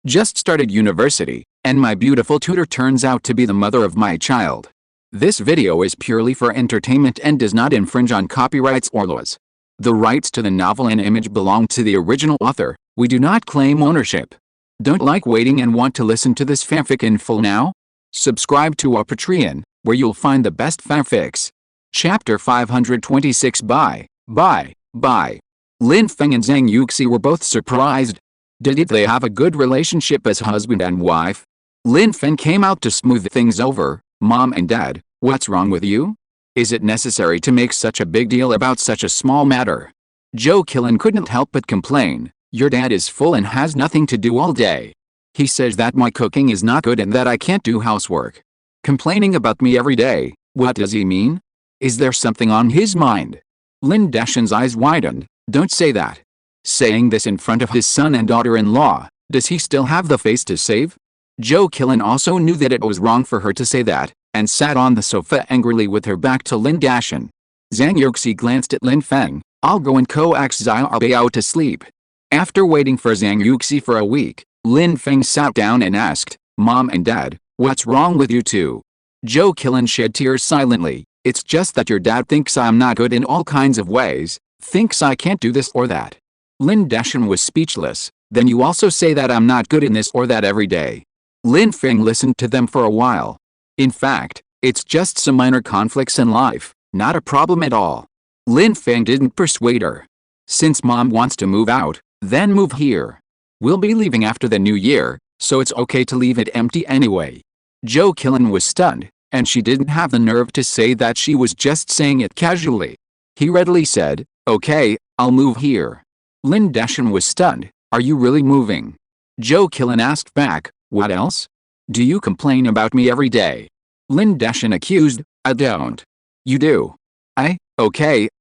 Just started university, and my beautiful tutor turns out to be the mother of my child. This video is purely for entertainment and does not infringe on copyrights or laws. The rights to the novel and image belong to the original author. We do not claim ownership. Don't like waiting and want to listen to this fanfic in full now? Subscribe to our Patreon, where you'll find the best fanfics. Chapter 526. Bye. Lin Feng and Zhang Yuxi were both surprised. Did they have a good relationship as husband and wife? Lin Feng came out to smooth things over. Mom and Dad, what's wrong with you? Is it necessary to make such a big deal about such a small matter? Juggling couldn't help but complain. Your dad is full and has nothing to do all day. He says that my cooking is not good and that I can't do housework. Complaining about me every day. What does he mean? Is there something on his mind? Lin Dashan's eyes widened. Don't say that. Saying this in front of his son and daughter-in-law, does he still have the face to save? Juggling also knew that it was wrong for her to say that, and sat on the sofa angrily with her back to Lin Dashan. Zhang Yuxi glanced at Lin Feng. I'll go and coax Xiaobao to sleep. After waiting for Zhang Yuxi for a week, Lin Feng sat down and asked, Mom and Dad, what's wrong with you two? Juggling shed tears silently. It's just that your dad thinks I'm not good in all kinds of ways, thinks I can't do this or that. Lin Dashan was speechless. Then you also say that I'm not good in this or that every day. Lin Feng listened to them for a while. In fact, it's just some minor conflicts in life, not a problem at all. Lin Feng didn't persuade her. Since Mom wants to move out, then move here. We'll be leaving after the new year, so it's okay to leave it empty anyway. Juggling was stunned, and she didn't have the nerve to say that she was just saying it casually. He readily said, okay, I'll move here. Lin Dashan was stunned. Are you really moving? Juggling asked back, what else? Do you complain about me every day? Lin Dashan accused, I don't. You do.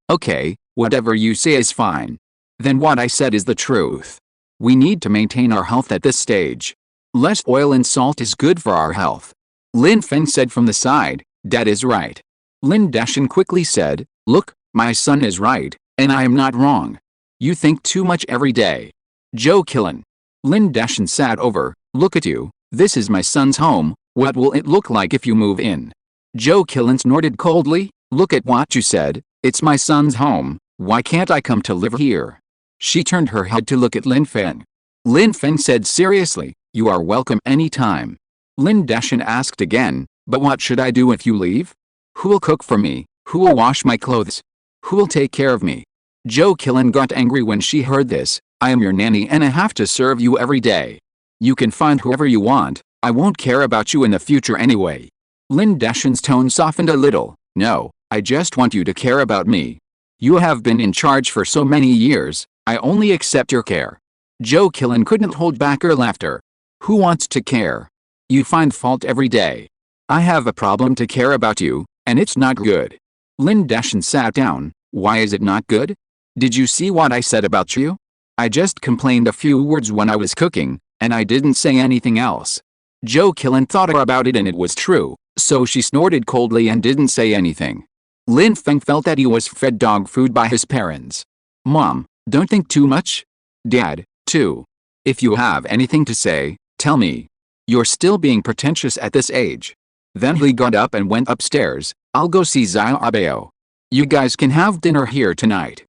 Okay, whatever you say is fine. Then what I said is the truth. We need to maintain our health at this stage. Less oil and salt is good for our health. Lin Feng said from the side, Dad is right. Lin Dashan quickly said, look, my son is right, and I am not wrong. You think too much every day. Juggling. Lin Dashan sat over, look at you, this is my son's home, what will it look like if you move in? Juggling snorted coldly, look at what you said, it's my son's home, why can't I come to live here? She turned her head to look at Lin Feng. Lin Feng said seriously, you are welcome anytime. Lin Dashan asked again, but what should I do if you leave? Who will cook for me? Who will wash my clothes? Who will take care of me? Juggling got angry when she heard this. I am your nanny and I have to serve you every day. You can find whoever you want, I won't care about you in the future anyway. Lin Dashan's tone softened a little. No, I just want you to care about me. You have been in charge for so many years, I only accept your care. Juggling couldn't hold back her laughter. Who wants to care? You find fault every day. I have a problem to care about you, and it's not good. Lin Dashan sat down. Why is it not good? Did you see what I said about you? I just complained a few words when I was cooking, and I didn't say anything else. Juggling thought about it and it was true, so she snorted coldly and didn't say anything. Lin Feng felt that he was fed dog food by his parents. Mom, don't think too much. Dad, too. If you have anything to say, tell me. You're still being pretentious at this age. Then he got up and went upstairs. I'll go see Xiaobao. You guys can have dinner here tonight.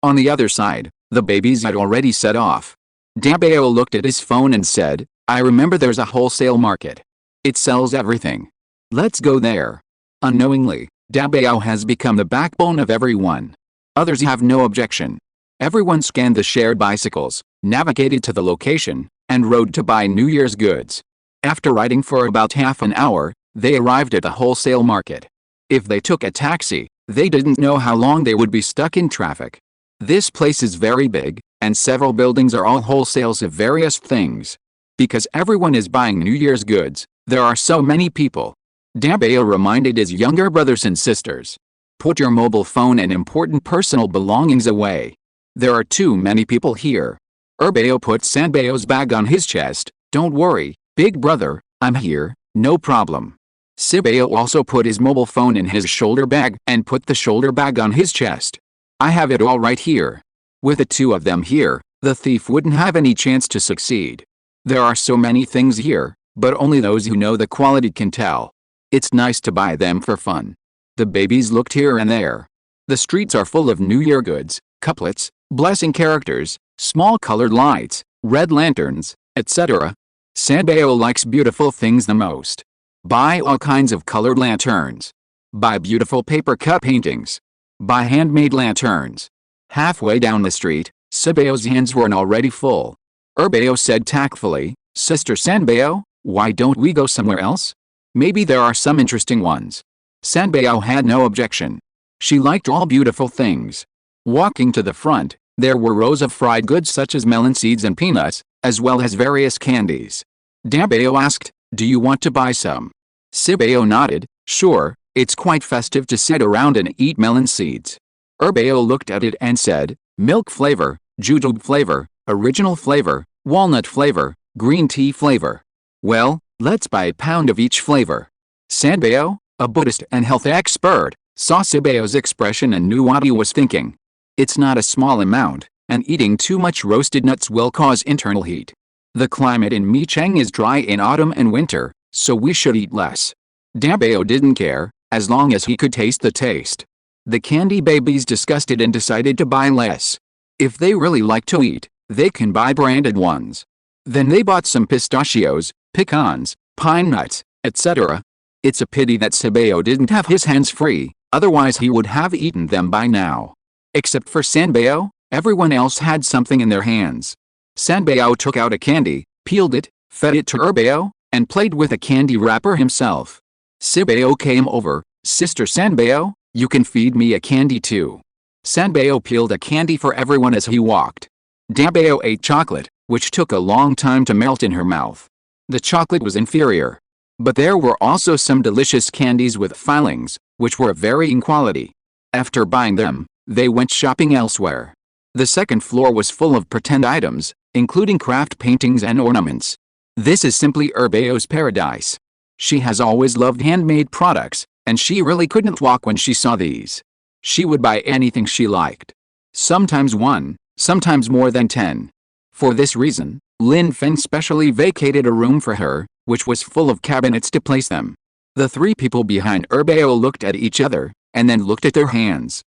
On the other side, the babies had already set off. Xiaobao looked at his phone and said, I remember there's a wholesale market. It sells everything. Let's go there. Unknowingly, Xiaobao has become the backbone of everyone. Others have no objection. Everyone scanned the shared bicycles, navigated to the location, and rode to buy New Year's goods. After riding for about half an hour, they arrived at the wholesale market. If they took a taxi, they didn't know how long they would be stuck in traffic. This place is very big, and several buildings are all wholesales of various things. Because everyone is buying New Year's goods, there are so many people. Xiaobao reminded his younger brothers and sisters. Put your mobile phone and important personal belongings away. There are too many people here. Erbao put Sanbao's bag on his chest. Don't worry, big brother, I'm here, no problem. Sibao also put his mobile phone in his shoulder bag and put the shoulder bag on his chest. I have it all right here. With the two of them here, the thief wouldn't have any chance to succeed. There are so many things here, but only those who know the quality can tell. It's nice to buy them for fun. The babies looked here and there. The streets are full of New Year goods, couplets, blessing characters, small colored lights, red lanterns, etc. Sanbeo likes beautiful things the most. Buy all kinds of colored lanterns. Buy beautiful paper cut paintings. Buy handmade lanterns. Halfway down the street, Sabeo's hands were already full. Erbeo said tactfully, Sister Sanbeo, why don't we go somewhere else? Maybe there are some interesting ones. Sanbeo had no objection. She liked all beautiful things. Walking to the front, there were rows of fried goods such as melon seeds and peanuts, as well as various candies. Dabeo asked, do you want to buy some? Sibeo nodded, sure, it's quite festive to sit around and eat melon seeds. Erbeo looked at it and said, milk flavor, jujube flavor, original flavor, walnut flavor, green tea flavor. Well, let's buy a pound of each flavor. Sanbeo, a Buddhist and health expert, saw Sibeo's expression and knew what he was thinking. It's not a small amount, and eating too much roasted nuts will cause internal heat. The climate in Micheng is dry in autumn and winter, so we should eat less. Dabeo didn't care, as long as he could taste the taste. The candy babies discussed it and decided to buy less. If they really like to eat, they can buy branded ones. Then they bought some pistachios, pecans, pine nuts, etc. It's a pity that Sabeo didn't have his hands free, otherwise he would have eaten them by now. Except for Sanbeo, everyone else had something in their hands. Sanbeo took out a candy, peeled it, fed it to Erbeo, and played with a candy wrapper himself. Sibeo came over, Sister Sanbeo, you can feed me a candy too. Sanbeo peeled a candy for everyone as he walked. Dabeo ate chocolate, which took a long time to melt in her mouth. The chocolate was inferior. But there were also some delicious candies with fillings, which were of varying quality. After buying them, they went shopping elsewhere. The second floor was full of pretend items, including craft paintings and ornaments. This is simply Erbeo's paradise. She has always loved handmade products, and she really couldn't walk when she saw these. She would buy anything she liked. Sometimes one, sometimes more than 10. For this reason, Lin Feng specially vacated a room for her, which was full of cabinets to place them. The three people behind Erbeo looked at each other, and then looked at their hands.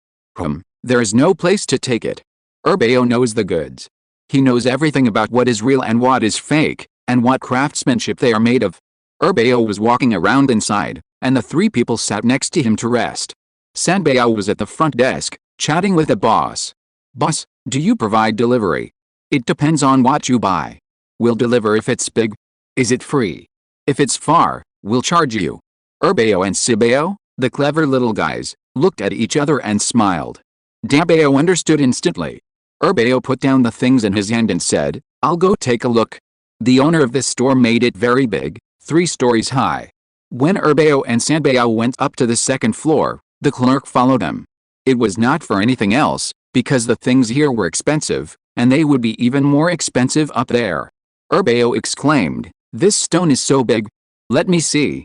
There is no place to take it. Erbeo knows the goods. He knows everything about what is real and what is fake, and what craftsmanship they are made of. Erbeo was walking around inside, and the three people sat next to him to rest. Sanbeo was at the front desk, chatting with the boss. Boss, do you provide delivery? It depends on what you buy. We'll deliver if it's big. Is it free? If it's far, we'll charge you. Erbeo and Sibeo, the clever little guys, looked at each other and smiled. Dabeo understood instantly. Erbeo put down the things in his hand and said, I'll go take a look. The owner of this store made it very big, 3 stories high. When Erbeo and Sanbeo went up to the second floor, the clerk followed them. It was not for anything else, because the things here were expensive, and they would be even more expensive up there. Erbeo exclaimed, this stone is so big. Let me see.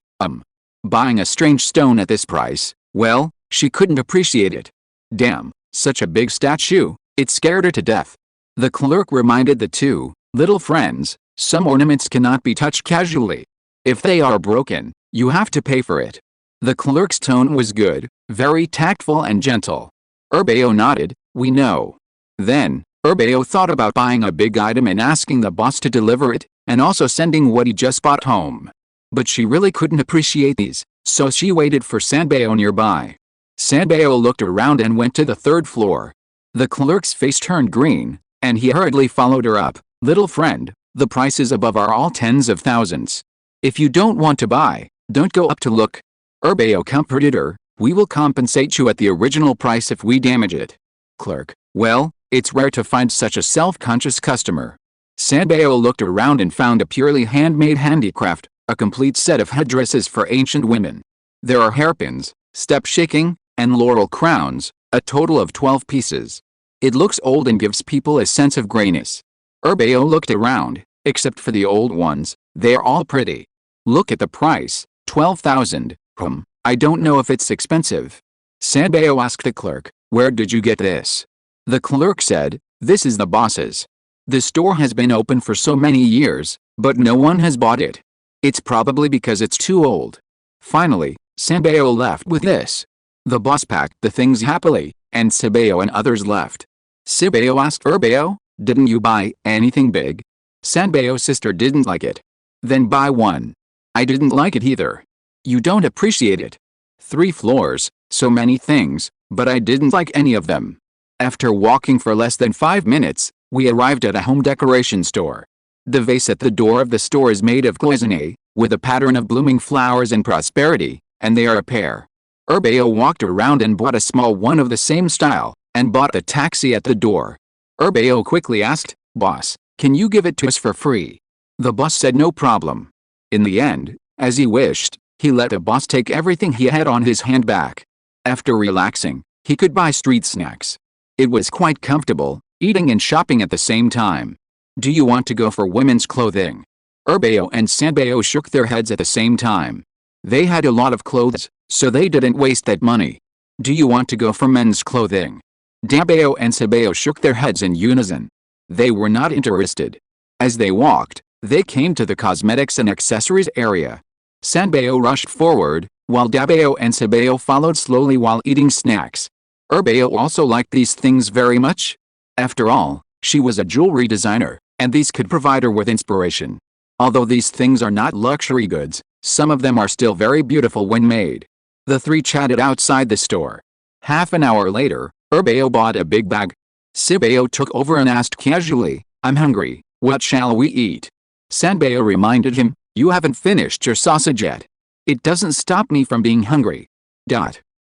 Buying a strange stone at this price, well, she couldn't appreciate it. Damn, such a big statue, it scared her to death. The clerk reminded the two little friends, some ornaments cannot be touched casually. If they are broken, you have to pay for it. The clerk's tone was good, very tactful and gentle. Erbeo nodded, we know. Then, Erbeo thought about buying a big item and asking the boss to deliver it, and also sending what he just bought home. But she really couldn't appreciate these, so she waited for Sanbeo nearby. Sanbeo looked around and went to the 3rd floor. The clerk's face turned green, and he hurriedly followed her up. Little friend, the prices above are all tens of thousands. If you don't want to buy, don't go up to look. Erbeo comforted her, we will compensate you at the original price if we damage it. Clerk, well, it's rare to find such a self-conscious customer. Sanbeo looked around and found a purely handmade handicraft, a complete set of headdresses for ancient women. There are hairpins, step shaking, and laurel crowns, a total of 12 pieces. It looks old and gives people a sense of grayness. Erbeo looked around, except for the old ones, they're all pretty. Look at the price, 12,000. I don't know if it's expensive. Sanbeo asked the clerk, where did you get this? The clerk said, this is the boss's. The store has been open for so many years, but no one has bought it. It's probably because it's too old. Finally, Sanbeo left with this. The boss packed the things happily, and Sabeo and others left. Sabeo asked Urbeo, "Didn't you buy anything big?" Sanbeo's sister didn't like it. "Then buy one." "I didn't like it either." "You don't appreciate it." 3 floors, so many things, but I didn't like any of them. After walking for less than 5 minutes, we arrived at a home decoration store. The vase at the door of the store is made of cloisonne, with a pattern of blooming flowers and prosperity, and they are a pair. Urbeo walked around and bought a small one of the same style, and bought the taxi at the door. Urbeo quickly asked, "Boss, can you give it to us for free?" The boss said no problem. In the end, as he wished, he let the boss take everything he had on his hand back. After relaxing, he could buy street snacks. It was quite comfortable, eating and shopping at the same time. "Do you want to go for women's clothing?" Urbeo and Sanbeo shook their heads at the same time. They had a lot of clothes, so they didn't waste that money. "Do you want to go for men's clothing?" Dabeo and Sabeo shook their heads in unison. They were not interested. As they walked, they came to the cosmetics and accessories area. Sanbeo rushed forward, while Dabeo and Sabeo followed slowly while eating snacks. Urbeo also liked these things very much. After all, she was a jewelry designer, and these could provide her with inspiration. Although these things are not luxury goods, some of them are still very beautiful when made. The 3 chatted outside the store. Half an hour later, Urbeo bought a big bag. Sabeo took over and asked casually, "I'm hungry, what shall we eat?" Sanbeo reminded him, "You haven't finished your sausage yet." "It doesn't stop me from being hungry."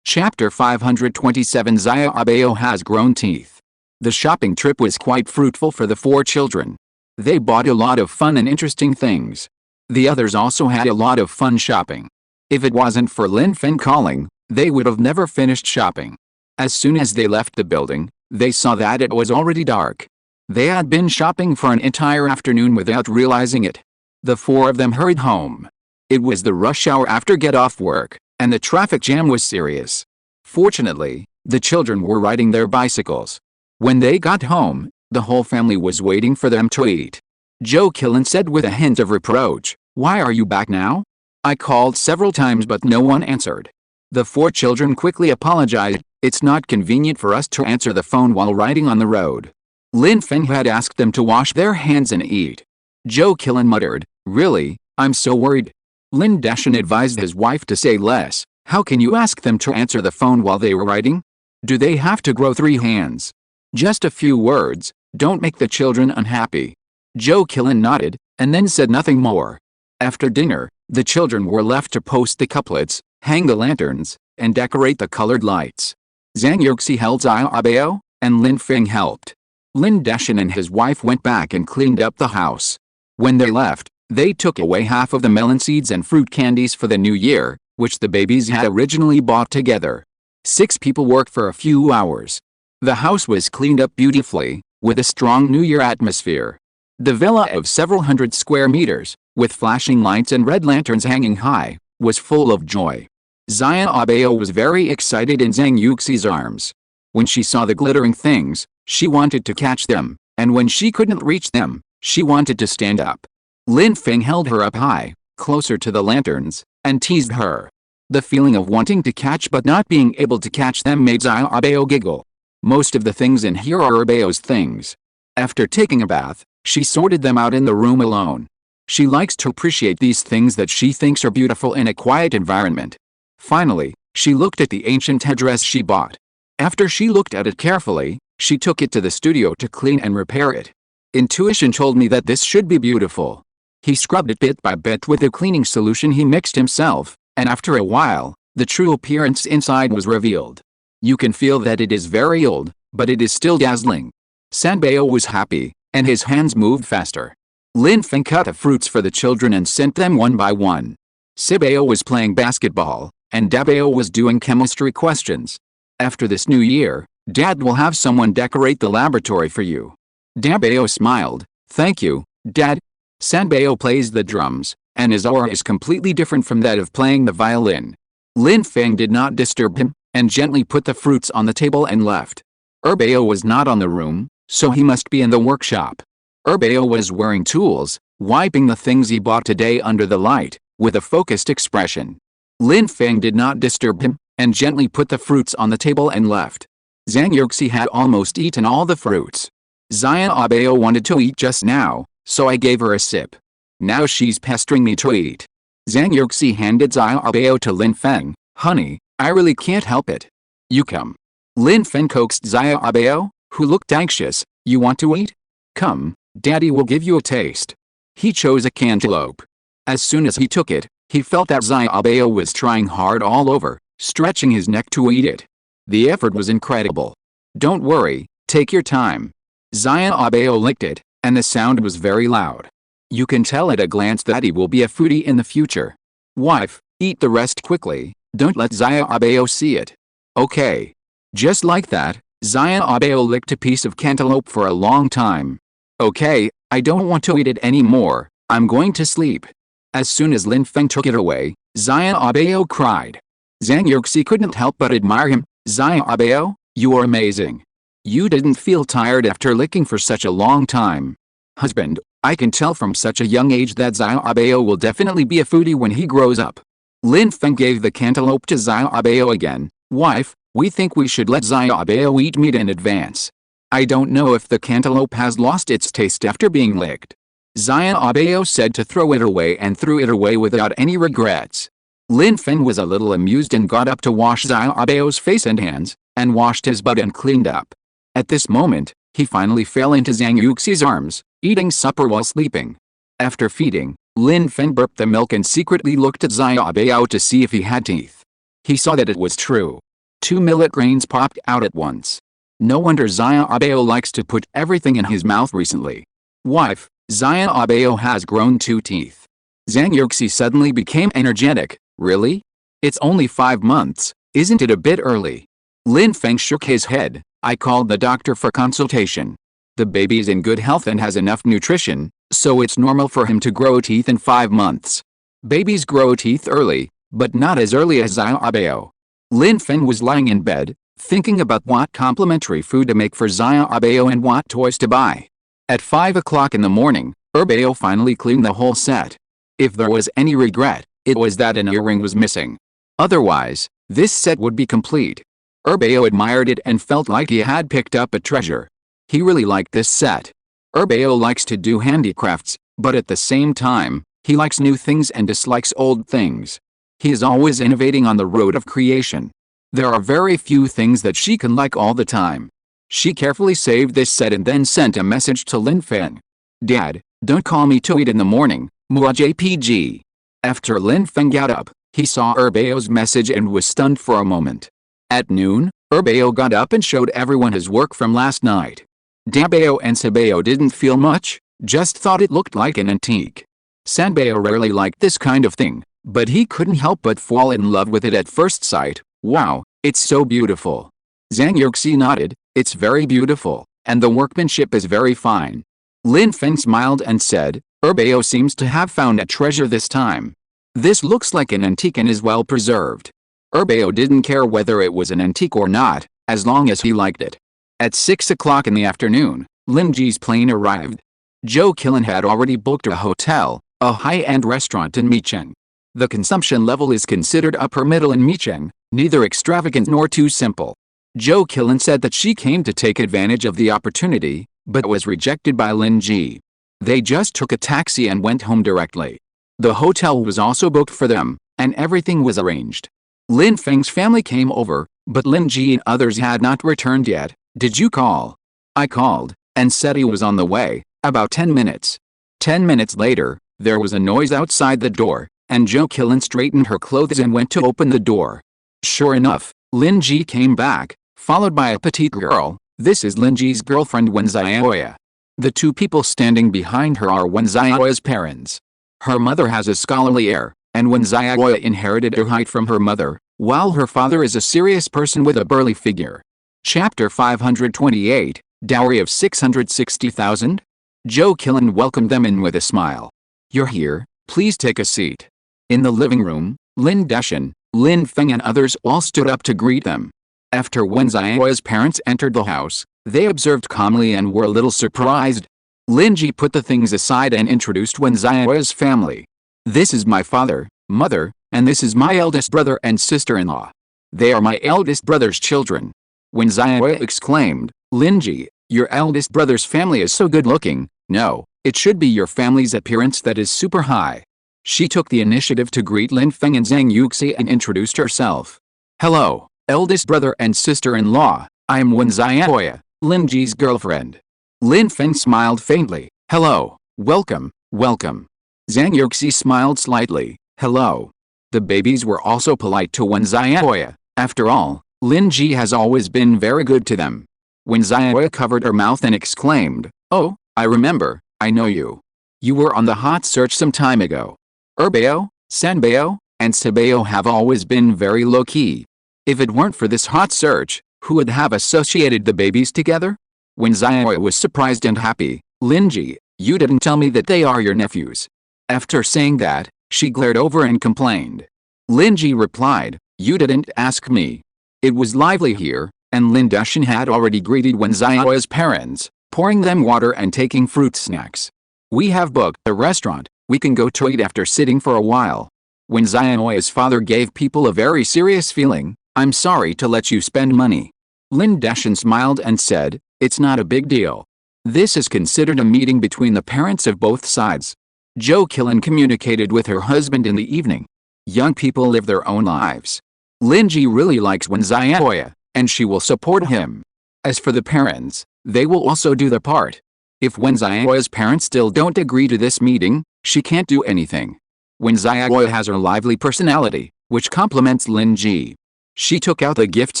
Chapter 527 Zaya Abeo has grown teeth. The shopping trip was quite fruitful for the 4 children. They bought a lot of fun and interesting things. The others also had a lot of fun shopping. If it wasn't for Lin Feng calling, they would have never finished shopping. As soon as they left the building, they saw that it was already dark. They had been shopping for an entire afternoon without realizing it. The 4 of them hurried home. It was the rush hour after get-off work, and the traffic jam was serious. Fortunately, the children were riding their bicycles. When they got home, the whole family was waiting for them to eat. Joe Killen said with a hint of reproach, "Why are you back now?" "I called several times but no one answered." The 4 children quickly apologized. "It's not convenient for us to answer the phone while riding on the road." Lin Feng had asked them to wash their hands and eat. Joe Killen muttered, "Really, I'm so worried." Lin Dashan advised his wife to say less. "How can you ask them to answer the phone while they were riding? Do they have to grow 3 hands?" "Just a few words, don't make the children unhappy." Joe Killen nodded, and then said nothing more. After dinner, the children were left to post the couplets, hang the lanterns, and decorate the colored lights. Zhang Yuxi held Zaya Abeo, and Lin Feng helped. Lin Dashan and his wife went back and cleaned up the house. When they left, they took away half of the melon seeds and fruit candies for the new year, which the babies had originally bought together. 6 people worked for a few hours. The house was cleaned up beautifully, with a strong New Year atmosphere. The villa of several hundred square meters, with flashing lights and red lanterns hanging high, was full of joy. Zaya Abeo was very excited in Zhang Yuxi's arms. When she saw the glittering things, she wanted to catch them, and when she couldn't reach them, she wanted to stand up. Lin Feng held her up high, closer to the lanterns, and teased her. The feeling of wanting to catch but not being able to catch them made Zaya Abeo giggle. Most of the things in here are Abeo's things. After taking a bath, she sorted them out in the room alone. She likes to appreciate these things that she thinks are beautiful in a quiet environment. Finally, she looked at the ancient headdress she bought. After she looked at it carefully, she took it to the studio to clean and repair it. Intuition told me that this should be beautiful. He scrubbed it bit by bit with a cleaning solution he mixed himself, and after a while, the true appearance inside was revealed. You can feel that it is very old, but it is still dazzling. Sanbeo was happy, and his hands moved faster. Lin Feng cut the fruits for the children and sent them one by one. Sabeo was playing basketball, and Dabeo was doing chemistry questions. After this new year, Dad will have someone decorate the laboratory for you. Dabeo smiled. "Thank you, Dad." Sanbeo plays the drums, and his aura is completely different from that of playing the violin. Lin Feng did not disturb him, and gently put the fruits on the table and left. Urbeo was not on the room, so he must be in the workshop. Urbeo was wearing tools, wiping the things he bought today under the light, with a focused expression. Lin Feng did not disturb him, and gently put the fruits on the table and left. Zhang Yuxi had almost eaten all the fruits. Urbeo wanted to eat just now, so I gave her a sip. Now she's pestering me to eat. Zhang Yuxi handed Urbeo to Lin Feng. Honey, I really can't help it. You come. Lin Feng coaxed Urbeo, who looked anxious. You want to eat? Come, Daddy will give you a taste. He chose a cantaloupe. As soon as he took it, he felt that Urbeo was trying hard all over, stretching his neck to eat it. The effort was incredible. Don't worry, take your time. Urbeo licked it, and the sound was very loud. You can tell at a glance that he will be a foodie in the future. Wife, eat the rest quickly, don't let Urbeo see it. Okay. Just like that, Urbeo licked a piece of cantaloupe for a long time. Okay, I don't want to eat it anymore, I'm going to sleep. As soon as Lin Feng took it away, Urbeo cried. Zhang Yuxi couldn't help but admire him. Urbeo, you are amazing. You didn't feel tired after licking for such a long time. Husband, I can tell from such a young age that Urbeo will definitely be a foodie when he grows up. Lin Feng gave the cantaloupe to Urbeo again. Wife, we think we should let Urbeo eat meat in advance. I don't know if the cantaloupe has lost its taste after being licked. Urbeo said to throw it away and threw it away without any regrets. Lin Feng was a little amused and got up to wash Urbeo's face and hands, and washed his butt and cleaned up. At this moment, he finally fell into Zhang Yuxi's arms, eating supper while sleeping. After feeding, Lin Feng burped the milk and secretly looked at Urbeo to see if he had teeth. He saw that it was true. 2 millet grains popped out at once. No wonder Urbeo likes to put everything in his mouth recently. Wife, Urbeo has grown 2 teeth. Zhang Yuxi suddenly became energetic. Really? It's only 5 months, isn't it a bit early? Lin Feng shook his head. I called the doctor for consultation. The baby is in good health and has enough nutrition, so it's normal for him to grow teeth in 5 months. Babies grow teeth early, but not as early as Urbeo. Lin Feng was lying in bed, thinking about what complimentary food to make for Urbeo and what toys to buy. At 5 o'clock in the morning, Urbeo finally cleaned the whole set. If there was any regret, it was that an earring was missing. Otherwise, this set would be complete. Urbeo admired it and felt like he had picked up a treasure. He really liked this set. Urbeo likes to do handicrafts, but at the same time, he likes new things and dislikes old things. He is always innovating on the road of creation. There are very few things that she can like all the time. She carefully saved this set and then sent a message to Lin Feng. Dad, don't call me to eat in the morning, moi JPG. After Lin Feng got up, he saw Urbeo's message and was stunned for a moment. At noon, Urbeo got up and showed everyone his work from last night. Dabeo and Sabeo didn't feel much, just thought it looked like an antique. Sanbeo rarely liked this kind of thing, but he couldn't help but fall in love with it at first sight. Wow, it's so beautiful. Zhang Yuxi nodded, it's very beautiful, and the workmanship is very fine. Lin Feng smiled and said, Urbeo seems to have found a treasure this time. This looks like an antique and is well preserved. Urbeo didn't care whether it was an antique or not, as long as he liked it. At 6 o'clock in the afternoon, Lin Ji's plane arrived. Zhou Qilin had already booked a hotel, a high-end restaurant in Micheng. The consumption level is considered upper middle in Micheng, neither extravagant nor too simple. Zhou Qilin said that she came to take advantage of the opportunity, but was rejected by Lin Ji. They just took a taxi and went home directly. The hotel was also booked for them, and everything was arranged. Lin Feng's family came over, but Lin Ji and others had not returned yet. Did you call? I called, and said he was on the way, about 10 minutes. 10 minutes later, there was a noise outside the door, and Zhou Qilin straightened her clothes and went to open the door. Sure enough, Lin Ji came back, followed by a petite girl. This is Lin Ji's girlfriend Wen Xiaoya. The 2 people standing behind her are Wen Xiaoya's parents. Her mother has a scholarly air, and Wen Xiaoya inherited her height from her mother, while her father is a serious person with a burly figure. Chapter 528, Dowry of 660,000? Zhou Qilin welcomed them in with a smile. You're here, please take a seat. In the living room, Lin Deshan, Lin Feng and others all stood up to greet them. After Wen Xiaoya's parents entered the house, they observed calmly and were a little surprised. Lin Ji put the things aside and introduced Wen Xiaoya's family. This is my father, mother, and this is my eldest brother and sister-in-law. They are my eldest brother's children. Wen Xiaoya exclaimed, Lin Ji, your eldest brother's family is so good looking. No, it should be your family's appearance that is super high. She took the initiative to greet Lin Feng and Zhang Yuxi and introduced herself. Hello, eldest brother and sister-in-law, I am Wen Xiaoya, Lin Ji's girlfriend. Lin Feng smiled faintly. Hello, welcome, welcome. Zhang Yuxi smiled slightly. Hello. The babies were also polite to Wen Xiaoya. After all, Lin Ji has always been very good to them. Wen Xiaoya covered her mouth and exclaimed, Oh, I remember, I know you. You were on the hot search some time ago. Erbao, Sanbao, and Sabao have always been very low-key. If it weren't for this hot search, who would have associated the babies together? Wen Xiaoya was surprised and happy. Lin Ji, you didn't tell me that they are your nephews. After saying that, she glared over and complained. Lin Ji replied, You didn't ask me. It was lively here, and Lin Dashan had already greeted Wen Xiaoya's parents, pouring them water and taking fruit snacks. We have booked a restaurant, we can go to eat after sitting for a while. Wen Xiaoya's father gave people a very serious feeling, I'm sorry to let you spend money. Lin Dashan smiled and said, It's not a big deal. This is considered a meeting between the parents of both sides. Zhou Qilin communicated with her husband in the evening. Young people live their own lives. Lin Ji really likes Wen Xiaoya, and she will support him. As for the parents, they will also do their part. If Wen Xiaoya's parents still don't agree to this meeting, she can't do anything. Wen Xiaoya has her lively personality, which complements Lin Ji. She took out the gifts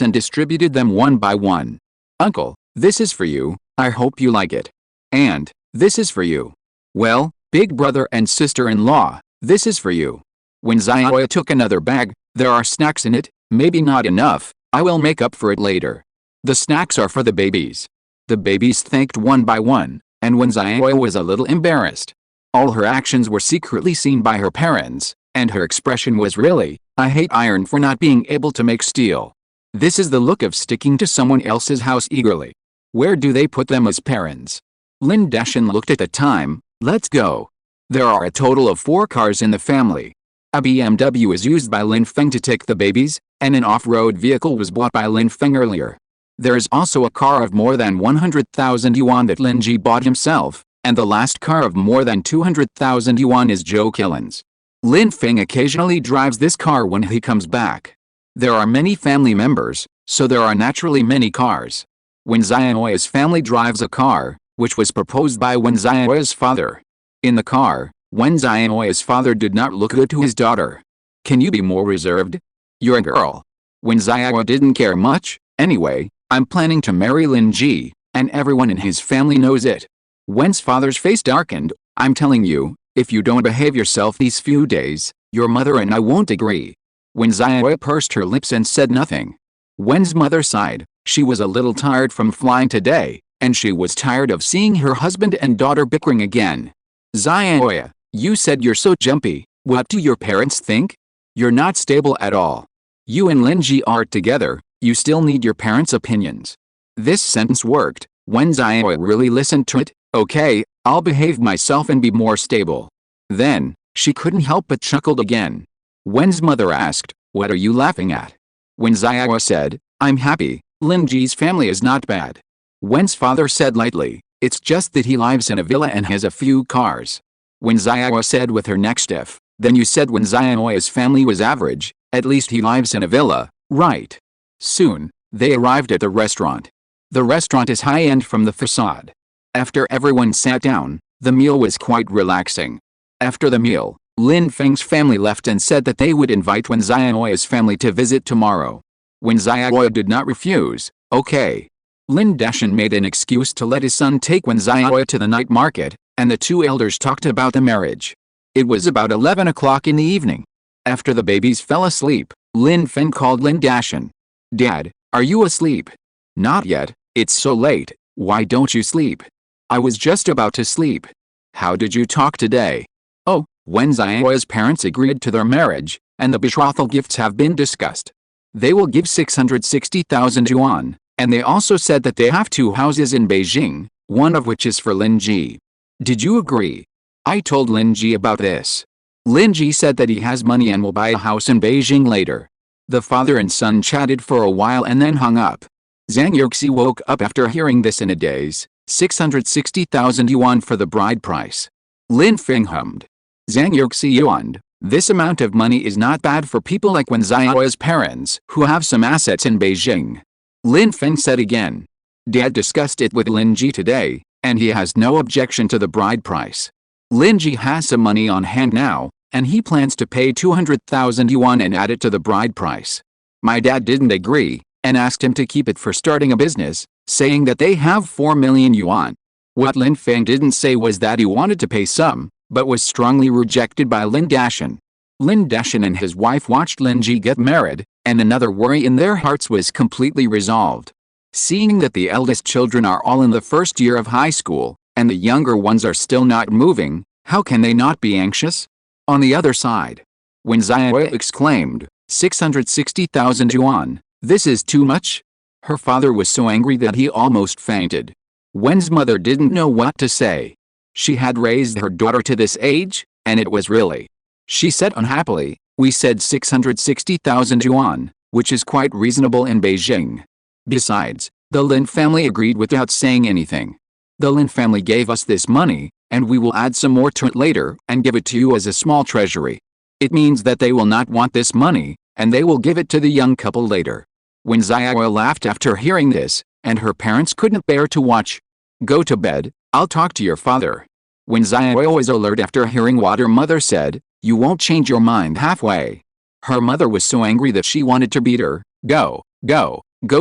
and distributed them one by one. Uncle, this is for you, I hope you like it. And, this is for you. Well, big brother and sister-in-law, this is for you. Wen Xiaoya took another bag, there are snacks in it, maybe not enough, I will make up for it later. The snacks are for the babies. The babies thanked one by one, and Wen Xiaoya was a little embarrassed. All her actions were secretly seen by her parents, and her expression was really, I hate iron for not being able to make steel. This is the look of sticking to someone else's house eagerly. Where do they put them as parents? Lin Dashan looked at the time, let's go. There are a total of 4 cars in the family. A BMW is used by Lin Feng to take the babies, and an off-road vehicle was bought by Lin Feng earlier. There is also a car of more than 100,000 yuan that Lin Ji bought himself, and the last car of more than 200,000 yuan is Zhou Qilin's. Lin Feng occasionally drives this car when he comes back. There are many family members, so there are naturally many cars. Wen Xiaoya's family drives a car, which was proposed by Wen Xiaoya's father. In the car, Wen Xiaoya's father did not look good to his daughter. Can you be more reserved? You're a girl. Wen Xiaoya didn't care much, anyway, I'm planning to marry Lin Ji, and everyone in his family knows it. Wen's father's face darkened, I'm telling you, if you don't behave yourself these few days, your mother and I won't agree. Wen Xiaoya pursed her lips and said nothing. Wen's mother sighed, she was a little tired from flying today, and she was tired of seeing her husband and daughter bickering again. Xiaoya, you said you're so jumpy, what do your parents think? You're not stable at all. You and Lin Ji are together, you still need your parents' opinions. This sentence worked. Wen Xiaoya really listened to it. Okay, I'll behave myself and be more stable. Then, she couldn't help but chuckled again. Wen's mother asked, what are you laughing at? Wen Xiaoya said, I'm happy, Lin Ji's family is not bad. Wen's father said lightly, it's just that he lives in a villa and has a few cars. Wen Xiaoya said with her neck stiff, then you said Wen Xiaoya's family was average, at least he lives in a villa, right? Soon, they arrived at the restaurant. The restaurant is high-end from the facade. After everyone sat down, the meal was quite relaxing. After the meal, Lin Feng's family left and said that they would invite Wen Xiaoya's family to visit tomorrow. Wen Xiaoya did not refuse, okay. Lin Dashan made an excuse to let his son take Wen Xiaoya to the night market, and the two elders talked about the marriage. It was about 11 o'clock in the evening. After the babies fell asleep, Lin Feng called Lin Dashan. Dad, are you asleep? Not yet, it's so late, why don't you sleep? I was just about to sleep. How did you talk today? Oh, Wen Xiaoya's parents agreed to their marriage, and the betrothal gifts have been discussed. They will give 660,000 yuan, and they also said that they have 2 houses in Beijing, one of which is for Lin Ji. Did you agree? I told Lin Ji about this. Lin Ji said that he has money and will buy a house in Beijing later. The father and son chatted for a while and then hung up. Zhang Yuxi woke up after hearing this in a daze. 660,000 yuan for the bride price. Lin Feng hummed. Zhang Yuxi yawned. This amount of money is not bad for people like Wen Xiaoya's parents who have some assets in Beijing. Lin Feng said again. Dad discussed it with Lin Ji today, and he has no objection to the bride price. Lin Ji has some money on hand now, and he plans to pay 200,000 yuan and add it to the bride price. My dad didn't agree, and asked him to keep it for starting a business, saying that they have 4 million yuan. What Lin Feng didn't say was that he wanted to pay some, but was strongly rejected by Lin Dashan. Lin Dashan and his wife watched Lin Ji get married, and another worry in their hearts was completely resolved. Seeing that the eldest children are all in the first year of high school, and the younger ones are still not moving, how can they not be anxious? On the other side, when Xiaoya exclaimed, 660,000 yuan, this is too much? Her father was so angry that he almost fainted. Wen's mother didn't know what to say. She had raised her daughter to this age, and it was really. She said unhappily, we said 660,000 yuan, which is quite reasonable in Beijing. Besides, the Lin family agreed without saying anything. The Lin family gave us this money, and we will add some more to it later and give it to you as a small treasury. It means that they will not want this money, and they will give it to the young couple later. When Xiaoya laughed after hearing this, and her parents couldn't bear to watch. Go to bed, I'll talk to your father. When Xiaoya was alert after hearing what her mother said, you won't change your mind halfway. Her mother was so angry that she wanted to beat her. Go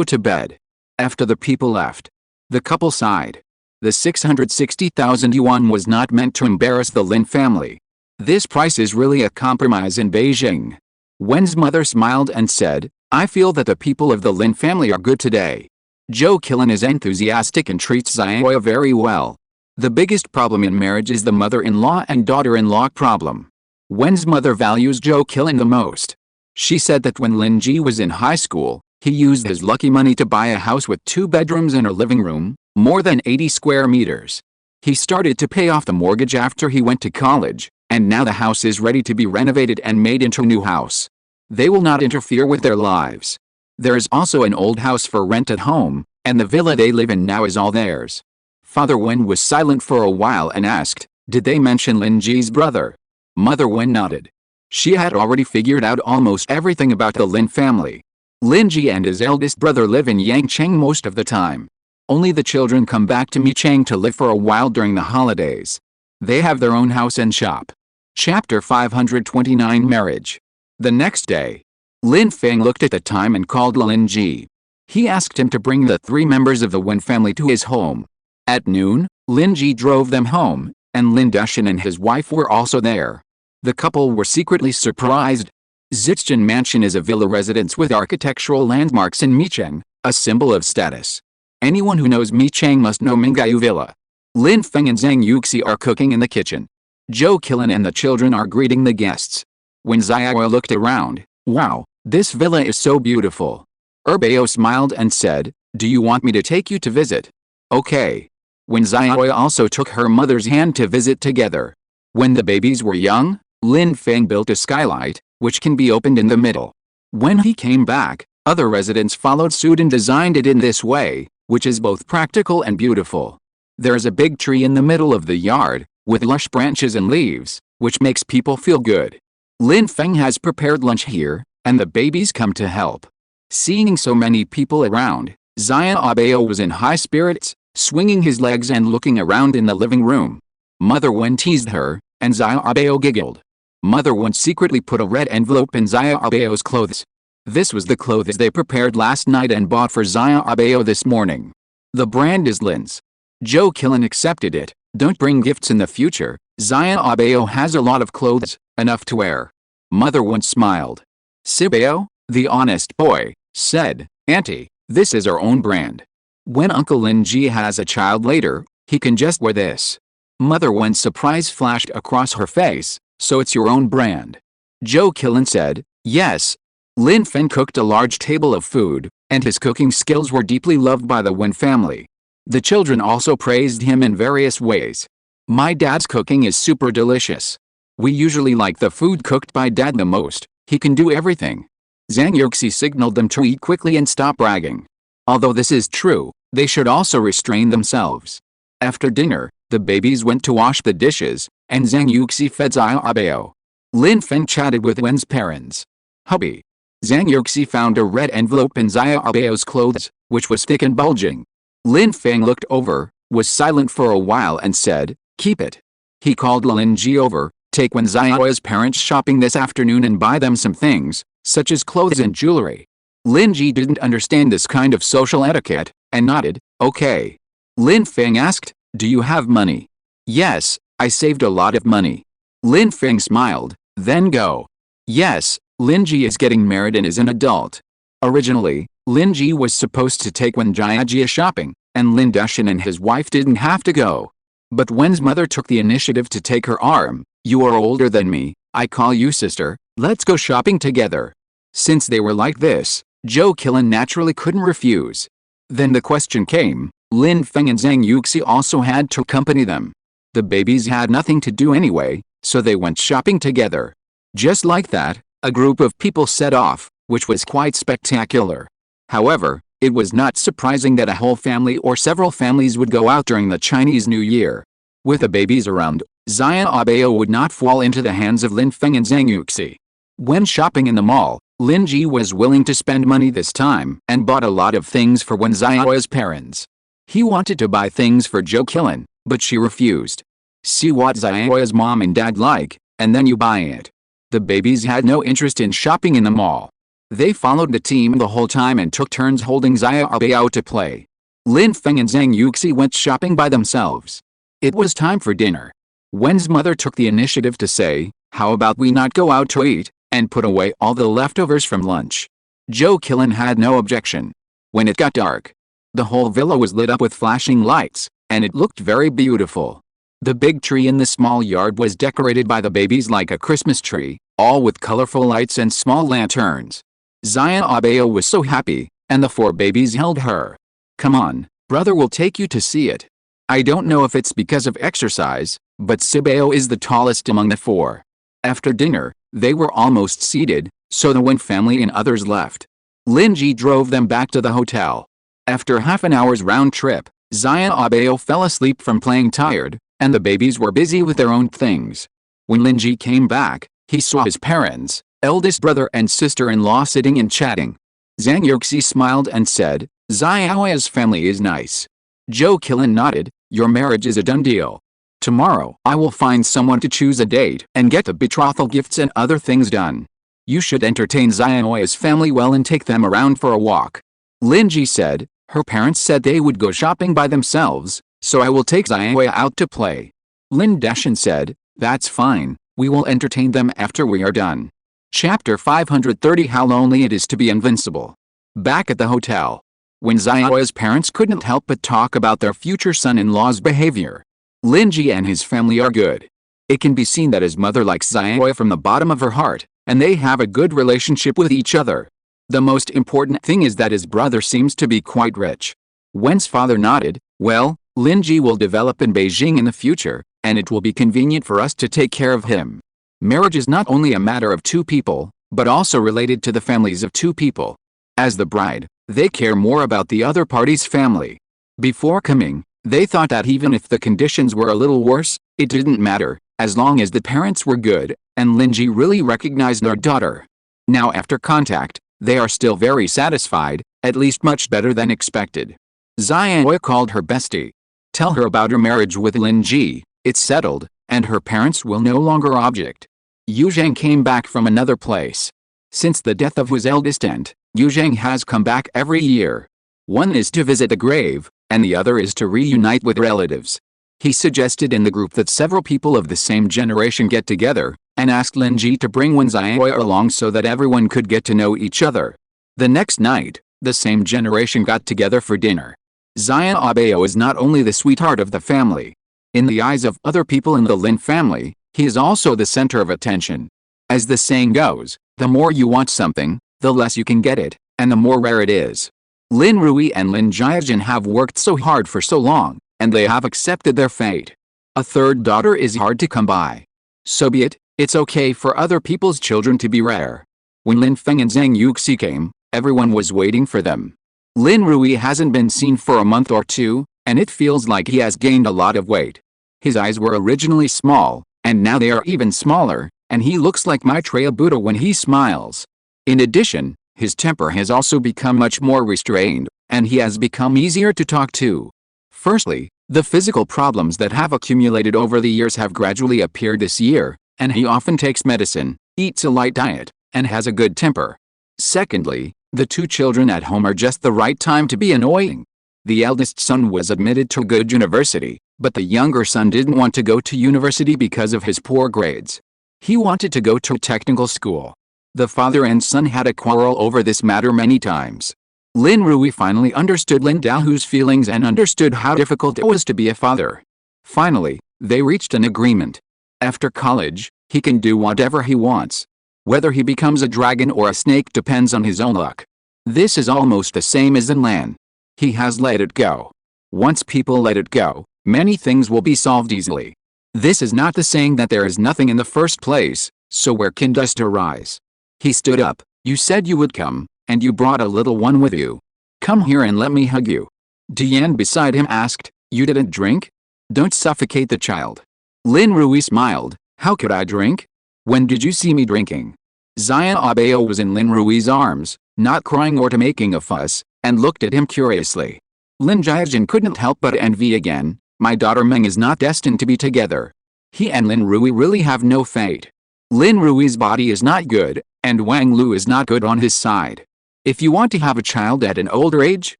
to bed. After the people left, the couple sighed. The 660,000 yuan was not meant to embarrass the Lin family. This price is really a compromise in Beijing. Wen's mother smiled and said, I feel that the people of the Lin family are good today. Zhou Qilin is enthusiastic and treats Xiaoya very well. The biggest problem in marriage is the mother-in-law and daughter-in-law problem. Wen's mother values Zhou Qilin the most. She said that when Lin Ji was in high school, he used his lucky money to buy a house with 2 bedrooms and a living room, more than 80 square meters. He started to pay off the mortgage after he went to college, and now the house is ready to be renovated and made into a new house. They will not interfere with their lives. There is also an old house for rent at home, and the villa they live in now is all theirs. Father Wen was silent for a while and asked, did they mention Lin Ji's brother? Mother Wen nodded. She had already figured out almost everything about the Lin family. Lin Ji and his eldest brother live in Yangcheng most of the time. Only the children come back to Micheng to live for a while during the holidays. They have their own house and shop. Chapter 529 Marriage. The next day, Lin Feng looked at the time and called Lin Ji. He asked him to bring the 3 members of the Wen family to his home. At noon, Lin Ji drove them home, and Lin Dashan and his wife were also there. The couple were secretly surprised. Zichchen Mansion is a villa residence with architectural landmarks in Micheng, a symbol of status. Anyone who knows Micheng must know Mingyu Villa. Lin Feng and Zhang Yuxi are cooking in the kitchen. Zhou Qilin and the children are greeting the guests. When Xiaoya looked around, wow, this villa is so beautiful. Erbao smiled and said, do you want me to take you to visit? Okay. When Xiaoya also took her mother's hand to visit together. When the babies were young, Lin Feng built a skylight, which can be opened in the middle. When he came back, other residents followed suit and designed it in this way, which is both practical and beautiful. There is a big tree in the middle of the yard, with lush branches and leaves, which makes people feel good. Lin Feng has prepared lunch here, and the babies come to help. Seeing so many people around, Xiaoya was in high spirits, swinging his legs and looking around in the living room. Mother Wen teased her, and Xiaoya giggled. Mother Wen secretly put a red envelope in Xiaoya's clothes. This was the clothes they prepared last night and bought for Xiaoya this morning. The brand is Lin's. Zhou Qilin accepted it. Don't bring gifts in the future. Xiaoya has a lot of clothes, enough to wear. Mother Wen smiled. Sibao, the honest boy, said, Auntie, this is our own brand. When Uncle Lin Ji has a child later, he can just wear this. Mother Wen's surprise flashed across her face, so it's your own brand. Zhou Qilin said, yes. Lin Feng cooked a large table of food, and his cooking skills were deeply loved by the Wen family. The children also praised him in various ways. My dad's cooking is super delicious. We usually like the food cooked by dad the most. He can do everything. Zhang Yuxi signaled them to eat quickly and stop bragging. Although this is true, they should also restrain themselves. After dinner, the babies went to wash the dishes, and Zhang Yuxi fed Xiaobao. Lin Feng chatted with Wen's parents. Hubby. Zhang Yuxi found a red envelope in Xiaobao's clothes, which was thick and bulging. Lin Feng looked over, was silent for a while and said, "Keep it." He called Lin Ji over, "Take Wen Xiaobao's parents shopping this afternoon and buy them some things, such as clothes and jewelry." Lin Ji didn't understand this kind of social etiquette, and nodded, "Okay." Lin Feng asked, "Do you have money?" "Yes, I saved a lot of money." Lin Feng smiled, "Then go." Yes, Lin Ji is getting married and is an adult. Originally, Lin Ji was supposed to take Wen Jiajia shopping, and Lin Deshan and his wife didn't have to go. But Wen's mother took the initiative to take her arm. "You are older than me, I call you sister, let's go shopping together." Since they were like this, Zhou Qilin naturally couldn't refuse. Then the question came, Lin Feng and Zhang Yuxi also had to accompany them. The babies had nothing to do anyway, so they went shopping together. Just like that, a group of people set off, which was quite spectacular. However, it was not surprising that a whole family or several families would go out during the Chinese New Year. With the babies around, Xiaobao would not fall into the hands of Lin Feng and Zhang Yuxi. When shopping in the mall, Lin Ji was willing to spend money this time and bought a lot of things for Wen Xiaobao's parents. He wanted to buy things for Zhou Qilin, but she refused. See what Xiaobao's mom and dad like, and then you buy it. The babies had no interest in shopping in the mall. They followed the team the whole time and took turns holding Xiaobao to play. Lin Feng and Zhang Yuxi went shopping by themselves. It was time for dinner. Wen's mother took the initiative to say, "How about we not go out to eat, and put away all the leftovers from lunch?" Zhou Qilin had no objection. When it got dark, the whole villa was lit up with flashing lights, and it looked very beautiful. The big tree in the small yard was decorated by the babies like a Christmas tree, all with colorful lights and small lanterns. Xiaobao was so happy, and the four babies held her. "Come on, brother will take you to see it." I don't know if it's because of exercise, but Sibao is the tallest among the four. After dinner, they were almost seated, so the Wen family and others left. Lin Ji drove them back to the hotel. After half an hour's round trip, Xiaobao fell asleep from playing tired, and the babies were busy with their own things. When Lin Ji came back, he saw his parents, eldest brother and sister-in-law sitting and chatting. Zhang Yuxi smiled and said, "Xiaobao's family is nice." Zhou Qilin nodded, "Your marriage is a done deal. Tomorrow I will find someone to choose a date and get the betrothal gifts and other things done. You should entertain Xiaobao's family well and take them around for a walk." Lin Ji said, "Her parents said they would go shopping by themselves, so I will take Xiaobao out to play." Lin Deshan said, "That's fine, we will entertain them after we are done." Chapter 530 How Lonely It Is to Be Invincible. Back at the hotel. When Xiaobao's parents couldn't help but talk about their future son-in-law's behavior. Lin Ji and his family are good. It can be seen that his mother likes Xiaobao from the bottom of her heart, and they have a good relationship with each other. The most important thing is that his brother seems to be quite rich. Wen's father nodded, "Well, Lin Ji will develop in Beijing in the future, and it will be convenient for us to take care of him." Marriage is not only a matter of two people, but also related to the families of two people. As the bride, they care more about the other party's family. Before coming, they thought that even if the conditions were a little worse, it didn't matter, as long as the parents were good, and Lin Ji really recognized their daughter. Now after contact, they are still very satisfied, at least much better than expected. Xiaobai called her bestie. "Tell her about her marriage with Lin Ji, it's settled, and her parents will no longer object." Yu Zhang came back from another place. Since the death of his eldest aunt, Yu Zhang has come back every year. One is to visit the grave, and the other is to reunite with relatives. He suggested in the group that several people of the same generation get together, and asked Lin Ji to bring Wen Xiaobai along so that everyone could get to know each other. The next night, the same generation got together for dinner. Xiaobao is not only the sweetheart of the family. In the eyes of other people in the Lin family, he is also the center of attention. As the saying goes, the more you want something, the less you can get it, and the more rare it is. Lin Rui and Lin Jiajin have worked so hard for so long, and they have accepted their fate. A third daughter is hard to come by. So be it, it's okay for other people's children to be rare. When Lin Feng and Zhang Yuxi came, everyone was waiting for them. Lin Rui hasn't been seen for a month or two, and it feels like he has gained a lot of weight. His eyes were originally small, and now they are even smaller, and he looks like Maitreya Buddha when he smiles. In addition, his temper has also become much more restrained, and he has become easier to talk to. Firstly, the physical problems that have accumulated over the years have gradually appeared this year, and he often takes medicine, eats a light diet, and has a good temper. Secondly, the two children at home are just the right time to be annoying. The eldest son was admitted to a good university, but the younger son didn't want to go to university because of his poor grades. He wanted to go to a technical school. The father and son had a quarrel over this matter many times. Lin Rui finally understood Lin Daohu's feelings and understood how difficult it was to be a father. Finally, they reached an agreement. After college, he can do whatever he wants. Whether he becomes a dragon or a snake depends on his own luck. This is almost the same as in Lan. He has let it go. Once people let it go, many things will be solved easily. This is not the saying that there is nothing in the first place, so where can dust arise? He stood up. You said you would come, and you brought a little one with you. Come here and let me hug you. Diane beside him asked, you didn't drink? Don't suffocate the child. Lin Rui smiled. How could I drink? When did you see me drinking? Xia Abeo was in Lin Rui's arms, not crying or making a fuss, and looked at him curiously. Lin Jiajin couldn't help but envy again. My daughter Meng is not destined to be together. He and Lin Rui really have no fate. Lin Rui's body is not good, and Wang Lu is not good on his side. If you want to have a child at an older age,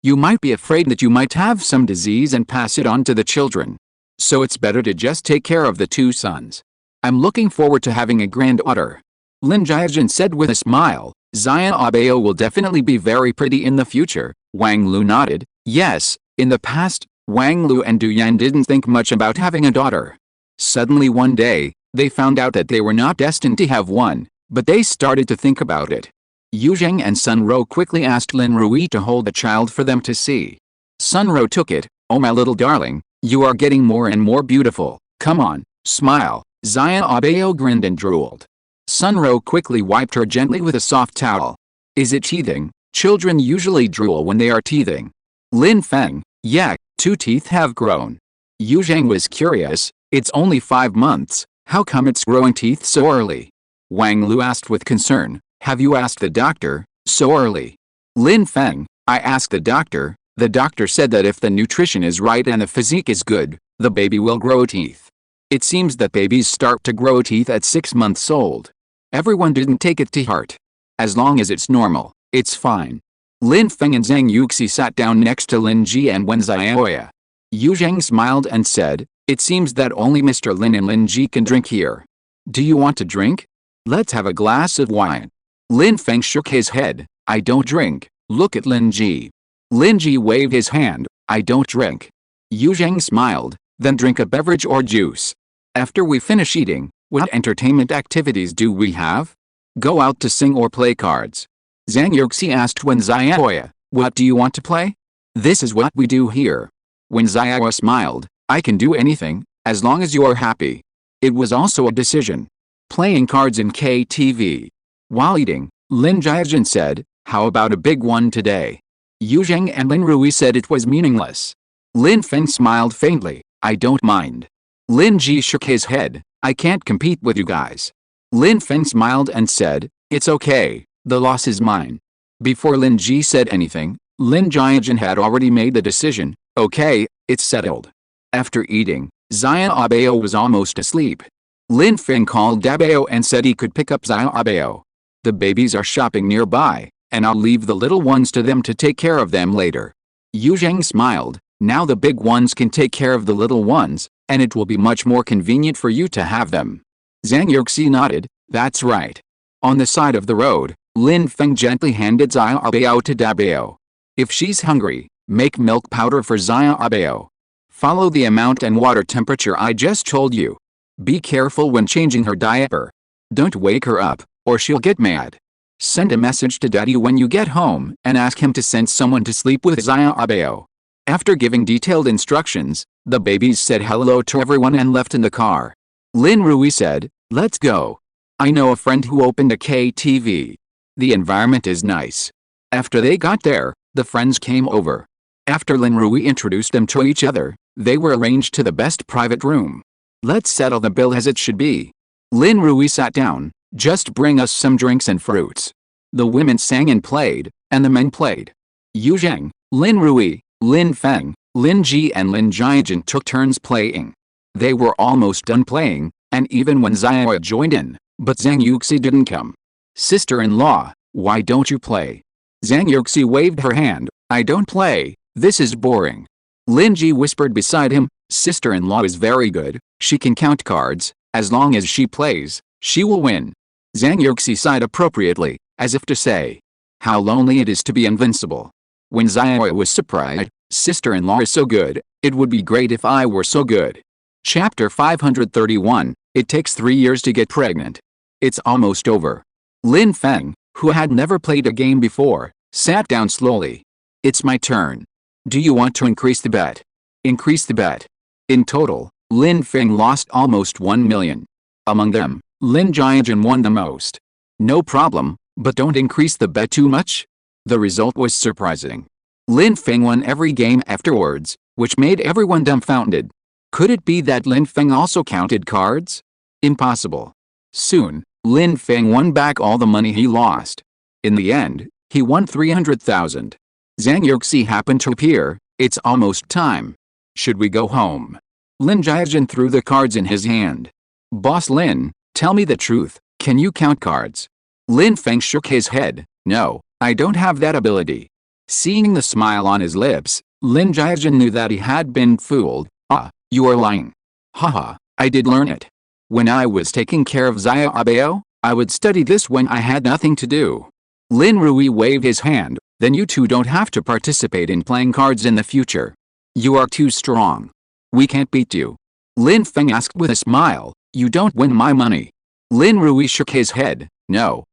you might be afraid that you might have some disease and pass it on to the children. So it's better to just take care of the two sons. I'm looking forward to having a granddaughter. Lin Jiajin said with a smile. Xia Abeo will definitely be very pretty in the future. Wang Lu nodded. Yes, in the past, Wang Lu and Du Yan didn't think much about having a daughter. Suddenly one day, they found out that they were not destined to have one, but they started to think about it. Yu Zheng and Sun Ro quickly asked Lin Rui to hold the child for them to see. Sun Ro took it. Oh my little darling, you are getting more and more beautiful. Come on, smile. Xia Abeo grinned and drooled. Sun Ro quickly wiped her gently with a soft towel. Is it teething? Children usually drool when they are teething. Lin Feng, yeah, 2 teeth have grown. Yu Zheng was curious. It's only 5 months. How come it's growing teeth so early? Wang Lu asked with concern. Have you asked the doctor, so early? Lin Feng, I asked the doctor. The doctor said that if the nutrition is right and the physique is good, the baby will grow teeth. It seems that babies start to grow teeth at 6 months old. Everyone didn't take it to heart. As long as it's normal, it's fine. Lin Feng and Zhang Yuxi sat down next to Lin Ji and Wen Xiaoya. Yu Zheng smiled and said, it seems that only Mr. Lin and Lin Ji can drink here. Do you want to drink? Let's have a glass of wine. Lin Feng shook his head. I don't drink. Look at Lin Ji. Lin Ji waved his hand. I don't drink. Yu Zheng smiled. Then drink a beverage or juice. After we finish eating, what entertainment activities do we have? Go out to sing or play cards. Zhang Yuxi asked Wen Xiaoya, what do you want to play? This is what we do here. Wen Xiaoya smiled. I can do anything, as long as you are happy. It was also a decision. Playing cards in KTV. While eating, Lin Jiajin said, how about a big one today? Yu Zheng and Lin Rui said it was meaningless. Lin Feng smiled faintly. I don't mind. Lin Ji shook his head. I can't compete with you guys. Lin Feng smiled and said, it's okay, the loss is mine. Before Lin Ji said anything, Lin Jiajin had already made the decision. Okay, it's settled. After eating, Xia Abeo was almost asleep. Lin Feng called Dabeo and said he could pick up Xia Abeo. The babies are shopping nearby, and I'll leave the little ones to them to take care of them later. Yu Zheng smiled. Now the big ones can take care of the little ones, and it will be much more convenient for you to have them. Zhang Yuxi nodded. That's right. On the side of the road, Lin Feng gently handed Xia Abeo to Dabeo. If she's hungry, make milk powder for Xia Abeo. Follow the amount and water temperature I just told you. Be careful when changing her diaper. Don't wake her up, or she'll get mad. Send a message to Daddy when you get home and ask him to send someone to sleep with Xia Abeo. After giving detailed instructions, The babies said hello to everyone and left in the car. Lin Rui said, "Let's go. I know a friend who opened a KTV. The environment is nice." After they got there, the friends came over. After Lin Rui introduced them to each other, they were arranged to the best private room. "Let's settle the bill as it should be." Lin Rui sat down. "Just bring us some drinks and fruits." The women sang and played, and the men played. Yu Zhang, Lin Rui, Lin Feng, Lin Ji and Lin Jiajin took turns playing. They were almost done playing, and even when Zhao joined in, but Zhang Yuxi didn't come. "Sister-in-law, why don't you play?" Zhang Yuxi waved her hand. "I don't play, this is boring." Lin Ji whispered beside him, "Sister-in-law is very good, she can count cards, as long as she plays, she will win." Zhang Yuxi sighed appropriately, as if to say, "How lonely it is to be invincible." When Zhao was surprised, "Sister-in-law is so good, it would be great if I were so good." Chapter 531, It takes 3 years to get pregnant. It's almost over. Lin Feng, who had never played a game before, sat down slowly. "It's my turn. Do you want to increase the bet?" Increase the bet. In total, Lin Feng lost almost 1 million. Among them, Lin Jiajin won the most. "No problem, but don't increase the bet too much." The result was surprising. Lin Feng won every game afterwards, which made everyone dumbfounded. Could it be that Lin Feng also counted cards? Impossible. Soon, Lin Feng won back all the money he lost. In the end, he won 300,000. Zhang Yuxi happened to appear. "It's almost time. Should we go home?" Lin Jiajin threw the cards in his hand. "Boss Lin, tell me the truth, can you count cards?" Lin Feng shook his head. "No, I don't have that ability." Seeing the smile on his lips, Lin Jiajin knew that he had been fooled. "Ah, you are lying." "Haha, I did learn it. When I was taking care of Xiao Abeo, I would study this when I had nothing to do." Lin Rui waved his hand. "Then you two don't have to participate in playing cards in the future. You are too strong. We can't beat you." Lin Feng asked with a smile, "You don't win my money." Lin Rui shook his head. No,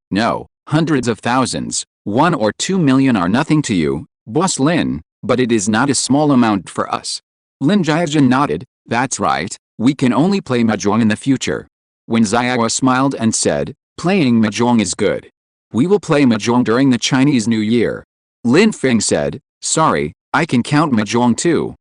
hundreds of thousands, 1 or 2 million are nothing to you, Boss Lin, but it is not a small amount for us." Lin Jiajin nodded. "That's right, we can only play mahjong in the future." When Xiao smiled and said, "Playing mahjong is good. We will play mahjong during the Chinese New Year." Lin Feng said, "Sorry, I can count mahjong too."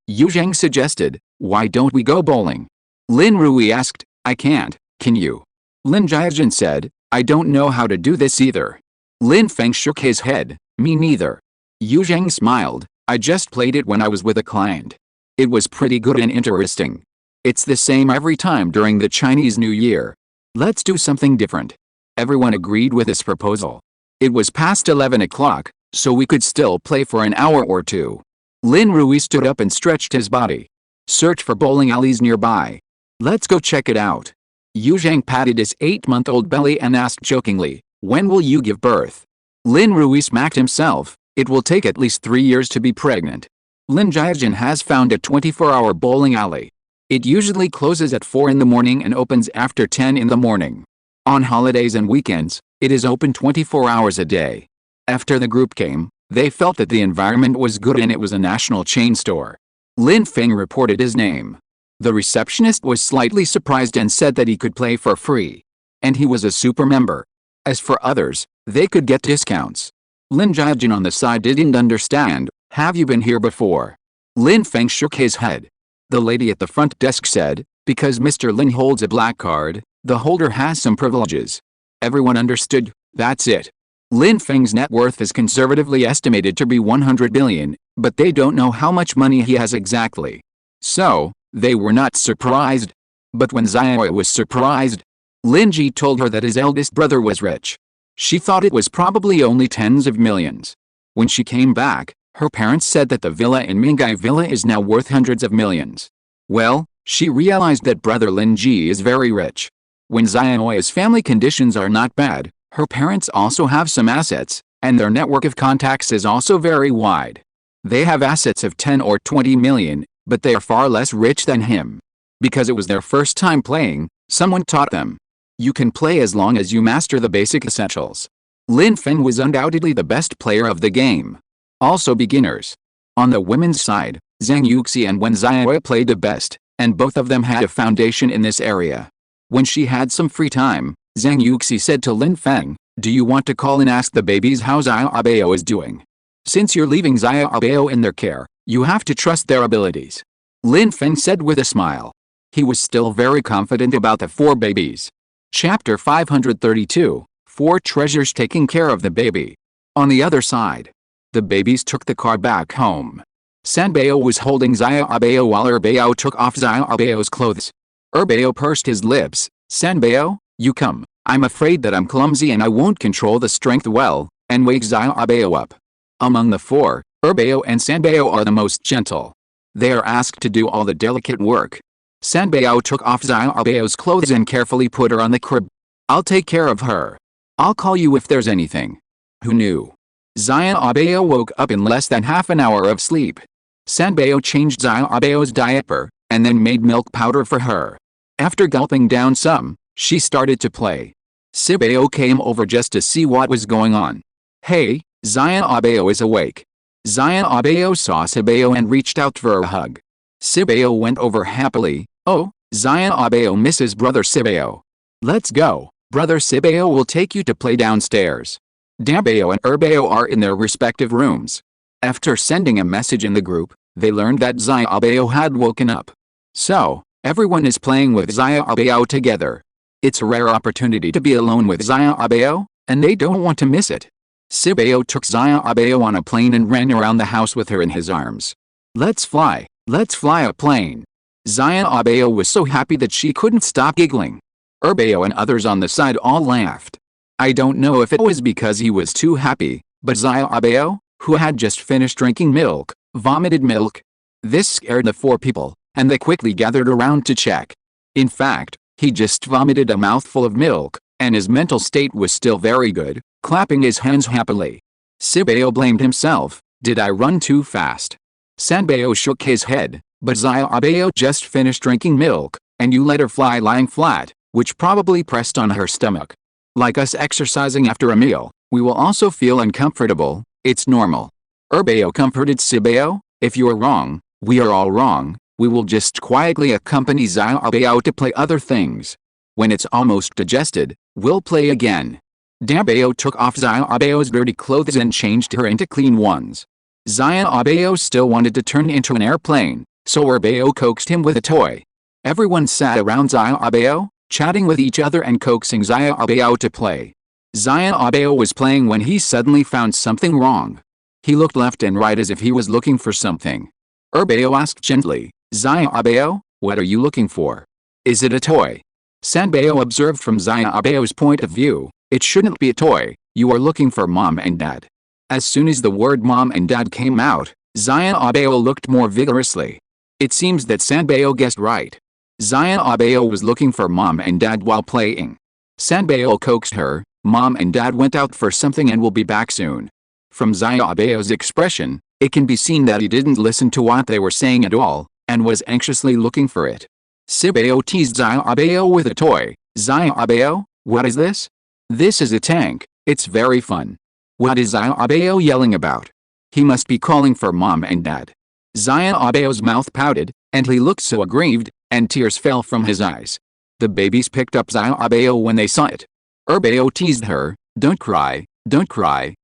Yu Zhang suggested, "Why don't we go bowling?" Lin Rui asked, "I can't, can you?" Lin Jiajin said, "I don't know how to do this either." Lin Feng shook his head, "Me neither." Yu Zhang smiled, "I just played it when I was with a client. It was pretty good and interesting. It's the same every time during the Chinese New Year. Let's do something different." Everyone agreed with this proposal. It was past 11 o'clock, so we could still play for an hour or two. Lin Rui stood up and stretched his body. "Search for bowling alleys nearby. Let's go check it out." Yu Zhang patted his 8-month-old belly and asked jokingly, "When will you give birth?" Lin Rui smacked himself. "It will take at least 3 years to be pregnant." Lin Jiajin has found a 24-hour bowling alley. It usually closes at 4 in the morning and opens after 10 in the morning. On holidays and weekends, it is open 24 hours a day. After the group came, they felt that the environment was good and it was a national chain store. Lin Feng reported his name. The receptionist was slightly surprised and said that he could play for free. And he was a super member. As for others, they could get discounts. Lin Jiajin on the side didn't understand. "Have you been here before?" Lin Feng shook his head. The lady at the front desk said, "Because Mr. Lin holds a black card, the holder has some privileges." Everyone understood. That's it. Lin Feng's net worth is conservatively estimated to be 100 billion, but they don't know how much money he has exactly. So, they were not surprised. But when Xiao was surprised, Lin Ji told her that his eldest brother was rich. She thought it was probably only tens of millions. When she came back, her parents said that the villa in Mingai Villa is now worth hundreds of millions. Well, she realized that brother Lin Ji is very rich. When Xiaoya's family conditions are not bad, her parents also have some assets, and their network of contacts is also very wide. They have assets of 10 or 20 million, but they are far less rich than him. Because it was their first time playing, someone taught them. You can play as long as you master the basic essentials. Lin Feng was undoubtedly the best player of the game. Also beginners. On the women's side, Zhang Yuxi and Wen Ziya played the best, and both of them had a foundation in this area. When she had some free time, Zhang Yuxi said to Lin Feng, "Do you want to call and ask the babies how Ziya is doing? Since you're leaving Ziya in their care, you have to trust their abilities." Lin Feng said with a smile. He was still very confident about the 4 babies. Chapter 532, 4 treasures taking care of the baby. On the other side, the babies took the car back home. Sanbao was holding Ziya while Erbao took off Ziya's clothes. Erbao pursed his lips. "Sanbao, you come. I'm afraid that I'm clumsy and I won't control the strength well," and wake Ziya up. Among the 4, Erbao and Sanbao are the most gentle. They are asked to do all the delicate work. Sanbao took off Ziya's clothes and carefully put her on the crib. "I'll take care of her. I'll call you if there's anything." Who knew? Ziya woke up in less than half an hour of sleep. Sanbao changed Ziya's diaper, and then made milk powder for her. After gulping down some, she started to play. Sibao came over just to see what was going on. "Hey, Ziya is awake." Ziya saw Sibao and reached out for a hug. Sibao went over happily. "Oh, Ziya misses brother Sibao. Let's go, brother Sibao will take you to play downstairs." Dabao and Erbao are in their respective rooms. After sending a message in the group, they learned that Ziya had woken up. So, everyone is playing with Ziya together. It's a rare opportunity to be alone with Ziya, and they don't want to miss it. Sibao took Ziya on a plane and ran around the house with her in his arms. Let's fly a plane." Ziya was so happy that she couldn't stop giggling. Erbao and others on the side all laughed. I don't know if it was because he was too happy, but Ziya, who had just finished drinking milk, vomited milk. This scared the 4 people, and they quickly gathered around to check. In fact, he just vomited a mouthful of milk, and his mental state was still very good, clapping his hands happily. Sibao blamed himself. "Did I run too fast?" Sanbao shook his head, "But Ziya just finished drinking milk, and you let her fly lying flat, which probably pressed on her stomach. Like us exercising after a meal, we will also feel uncomfortable, it's normal." Erbao comforted Sibao, "If you are wrong, we are all wrong, we will just quietly accompany Ziya to play other things. When it's almost digested, we'll play again." Dabao took off Ziya's dirty clothes and changed her into clean ones. Ziya still wanted to turn into an airplane, so Erbao coaxed him with a toy. Everyone sat around Ziya, chatting with each other and coaxing Ziya to play. Ziya was playing when he suddenly found something wrong. He looked left and right as if he was looking for something. Erbao asked gently, "Ziya, what are you looking for? Is it a toy?" Sanbao observed from Ziya's point of view, "It shouldn't be a toy, you are looking for mom and dad." As soon as the word mom and dad came out, Ziya looked more vigorously. It seems that Sanbao guessed right. Ziya was looking for mom and dad while playing. Sanbao coaxed her, "Mom and dad went out for something and will be back soon." From Ziya's expression, it can be seen that he didn't listen to what they were saying at all, and was anxiously looking for it. Sibao teased Ziya with a toy. "Ziya, what is this?" "This is a tank, it's very fun." What is Ziya yelling about? He must be calling for mom and dad. Ziya's mouth pouted, and he looked so aggrieved, and tears fell from his eyes. The babies picked up Ziya when they saw it. Erbao teased her, don't cry,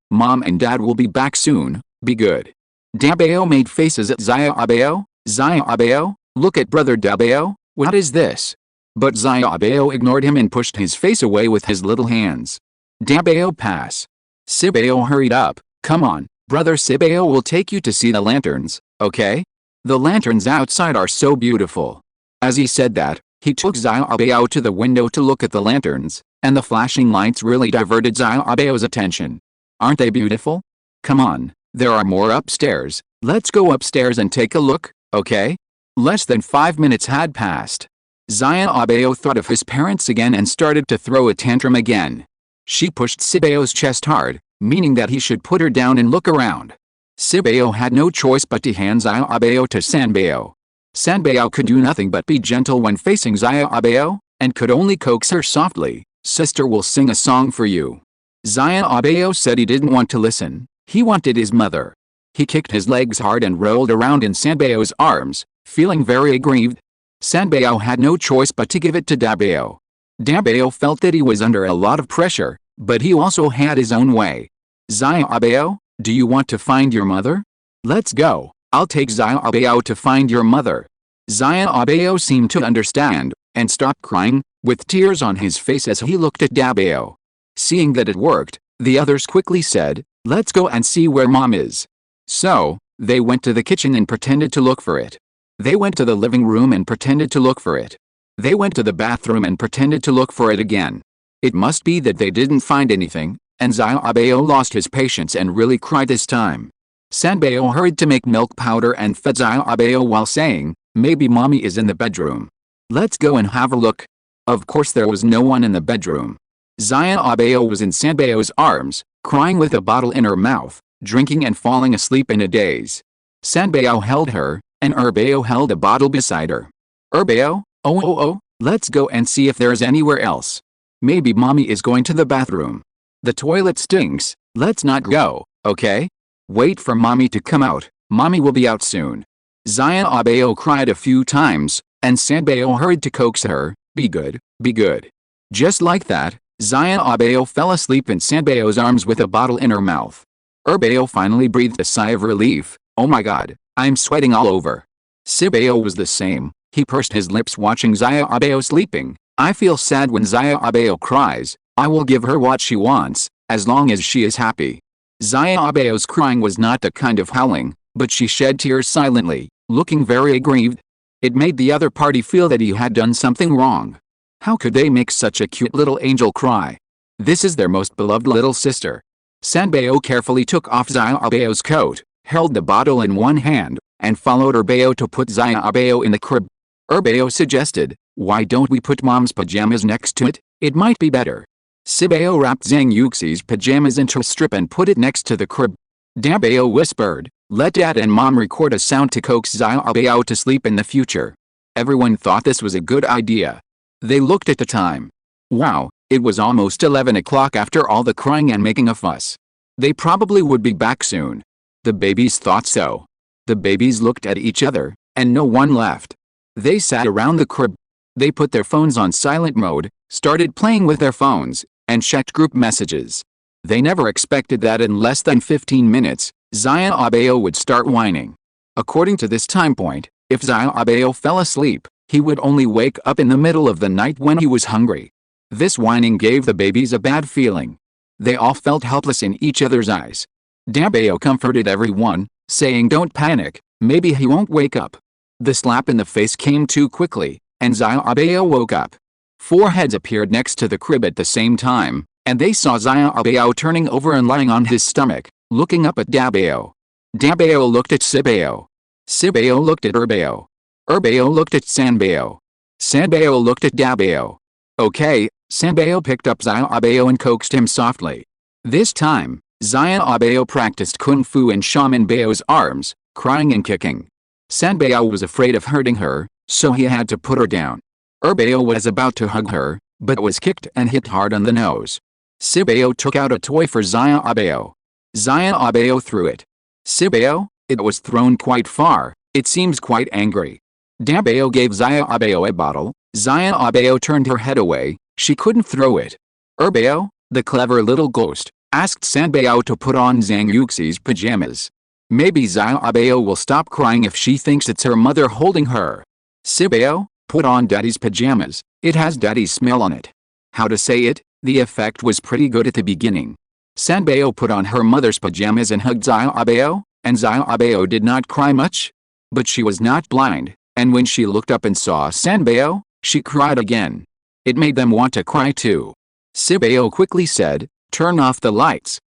mom and dad will be back soon, be good." Dabao made faces at Ziya. "Ziya, look at brother Dabao, what is this?" But Ziya ignored him and pushed his face away with his little hands. Dabao pass. Sibao hurried up, "Come on, brother Sibao will take you to see the lanterns, okay? The lanterns outside are so beautiful." As he said that, he took Ziya to the window to look at the lanterns, and the flashing lights really diverted Ziya's attention. "Aren't they beautiful? Come on, there are more upstairs, let's go upstairs and take a look, okay?" Less than 5 minutes had passed. Ziya thought of his parents again and started to throw a tantrum again. She pushed Sibao's chest hard, meaning that he should put her down and look around. Sibao had no choice but to hand Ziya to Sanbao. Sanbao could do nothing but be gentle when facing Ziya, and could only coax her softly, "Sister will sing a song for you." Ziya said he didn't want to listen, he wanted his mother. He kicked his legs hard and rolled around in Sanbao's arms, feeling very aggrieved. Sanbao had no choice but to give it to Dabao. Dabao felt that he was under a lot of pressure, but he also had his own way. Xiaobao, do you want to find your mother? Let's go, I'll take Xiaobao to find your mother. Xiaobao seemed to understand, and stopped crying, with tears on his face as he looked at Dabao. Seeing that it worked, the others quickly said, let's go and see where mom is. So, they went to the kitchen and pretended to look for it. They went to the living room and pretended to look for it. They went to the bathroom and pretended to look for it again. It must be that they didn't find anything, and Xiaobao lost his patience and really cried this time. Sanbao hurried to make milk powder and fed Xiaobao while saying, maybe mommy is in the bedroom. Let's go and have a look. Of course there was no one in the bedroom. Xiaobao was in Sanbao's arms, crying with a bottle in her mouth, drinking and falling asleep in a daze. Sanbao held her, and Erbao held a bottle beside her. Erbao, oh, let's go and see if there's anywhere else. Maybe mommy is going to the bathroom. The toilet stinks, let's not go, okay? Wait for mommy to come out, mommy will be out soon. Xiaobao cried a few times, and Sanbao hurried to coax her, be good, be good. Just like that, Xiaobao fell asleep in Sanbao's arms with a bottle in her mouth. Erbao finally breathed a sigh of relief, oh my god, I'm sweating all over. Sibao was the same, he pursed his lips watching Xiaobao sleeping. I feel sad when Xiaobao cries, I will give her what she wants, as long as she is happy. Xiaobao's crying was not the kind of howling, but she shed tears silently, looking very aggrieved. It made the other party feel that he had done something wrong. How could they make such a cute little angel cry? This is their most beloved little sister. Sanbao carefully took off Xiaobao's coat, held the bottle in one hand, and followed Erbao to put Xiaobao in the crib. Erbao suggested, why don't we put mom's pajamas next to it? It might be better. Sibao wrapped Zhang Yuxi's pajamas into a strip and put it next to the crib. Dabao whispered, let dad and mom record a sound to coax Xiaobao to sleep in the future. Everyone thought this was a good idea. They looked at the time. Wow, it was almost 11 o'clock after all the crying and making a fuss. They probably would be back soon. The babies thought so. The babies looked at each other, and no one left. They sat around the crib. They put their phones on silent mode, started playing with their phones, and checked group messages. They never expected that in less than 15 minutes, Xiaobao would start whining. According to this time point, if Xiaobao fell asleep, he would only wake up in the middle of the night when he was hungry. This whining gave the babies a bad feeling. They all felt helpless in each other's eyes. Dabao comforted everyone, saying don't panic, maybe he won't wake up. The slap in the face came too quickly, and Xiaobao woke up. Four heads appeared next to the crib at the same time, and they saw Xiaobao turning over and lying on his stomach, looking up at Dabao. Dabao looked at Sibao. Sibao looked at Erbao. Erbao looked at Sanbao. Sanbao looked at Dabao. Okay, Sanbao picked up Xiaobao and coaxed him softly. This time, Xiaobao practiced kung fu in Shaman Bao's arms, crying and kicking. Sanbao was afraid of hurting her, so he had to put her down. Erbao was about to hug her, but was kicked and hit hard on the nose. Sibao took out a toy for Xiaobao. Xiaobao threw it. Sibao, it was thrown quite far, it seems quite angry. Dabao gave Xiaobao a bottle. Xiaobao turned her head away, she couldn't throw it. Erbao, the clever little ghost, asked Sanbao to put on Zhang Yuxi's pajamas. Maybe Xiaobao will stop crying if she thinks it's her mother holding her. Sibao, put on daddy's pajamas, it has daddy's smell on it. How to say it, the effect was pretty good at the beginning. Sanbao put on her mother's pajamas and hugged Xiaobao, and Xiaobao did not cry much. But she was not blind, and when she looked up and saw Sanbao, she cried again. It made them want to cry too. Sibao quickly said, turn off the lights,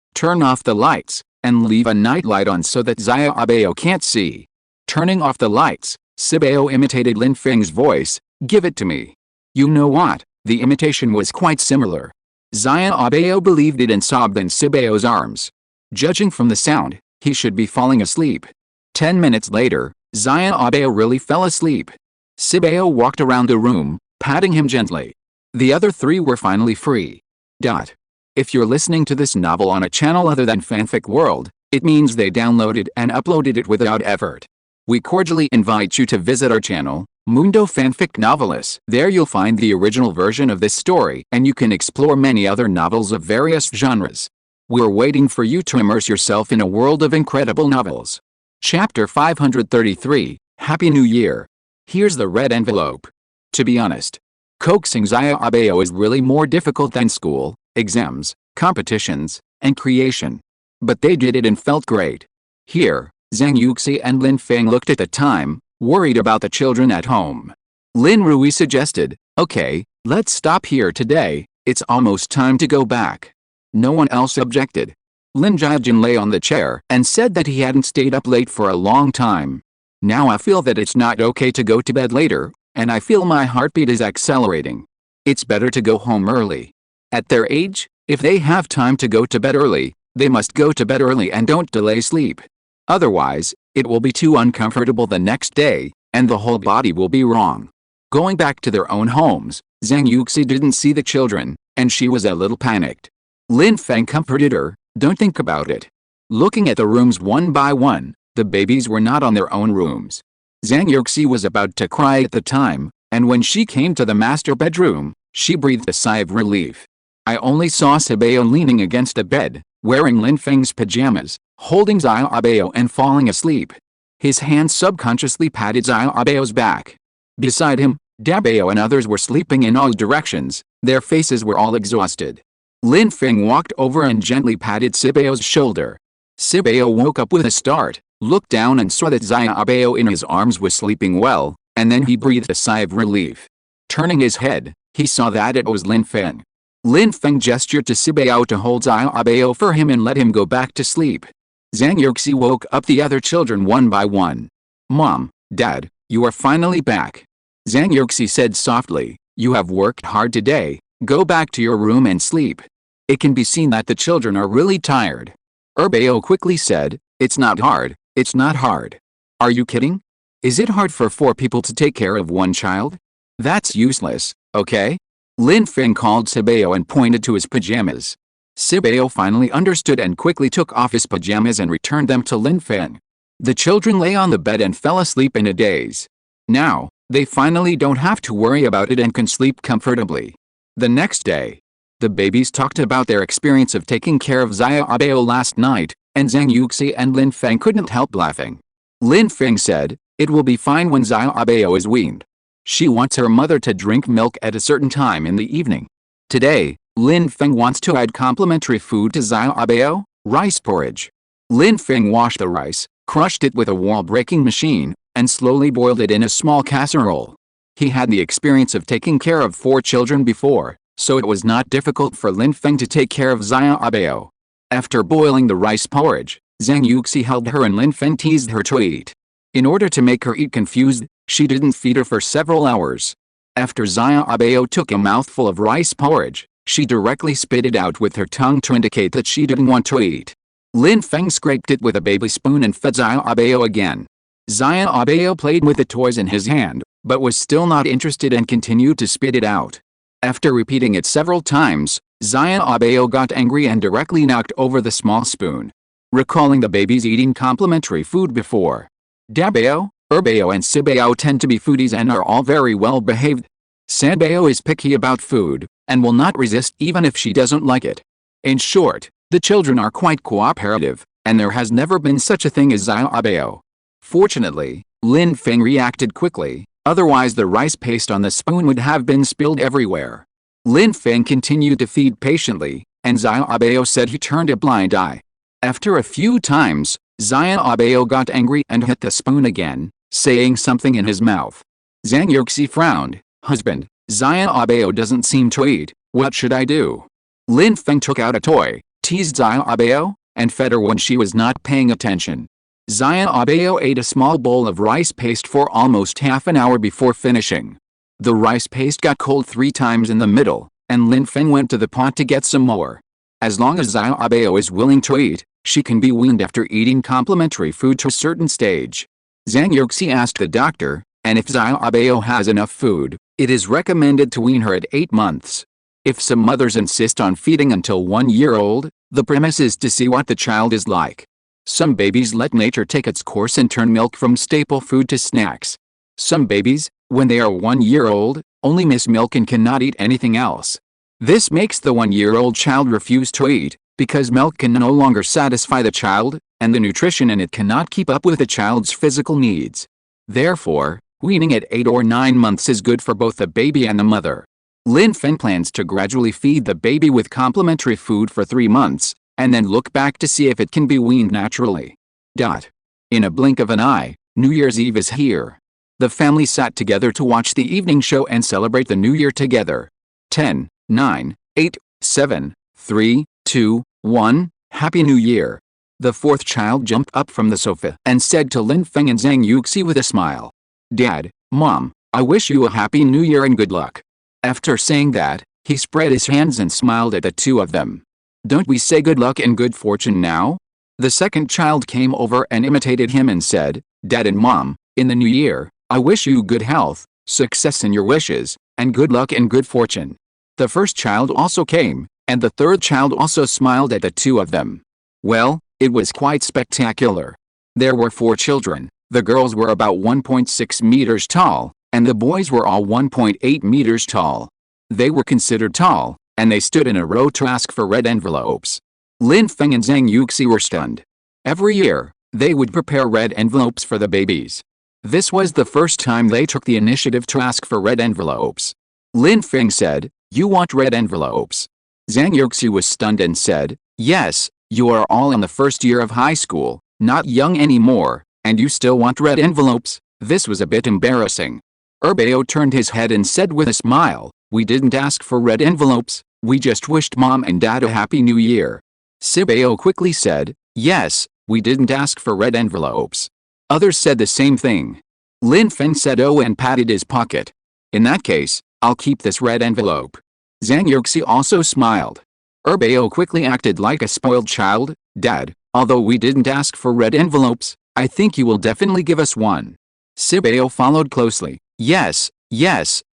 and leave a night light on so that Xiaobao can't see. Turning off the lights, Sibao imitated Lin Feng's voice, give it to me. You know what, the imitation was quite similar. Xiaobao believed it and sobbed in Sibao's arms. Judging from the sound, he should be falling asleep. 10 minutes later, Xiaobao really fell asleep. Sibao walked around the room, patting him gently. The other three were finally free. If you're listening to this novel on a channel other than Fanfic World, It means they downloaded and uploaded it without effort. We cordially invite you to visit our channel, Mundo Fanfic Novelis. There you'll find the original version of this story, and you can explore many other novels of various genres. We're waiting for you to immerse yourself in a world of incredible novels. Chapter 533, Happy New Year. Here's the red envelope. To be honest, coaxing Zaya Abeo is really more difficult than school, exams, competitions, and creation. But they did it and felt great. Here, Zhang Yuxi and Lin Feng looked at the time, worried about the children at home. Lin Rui suggested, "Okay, let's stop here today, it's almost time to go back." No one else objected. Lin Jiajin lay on the chair and said that he hadn't stayed up late for a long time. "Now I feel that it's not okay to go to bed later, and I feel my heartbeat is accelerating. It's better to go home early." At their age, if they have time to go to bed early, they must go to bed early and don't delay sleep. Otherwise, it will be too uncomfortable the next day, and the whole body will be wrong. Going back to their own homes, Zhang Yuxi didn't see the children, and she was a little panicked. Lin Feng comforted her, "Don't think about it." Looking at the rooms one by one, the babies were not on their own rooms. Zhang Yuxi was about to cry at the time, and when she came to the master bedroom, she breathed a sigh of relief. I only saw Sabeo leaning against the bed, wearing Lin Feng's pajamas, holding Zaya Abeo and falling asleep. His hand subconsciously patted Zaya Abeo's back. Beside him, Dabeo and others were sleeping in all directions, their faces were all exhausted. Lin Feng walked over and gently patted Sibeo's shoulder. Sibeo woke up with a start, looked down and saw that Zaya Abeo in his arms was sleeping well, and then he breathed a sigh of relief. Turning his head, he saw that it was Lin Feng. Lin Feng gestured to Sibeo to hold Zaya Abeo for him and let him go back to sleep. Zhang Yuxi woke up the other children one by one. "Mom, Dad, you are finally back." Zhang Yuxi said softly, "You have worked hard today, go back to your room and sleep." It can be seen that the children are really tired. Erbeo quickly said, "It's not hard, it's not hard." "Are you kidding? Is it hard for 4 people to take care of 1 child? That's useless, okay?" Lin Feng called Sibeo and pointed to his pajamas. Sibeo finally understood and quickly took off his pajamas and returned them to Lin Feng. The children lay on the bed and fell asleep in a daze. Now, they finally don't have to worry about it and can sleep comfortably. The next day, the babies talked about their experience of taking care of Zaya Abeo last night, and Zhang Yuxi and Lin Feng couldn't help laughing. Lin Feng said, "It will be fine when Zaya Abeo is weaned. She wants her mother to drink milk at a certain time in the evening. Today, Lin Feng wants to add complimentary food to Zaya Abeo, rice porridge." Lin Feng washed the rice, crushed it with a wall-breaking machine, and slowly boiled it in a small casserole. He had the experience of taking care of 4 children before, so it was not difficult for Lin Feng to take care of Zaya Abeo. After boiling the rice porridge, Zhang Yuxi held her and Lin Feng teased her to eat. In order to make her eat confused, she didn't feed her for several hours. After Zaya Abeo took a mouthful of rice porridge, she directly spit it out with her tongue to indicate that she didn't want to eat. Lin Feng scraped it with a baby spoon and fed Zaya Abeo again. Zaya Abeo played with the toys in his hand, but was still not interested and continued to spit it out. After repeating it several times, Zaya Abeo got angry and directly knocked over the small spoon. Recalling the babies eating complimentary food before, Dabeo, Erbeo and Sibeo tend to be foodies and are all very well behaved. Sabeo is picky about food, and will not resist even if she doesn't like it. In short, the children are quite cooperative, and there has never been such a thing as Zaya Abeo. Fortunately, Lin Feng reacted quickly, otherwise the rice paste on the spoon would have been spilled everywhere. Lin Feng continued to feed patiently, and Zaya Abeo said he turned a blind eye. After a few times, Zaya Abeo got angry and hit the spoon again, saying something in his mouth. Zhang Yuxi frowned. "Husband, Zaya Abeo doesn't seem to eat, what should I do?" Lin Feng took out a toy, teased Zaya Abeo, and fed her when she was not paying attention. Zaya Abeo ate a small bowl of rice paste for almost half an hour before finishing. The rice paste got cold 3 times in the middle, and Lin Feng went to the pot to get some more. As long as Zaya Abeo is willing to eat, she can be weaned after eating complimentary food to a certain stage. Zhang Yuxi asked the doctor, and if Zaya Abeo has enough food, it is recommended to wean her at 8 months. If some mothers insist on feeding until 1 year old, the premise is to see what the child is like. Some babies let nature take its course and turn milk from staple food to snacks. Some babies, when they are 1 year old, only miss milk and cannot eat anything else. This makes the 1-year-old child refuse to eat, because milk can no longer satisfy the child, and the nutrition in it cannot keep up with the child's physical needs. Therefore, weaning at 8 or 9 months is good for both the baby and the mother. Lin Feng plans to gradually feed the baby with complementary food for 3 months, and then look back to see if it can be weaned naturally. In a blink of an eye, New Year's Eve is here. The family sat together to watch the evening show and celebrate the new year together. 10, 9, 8, 7, 3, 2, 1, Happy New Year. The fourth child jumped up from the sofa and said to Lin Feng and Zhang Yuxi with a smile, "Dad, Mom, I wish you a Happy New Year and good luck." After saying that, he spread his hands and smiled at the two of them. "Don't we say good luck and good fortune now?" The second child came over and imitated him and said, "Dad and Mom, in the new year, I wish you good health, success in your wishes, and good luck and good fortune." The first child also came, and the third child also smiled at the two of them. Well, it was quite spectacular. There were 4 children. The girls were about 1.6 meters tall, and the boys were all 1.8 meters tall. They were considered tall, and they stood in a row to ask for red envelopes. Lin Feng and Zhang Yuxi were stunned. Every year, they would prepare red envelopes for the babies. This was the first time they took the initiative to ask for red envelopes. Lin Feng said, "You want red envelopes?" Zhang Yuxi was stunned and said, "Yes, you are all in the first year of high school, not young anymore, and you still want red envelopes?" This was a bit embarrassing. Bao turned his head and said with a smile, "We didn't ask for red envelopes, we just wished Mom and Dad a Happy New Year." Bao quickly said, "Yes, we didn't ask for red envelopes." Others said the same thing. Lin Feng said oh and patted his pocket. "In that case, I'll keep this red envelope." Zhang Yuxi also smiled. Bao quickly acted like a spoiled child. "Dad, although we didn't ask for red envelopes, I think you will definitely give us one." Bao followed closely. Yes,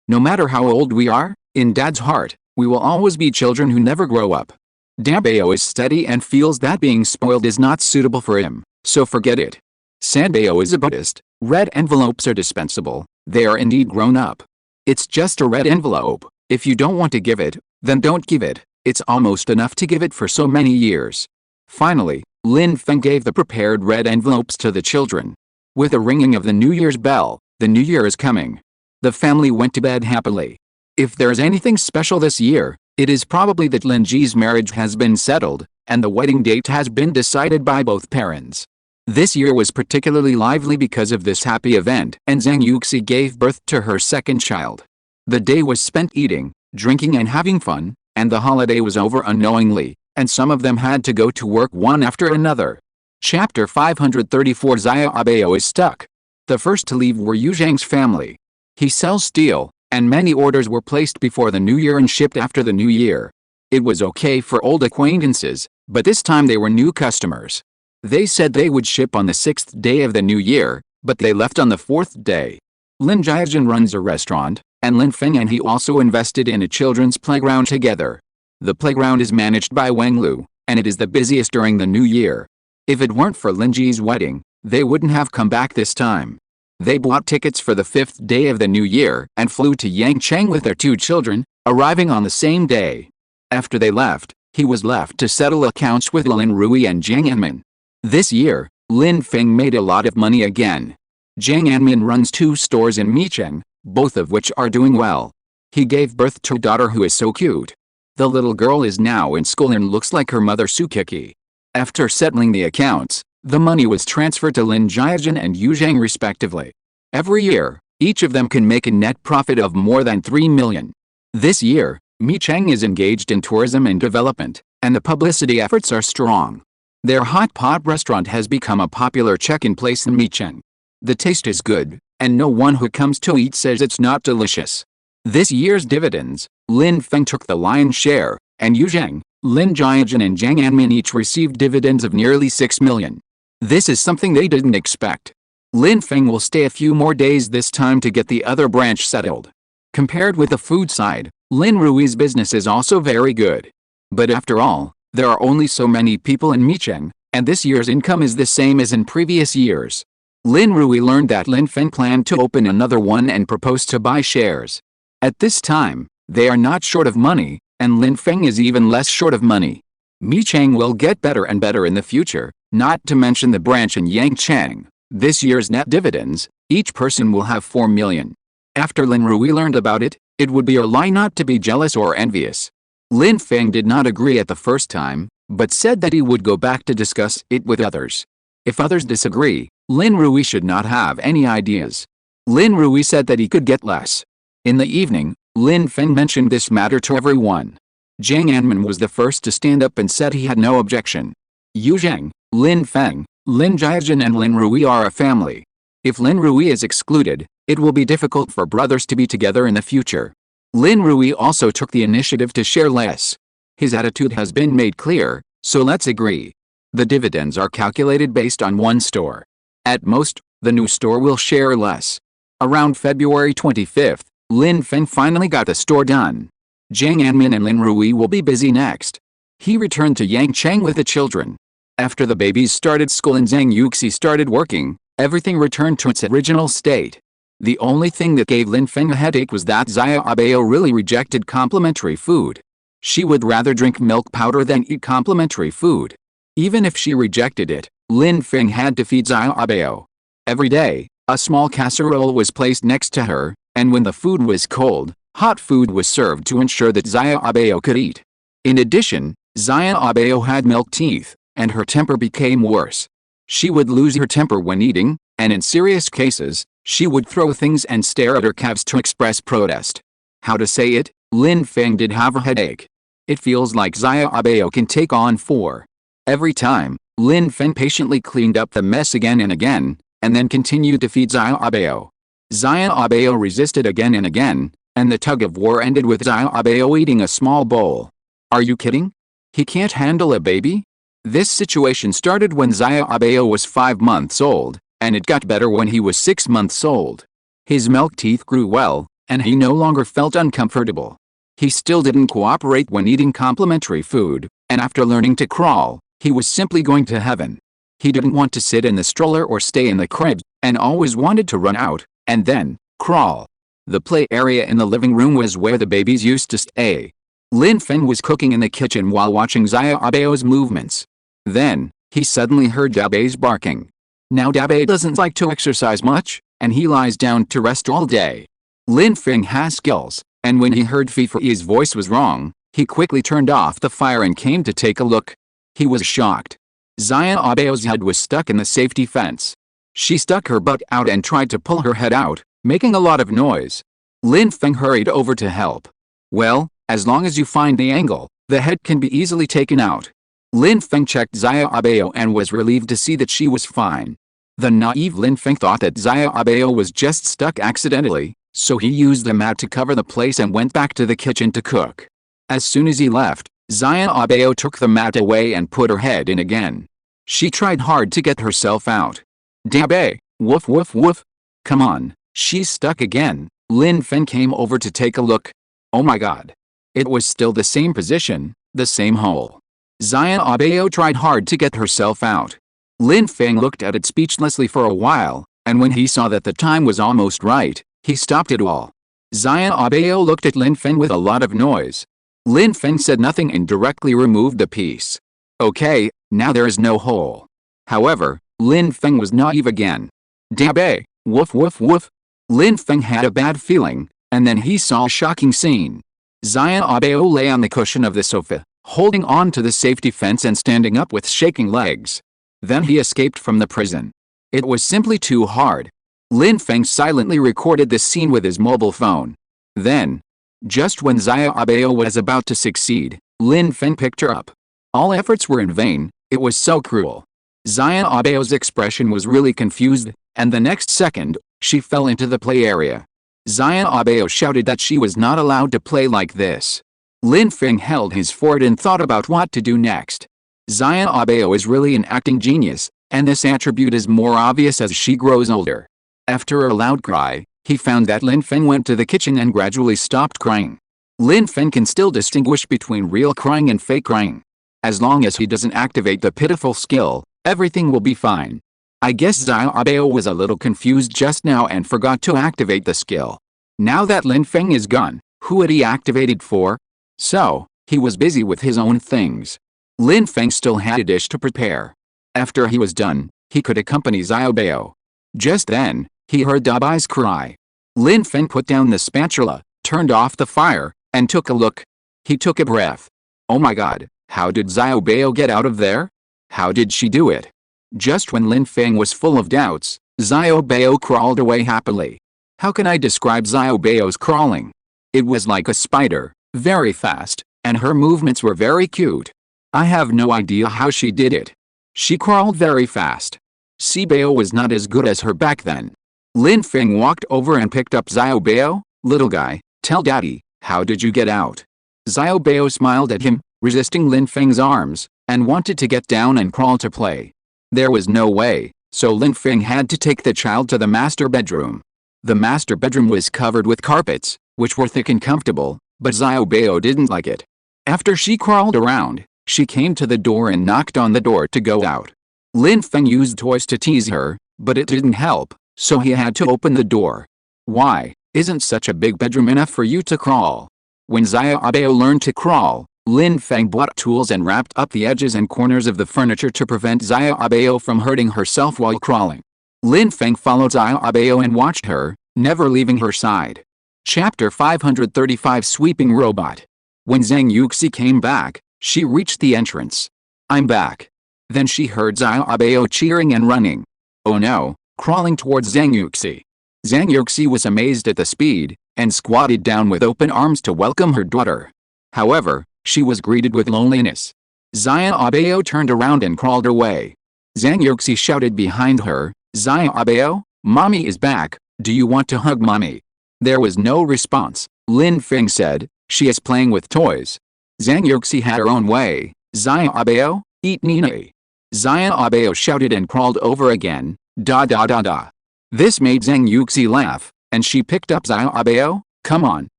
no matter how old we are, in Dad's heart, we will always be children who never grow up." Bao is steady and feels that being spoiled is not suitable for him, so forget it. Bao is a Buddhist. Red envelopes are dispensable. They are indeed grown up. It's just a red envelope. If you don't want to give it, then don't give it. It's almost enough to give it for so many years. Finally, Lin Feng gave the prepared red envelopes to the children. With the ringing of the New Year's bell, the New Year is coming. The family went to bed happily. If there is anything special this year, it is probably that Lin Ji's marriage has been settled, and the wedding date has been decided by both parents. This year was particularly lively because of this happy event, and Zhang Yuxi gave birth to her second child. The day was spent eating, drinking and having fun, and the holiday was over unknowingly, and some of them had to go to work one after another. Chapter 534 Bao is stuck. The first to leave were Yu Zhang's family. He sells steel, and many orders were placed before the new year and shipped after the new year. It was okay for old acquaintances, but this time they were new customers. They said they would ship on the 6th day of the new year, but they left on the 4th day. Lin Jiajin runs a restaurant, and Lin Feng and he also invested in a children's playground together. The playground is managed by Wang Lu, and it is the busiest during the new year. If it weren't for Lin Ji's wedding, they wouldn't have come back this time. They bought tickets for the 5th day of the new year and flew to Yangcheng with their 2 children, arriving on the same day. After they left, he was left to settle accounts with Lin Rui and Zhang Anmin. This year, Lin Feng made a lot of money again. Zhang Anmin runs 2 stores in Micheng, both of which are doing well. He gave birth to a daughter who is so cute. The little girl is now in school and looks like her mother Sukiki. After settling the accounts, the money was transferred to Lin Jiajin and Yu Zhang respectively. Every year, each of them can make a net profit of more than 3 million. This year, Micheng is engaged in tourism and development, and the publicity efforts are strong. Their hot pot restaurant has become a popular check-in place in Micheng. The taste is good, and no one who comes to eat says it's not delicious. This year's dividends, Lin Feng took the lion's share, and Yu Zhang, Lin Jiajin and Zhang Anmin each received dividends of nearly 6 million. This is something they didn't expect. Lin Feng will stay a few more days this time to get the other branch settled. Compared with the food side, Lin Rui's business is also very good. But after all, there are only so many people in Micheng, and this year's income is the same as in previous years. Lin Rui learned that Lin Feng planned to open another one and proposed to buy shares. At this time, they are not short of money, and Lin Feng is even less short of money. Mi Chang will get better and better in the future, not to mention the branch in Yangchang. This year's net dividends, each person will have 4 million. After Lin Rui learned about it, it would be a lie not to be jealous or envious. Lin Feng did not agree at the first time, but said that he would go back to discuss it with others. If others disagree, Lin Rui should not have any ideas. Lin Rui said that he could get less. In the evening, Lin Feng mentioned this matter to everyone. Zhang Anman was the first to stand up and said he had no objection. Yu Zhang, Lin Feng, Lin Jiajin and Lin Rui are a family. If Lin Rui is excluded, it will be difficult for brothers to be together in the future. Lin Rui also took the initiative to share less. His attitude has been made clear, so let's agree. The dividends are calculated based on one store. At most, the new store will share less. Around February 25th, Lin Feng finally got the store done. Zhang Anmin and Lin Rui will be busy next. He returned to Yangchang with the children. After the babies started school and Zhang Yuxi started working, everything returned to its original state. The only thing that gave Lin Feng a headache was that Xia Abeo really rejected complimentary food. She would rather drink milk powder than eat complimentary food. Even if she rejected it, Lin Feng had to feed Xia Abeo. Every day, a small casserole was placed next to her, and when the food was cold, hot food was served to ensure that Xia Abeo could eat. In addition, Xia Abeo had milk teeth, and her temper became worse. She would lose her temper when eating, and in serious cases, she would throw things and stare at her calves to express protest. How to say it, Lin Feng did have a headache. It feels like Xia Abeo can take on 4. Every time, Lin Feng patiently cleaned up the mess again and again, and then continued to feed Xia Abeo. Xia Abeo resisted again and again, and the tug of war ended with Xia Abeo eating a small bowl. Are you kidding? He can't handle a baby? This situation started when Xia Abeo was 5 months old, and it got better when he was 6 months old. His milk teeth grew well, and he no longer felt uncomfortable. He still didn't cooperate when eating complimentary food, and after learning to crawl, he was simply going to heaven. He didn't want to sit in the stroller or stay in the crib, and always wanted to run out, and then, crawl. The play area in the living room was where the babies used to stay. Lin Feng was cooking in the kitchen while watching Xia Abeo's movements. Then, he suddenly heard Dabe's barking. Now Dabe doesn't like to exercise much, and he lies down to rest all day. Lin Feng has skills, and when he heard Fifui's voice was wrong, he quickly turned off the fire and came to take a look. He was shocked. Xia Abeo's head was stuck in the safety fence. She stuck her butt out and tried to pull her head out, making a lot of noise. Lin Feng hurried over to help. Well, as long as you find the angle, the head can be easily taken out. Lin Feng checked Xia Abeo and was relieved to see that she was fine. The naive Lin Feng thought that Xia Abeo was just stuck accidentally, so he used the mat to cover the place and went back to the kitchen to cook. As soon as he left, Xia Abeo took the mat away and put her head in again. She tried hard to get herself out. Dabe, woof woof woof. Come on, she's stuck again. Lin Feng came over to take a look. Oh my god. It was still the same position, the same hole. Xia Abeo tried hard to get herself out. Lin Feng looked at it speechlessly for a while, and when he saw that the time was almost right, he stopped it all. Xia Abeo looked at Lin Feng with a lot of noise. Lin Feng said nothing and directly removed the piece. Okay, now there is no hole. However, Lin Feng was naive again. Dabe, woof woof woof. Lin Feng had a bad feeling, and then he saw a shocking scene. Xia Abeo lay on the cushion of the sofa, holding on to the safety fence and standing up with shaking legs. Then he escaped from the prison. It was simply too hard. Lin Feng silently recorded this scene with his mobile phone. Then, just when Xia Abeo was about to succeed, Lin Feng picked her up. All efforts were in vain, it was so cruel. Xia Abeo's expression was really confused, and the next second, she fell into the play area. Xia Abeo shouted that she was not allowed to play like this. Lin Feng held his forehead and thought about what to do next. Xia Abeo is really an acting genius, and this attribute is more obvious as she grows older. After a loud cry, he found that Lin Feng went to the kitchen and gradually stopped crying. Lin Feng can still distinguish between real crying and fake crying. As long as he doesn't activate the pitiful skill, everything will be fine. I guess Xiaobao was a little confused just now and forgot to activate the skill. Now that Lin Feng is gone, who had he activated for? So, he was busy with his own things. Lin Feng still had a dish to prepare. After he was done, he could accompany Xiaobao. Just then, he heard Dabai's cry. Lin Feng put down the spatula, turned off the fire, and took a look. He took a breath. Oh my god, how did Xiaobao get out of there? How did she do it? Just when Lin Feng was full of doubts, Xiaobao crawled away happily. How can I describe Xiaobao's crawling? It was like a spider, very fast, and her movements were very cute. I have no idea how she did it. She crawled very fast. Xiaobao was not as good as her back then. Lin Feng walked over and picked up Xiaobao. Little guy, tell daddy, how did you get out? Xiaobao smiled at him, resisting Lin Feng's arms, and wanted to get down and crawl to play. There was no way, so Lin Feng had to take the child to the master bedroom. The master bedroom was covered with carpets, which were thick and comfortable, but Xiaobao didn't like it. After she crawled around, she came to the door and knocked on the door to go out. Lin Feng used toys to tease her, but it didn't help, so he had to open the door. Why, isn't such a big bedroom enough for you to crawl? When Xiaobao learned to crawl, Lin Feng bought tools and wrapped up the edges and corners of the furniture to prevent Xiaobao from hurting herself while crawling. Lin Feng followed Xiaobao and watched her, never leaving her side. Chapter 535 Sweeping Robot. When Zhang Yuxi came back, she reached the entrance. I'm back. Then she heard Xiaobao cheering and running. Oh no, crawling towards Zhang Yuxi. Zhang Yuxi was amazed at the speed, and squatted down with open arms to welcome her daughter. However, she was greeted with loneliness. Xiaobao turned around and crawled away. Zhang Yuxi shouted behind her, Xiaobao, mommy is back, do you want to hug mommy? There was no response. Lin Feng said, she is playing with toys. Zhang Yuxi had her own way. Xiaobao, eat Nina. Xiaobao shouted and crawled over again, da da da da. This made Zhang Yuxi laugh, and she picked up Xiaobao, come on,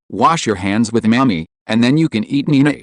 wash your hands with mommy, and then you can eat Nina.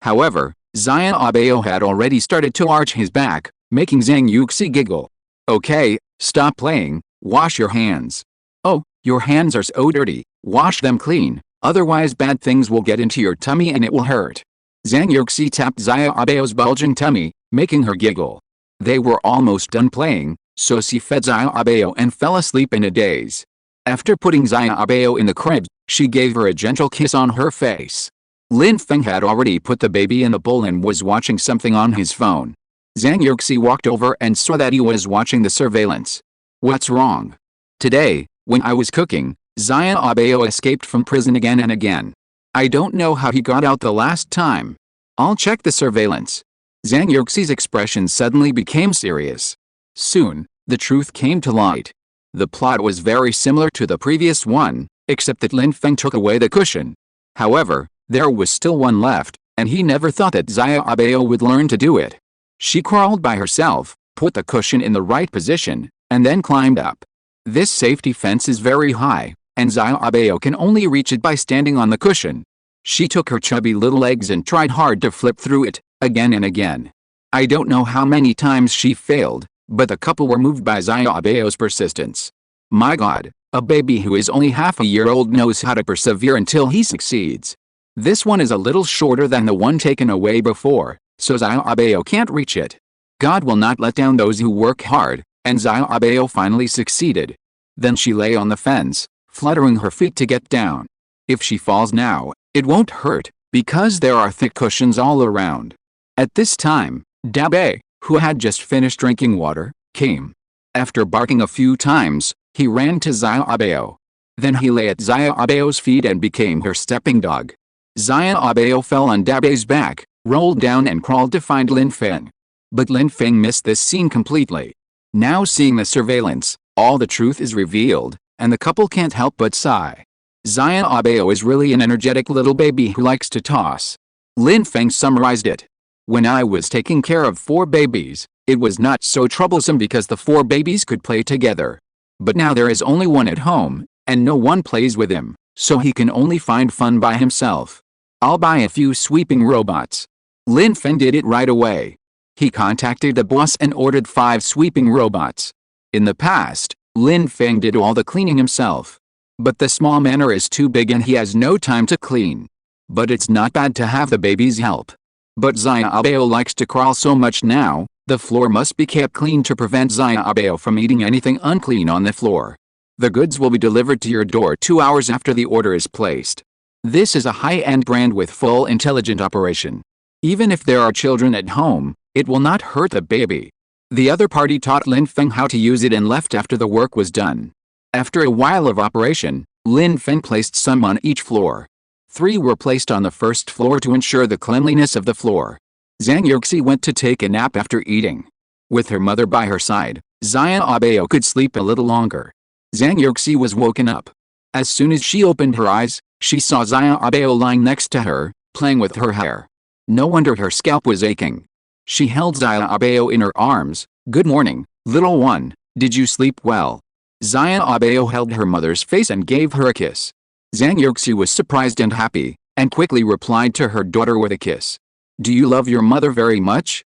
However, Xiaobao had already started to arch his back, making Zhang Yuxi giggle. Okay, stop playing, wash your hands. Oh, your hands are so dirty, wash them clean, otherwise bad things will get into your tummy and it will hurt. Zhang Yuxi tapped Xiaobao's bulging tummy, making her giggle. They were almost done playing, so she fed Xiaobao and fell asleep in a daze. After putting Xiaobao in the crib, she gave her a gentle kiss on her face. Lin Feng had already put the baby in the bowl and was watching something on his phone. Zhang Yuxi walked over and saw that he was watching the surveillance. What's wrong? Today, when I was cooking, Xiaobao escaped from prison again and again. I don't know how he got out the last time. I'll check the surveillance. Zhang Yuxi's expression suddenly became serious. Soon, the truth came to light. The plot was very similar to the previous one, except that Lin Feng took away the cushion. However, there was still one left, and he never thought that Xiaobao would learn to do it. She crawled by herself, put the cushion in the right position, and then climbed up. This safety fence is very high, and Xiaobao can only reach it by standing on the cushion. She took her chubby little legs and tried hard to flip through it, again and again. I don't know how many times she failed, but the couple were moved by Xiaobao's persistence. My god, a baby who is only half a year old knows how to persevere until he succeeds. This one is a little shorter than the one taken away before, so Xiaobao can't reach it. God will not let down those who work hard, and Xiaobao finally succeeded. Then she lay on the fence, fluttering her feet to get down. If she falls now, it won't hurt, because there are thick cushions all around. At this time, Dabai, who had just finished drinking water, came. After barking a few times, he ran to Xiaobao. Then he lay at Xiaobao's feet and became her stepping dog. Xiaobao fell on Dabai's back, rolled down and crawled to find Lin Feng. But Lin Feng missed this scene completely. Now seeing the surveillance, all the truth is revealed, and the couple can't help but sigh. Xiaobao is really an energetic little baby who likes to toss. Lin Feng summarized it. When I was taking care of 4 babies, it was not so troublesome because the 4 babies could play together. But now there is only one at home, and no one plays with him, so he can only find fun by himself. I'll buy a few sweeping robots. Lin Feng did it right away. He contacted the boss and ordered 5 sweeping robots. In the past, Lin Feng did all the cleaning himself. But the small manor is too big and he has no time to clean. But it's not bad to have the baby's help. But Xiaobao likes to crawl so much now, the floor must be kept clean to prevent Xiaobao from eating anything unclean on the floor. The goods will be delivered to your door 2 hours after the order is placed. This is a high-end brand with full intelligent operation. Even if there are children at home, it will not hurt the baby. The other party taught Lin Feng how to use it and left after the work was done. After a while of operation, Lin Feng placed some on each floor. 3 were placed on the first floor to ensure the cleanliness of the floor. Zhang Yuxi went to take a nap after eating. With her mother by her side, Xiaobao could sleep a little longer. Zhang Yuxi was woken up. As soon as she opened her eyes, she saw Xiaobao lying next to her, playing with her hair. No wonder her scalp was aching. She held Xiaobao in her arms. "Good morning, little one, did you sleep well?" Xiaobao held her mother's face and gave her a kiss. Zhang Yuxi was surprised and happy, and quickly replied to her daughter with a kiss. "Do you love your mother very much?"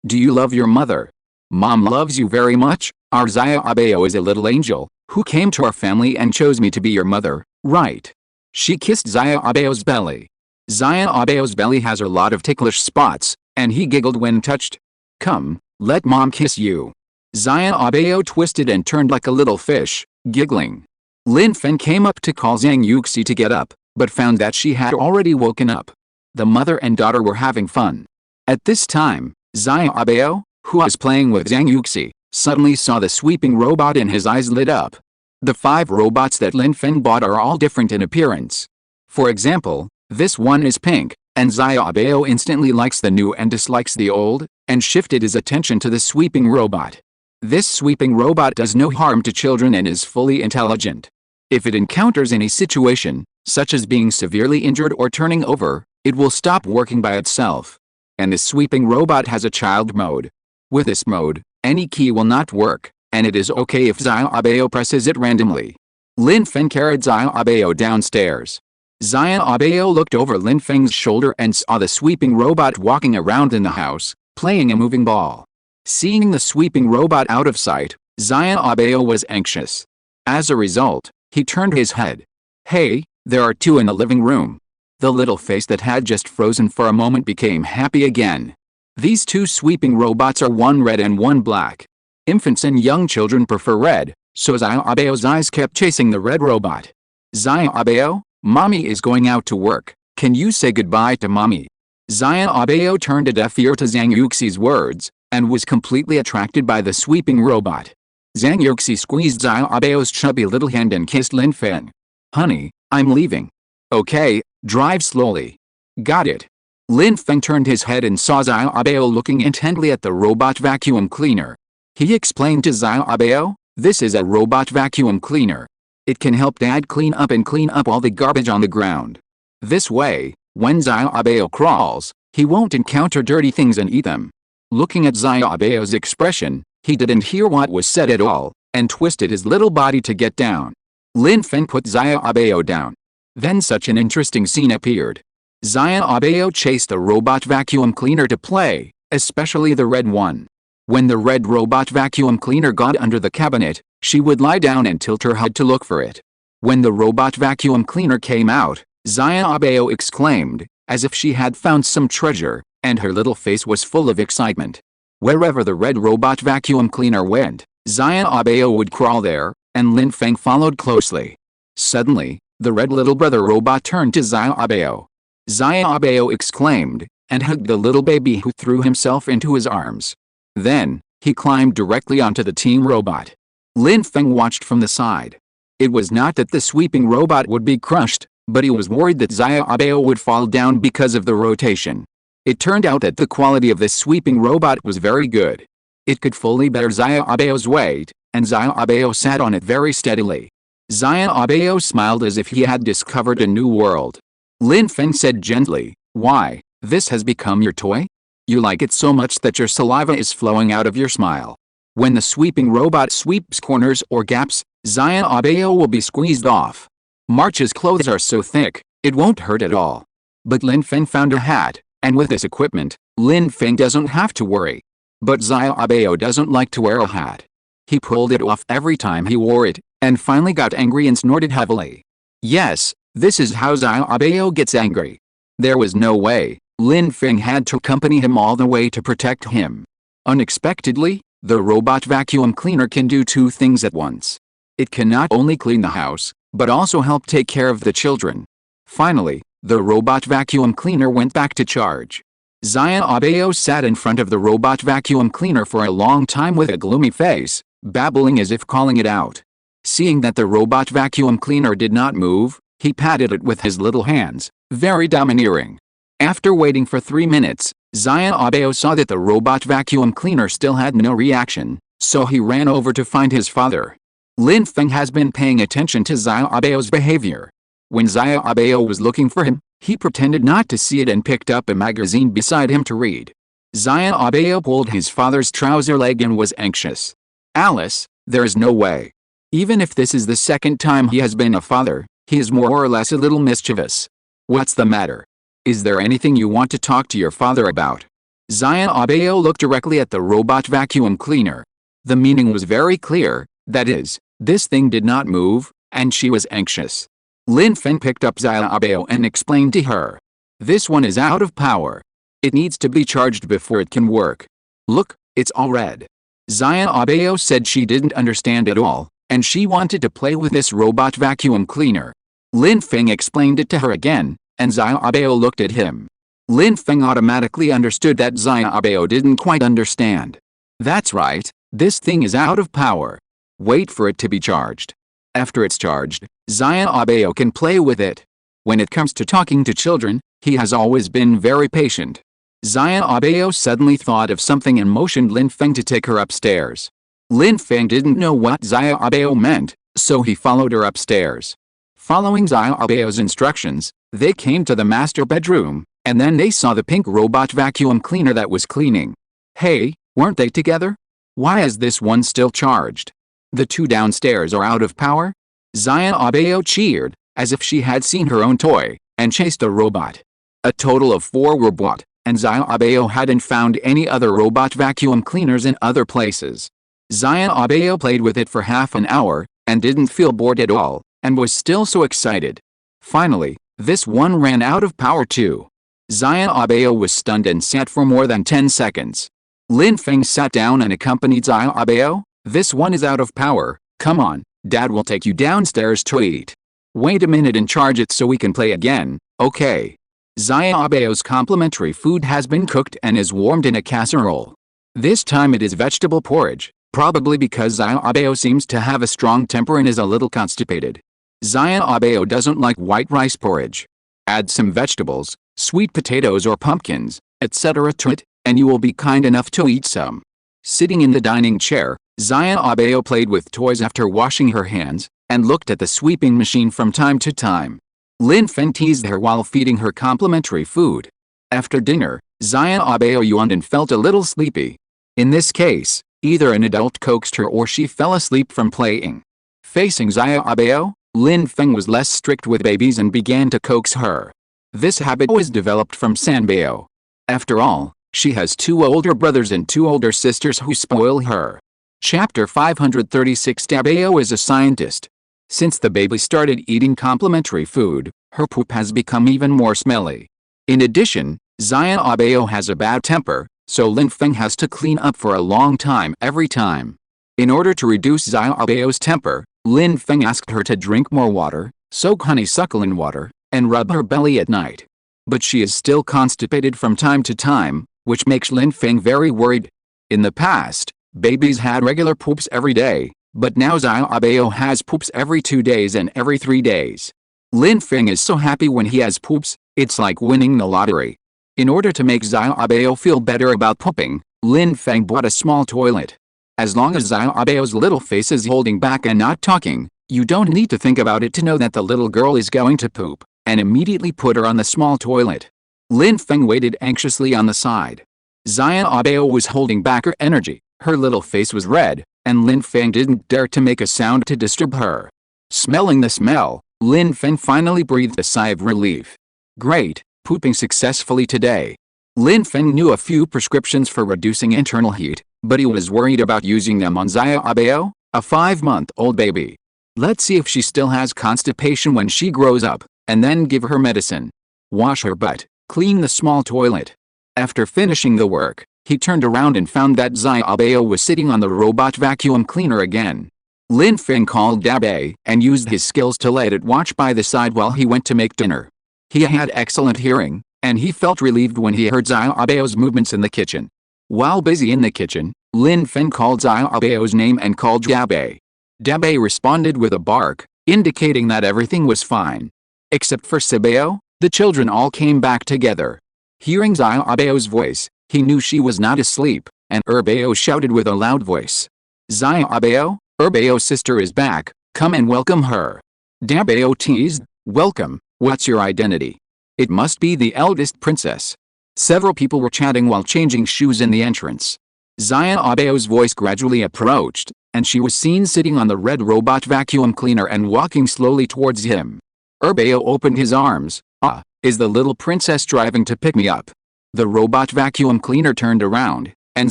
Do you love your mother?" "Mom loves you very much. Our Xiaobao is a little angel, who came to our family and chose me to be your mother, right?" She kissed Xiaobao's belly. Xiaobao's belly has a lot of ticklish spots, and he giggled when touched. "Come, let mom kiss you." Xiaobao twisted and turned like a little fish, giggling. Lin Feng came up to call Zhang Yuxi to get up, but found that she had already woken up. The mother and daughter were having fun. At this time, Xiaobao, who was playing with Zhang Yuxi, suddenly saw the sweeping robot and his eyes lit up. The 5 robots that Lin Feng bought are all different in appearance. For example, this one is pink, and Xiaobao instantly likes the new and dislikes the old, and shifted his attention to the sweeping robot. This sweeping robot does no harm to children and is fully intelligent. If it encounters any situation, such as being severely injured or turning over, it will stop working by itself. And the sweeping robot has a child mode. With this mode, any key will not work, and it is okay if Xiaobao presses it randomly. Lin Feng carried Xiaobao downstairs. Xiaobao looked over Lin Feng's shoulder and saw the sweeping robot walking around in the house, playing a moving ball. Seeing the sweeping robot out of sight, Xiaobao was anxious. As a result, he turned his head. "Hey, there are 2 in the living room." The little face that had just frozen for a moment became happy again. These 2 sweeping robots are one red and one black. Infants and young children prefer red, so Xiaobao's eyes kept chasing the red robot. "Xiaobao, mommy is going out to work. Can you say goodbye to mommy?" Xiaobao turned a deaf ear to Zhang Yuxi's words, and was completely attracted by the sweeping robot. Zhang Yuxi squeezed Xiaobao's chubby little hand and kissed Lin Feng. "Honey, I'm leaving." "Okay, drive slowly." "Got it." Lin Feng turned his head and saw Xiaobao looking intently at the robot vacuum cleaner. He explained to Xiaobao, "This is a robot vacuum cleaner. It can help Dad clean up all the garbage on the ground. This way, when Xiaobao crawls, he won't encounter dirty things and eat them." Looking at Xiaobao's expression, he didn't hear what was said at all, and twisted his little body to get down. Lin Feng put Xiaobao down. Then such an interesting scene appeared. Xiaobao chased the robot vacuum cleaner to play, especially the red one. When the red robot vacuum cleaner got under the cabinet, she would lie down and tilt her head to look for it. When the robot vacuum cleaner came out, Xiaobao exclaimed, as if she had found some treasure, and her little face was full of excitement. Wherever the red robot vacuum cleaner went, Xiaobao would crawl there, and Lin Feng followed closely. Suddenly, the red little brother robot turned to Xiaobao. Xiaobao exclaimed, and hugged the little baby who threw himself into his arms. Then, he climbed directly onto the team robot. Lin Feng watched from the side. It was not that the sweeping robot would be crushed, but he was worried that Xiaobao would fall down because of the rotation. It turned out that the quality of this sweeping robot was very good. It could fully bear Xiaobao's weight, and Xiaobao sat on it very steadily. Xiaobao smiled as if he had discovered a new world. Lin Feng said gently, "Why, this has become your toy? You like it so much that your saliva is flowing out of your smile. When the sweeping robot sweeps corners or gaps, Xiaobao will be squeezed off. March's clothes are so thick, it won't hurt at all." But Lin Feng found a hat, And with this equipment, Lin Feng doesn't have to worry. But Xiaobao doesn't like to wear a hat. He pulled it off every time he wore it, and finally got angry and snorted heavily. Yes, this is how Xiaobao gets angry. There was no way. Lin Feng had to accompany him all the way to protect him. Unexpectedly, the robot vacuum cleaner can do two things at once. It can not only clean the house, but also help take care of the children. Finally, the robot vacuum cleaner went back to charge. Xiaobao sat in front of the robot vacuum cleaner for a long time with a gloomy face, babbling as if calling it out. Seeing that the robot vacuum cleaner did not move, he patted it with his little hands, very domineering. After waiting for 3 minutes, Xiaobao saw that the robot vacuum cleaner still had no reaction, so he ran over to find his father. Lin Feng has been paying attention to Xiaobao's behavior. When Xiaobao was looking for him, he pretended not to see it and picked up a magazine beside him to read. Xiaobao pulled his father's trouser leg and was anxious. Alice, there's no way. Even if this is the second time he has been a father, he is more or less a little mischievous. What's the matter? Is there anything you want to talk to your father about? Xiaobao looked directly at the robot vacuum cleaner. The meaning was very clear, that is, this thing did not move, and she was anxious. Lin Feng picked up Xiaobao and explained to her. This one is out of power. It needs to be charged before it can work. Look, it's all red. Xiaobao said she didn't understand at all, and she wanted to play with this robot vacuum cleaner. Lin Feng explained it to her again, and Xiaobao looked at him. Lin Feng automatically understood that Xiaobao didn't quite understand. That's right, this thing is out of power. Wait for it to be charged. After it's charged, Xiaobao can play with it. When it comes to talking to children, he has always been very patient. Xiaobao suddenly thought of something and motioned Lin Feng to take her upstairs. Lin Feng didn't know what Xiaobao meant, so he followed her upstairs. Following Xiaobao's instructions, they came to the master bedroom, and then they saw the pink robot vacuum cleaner that was cleaning. Hey, weren't they together? Why is this one still charged? The two downstairs are out of power? Xiaobao cheered, as if she had seen her own toy, and chased the robot. A total of 4 were bought, and Xiaobao hadn't found any other robot vacuum cleaners in other places. Xiaobao played with it for half an hour, and didn't feel bored at all, and was still so excited. Finally, this one ran out of power too. Xiaobao was stunned and sat for more than 10 seconds. Lin Feng sat down and accompanied Xiaobao. This one is out of power, come on, Dad will take you downstairs to eat. Wait a minute and charge it so we can play again, okay? Xiaobao's complimentary food has been cooked and is warmed in a casserole. This time it is vegetable porridge, probably because Xiaobao seems to have a strong temper and is a little constipated. Xiaobao doesn't like white rice porridge. Add some vegetables, sweet potatoes or pumpkins, etc. to it, and you will be kind enough to eat some. Sitting in the dining chair, Xiaobao played with toys after washing her hands, and looked at the sweeping machine from time to time. Lin Feng teased her while feeding her complimentary food. After dinner, Xiaobao yawned and felt a little sleepy. In this case, either an adult coaxed her or she fell asleep from playing. Facing Xiaobao, Lin Feng was less strict with babies and began to coax her. This habit was developed from Sanbao. After all, she has 2 older brothers and 2 older sisters who spoil her. Chapter 536. Xiaobao is a scientist. Since the baby started eating complimentary food, her poop has become even more smelly. In addition, Xiaobao has a bad temper, so Lin Feng has to clean up for a long time every time. In order to reduce Xiaobao's temper, Lin Feng asked her to drink more water, soak honeysuckle in water, and rub her belly at night. But she is still constipated from time to time, which makes Lin Feng very worried. In the past, babies had regular poops every day, but now Xiaobao has poops every 2 days and every 3 days. Lin Feng is so happy when he has poops, it's like winning the lottery. In order to make Xiaobao feel better about pooping, Lin Feng bought a small toilet. As long as Xiaobao's little face is holding back and not talking, you don't need to think about it to know that the little girl is going to poop, and immediately put her on the small toilet. Lin Feng waited anxiously on the side. Xiaobao was holding back her energy, her little face was red, and Lin Feng didn't dare to make a sound to disturb her. Smelling the smell, Lin Feng finally breathed a sigh of relief. Great, pooping successfully today. Lin Feng knew a few prescriptions for reducing internal heat, but he was worried about using them on Xiaobao, a 5-month-old baby. Let's see if she still has constipation when she grows up, and then give her medicine. Wash her butt, clean the small toilet. After finishing the work, he turned around and found that Xiaobao was sitting on the robot vacuum cleaner again. Lin Feng called Dabei and used his skills to let it watch by the side while he went to make dinner. He had excellent hearing, and he felt relieved when he heard Xiaobao's movements in the kitchen. While busy in the kitchen, Lin Feng called Xiaobao's name and called Dabei. Dabei responded with a bark, indicating that everything was fine. Except for Xiaobao, the children all came back together. Hearing Xiaobao's voice, he knew she was not asleep, and Bao shouted with a loud voice. Xiaobao, Bao's sister is back, come and welcome her. Bao teased, welcome, what's your identity? It must be the eldest princess. Several people were chatting while changing shoes in the entrance. Xiaobao's voice gradually approached, and she was seen sitting on the red robot vacuum cleaner and walking slowly towards him. Bao opened his arms. Ah, is the little princess driving to pick me up? The robot vacuum cleaner turned around, and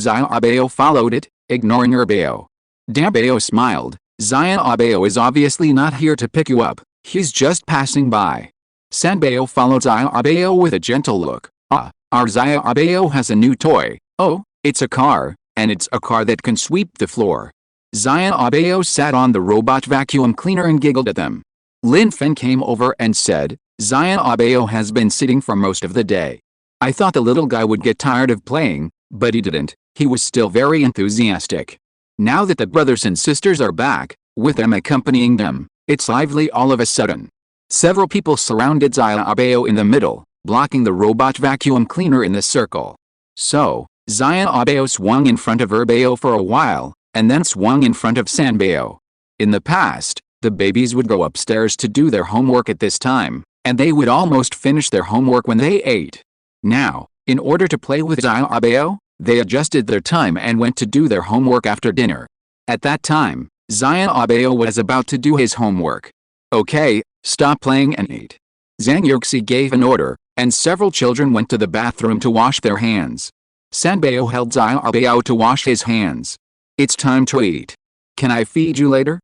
Xiaobao followed it, ignoring Bao. Bao smiled. Xiaobao is obviously not here to pick you up, he's just passing by. Sanbao followed Xiaobao with a gentle look. Ah, our Xiaobao has a new toy. Oh, it's a car, and it's a car that can sweep the floor. Xiaobao sat on the robot vacuum cleaner and giggled at them. Lin Feng came over and said, Xiaobao has been sitting for most of the day. I thought the little guy would get tired of playing, but he didn't. He was still very enthusiastic. Now that the brothers and sisters are back, with them accompanying them, it's lively all of a sudden. Several people surrounded Xiaobao in the middle, blocking the robot vacuum cleaner in the circle. So, Xiaobao swung in front of Bao for a while, and then swung in front of Sanbao. In the past, the babies would go upstairs to do their homework at this time, and they would almost finish their homework when they ate. Now, in order to play with Xiaobao, they adjusted their time and went to do their homework after dinner. At that time, Xiaobao was about to do his homework. Okay, stop playing and eat. Zhang Yuxi gave an order, and several children went to the bathroom to wash their hands. Sanbao held Xiaobao to wash his hands. It's time to eat. Can I feed you later?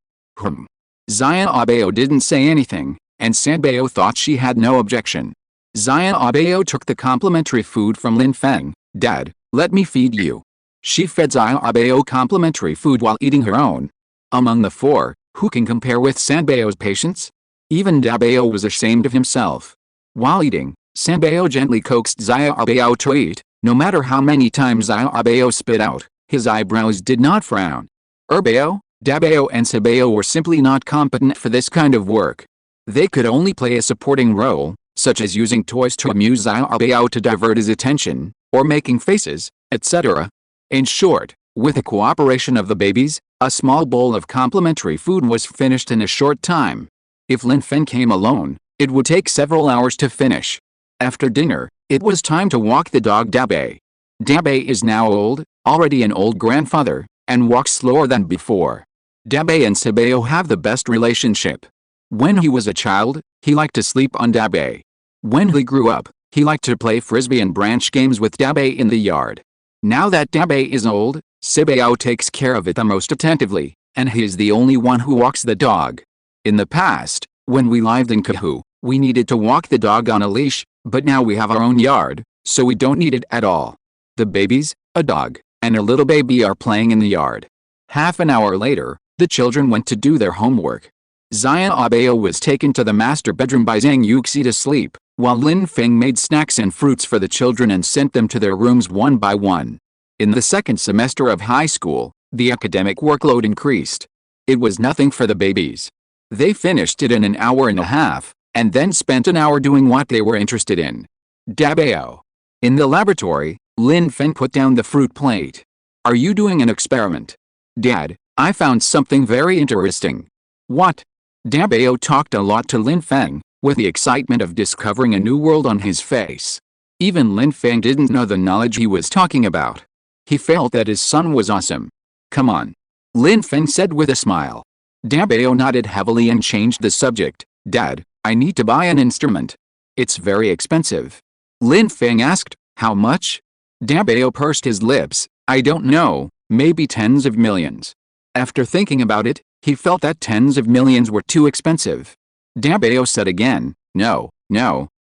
Xiaobao didn't say anything, and Sanbao thought she had no objection. Xiaobao took the complimentary food from Lin Feng. Dad, let me feed you. She fed Xiaobao complimentary food while eating her own. Among the four, who can compare with Sanbao's patience? Even Dabao was ashamed of himself. While eating, Sanbao gently coaxed Xiaobao to eat. No matter how many times Xiaobao spit out, his eyebrows did not frown. Bao, Dabao and Sanbao were simply not competent for this kind of work. They could only play a supporting role, such as using toys to amuse Xiaobao to divert his attention, or making faces, etc. In short, with the cooperation of the babies, a small bowl of complimentary food was finished in a short time. If Lin Feng came alone, it would take several hours to finish. After dinner, it was time to walk the dog Dabei. Dabei is now old, already an old grandfather, and walks slower than before. Dabei and Sanbao have the best relationship. When he was a child, he liked to sleep on Dabei. When he grew up, he liked to play frisbee and branch games with Dabei in the yard. Now that Dabei is old, Sanbao takes care of it the most attentively, and he is the only one who walks the dog. In the past, when we lived in Kahu, we needed to walk the dog on a leash, but now we have our own yard, so we don't need it at all. The babies, a dog, and a little baby are playing in the yard. Half an hour later, the children went to do their homework. Xiaobao was taken to the master bedroom by Zhang Yuxi to sleep, while Lin Feng made snacks and fruits for the children and sent them to their rooms one by one. In the second semester of high school, the academic workload increased. It was nothing for the babies. They finished it in an hour and a half, and then spent an hour doing what they were interested in. Dabao. In the laboratory, Lin Feng put down the fruit plate. Are you doing an experiment? Dad, I found something very interesting. What? Dabao talked a lot to Lin Feng, with the excitement of discovering a new world on his face. Even Lin Feng didn't know the knowledge he was talking about. He felt that his son was awesome. Come on. Lin Feng said with a smile. Dabao nodded heavily and changed the subject. Dad, I need to buy an instrument. It's very expensive. Lin Feng asked, How much? Dabeo pursed his lips. I don't know, maybe tens of millions. After thinking about it, he felt that tens of millions were too expensive. Dabeo said again, no,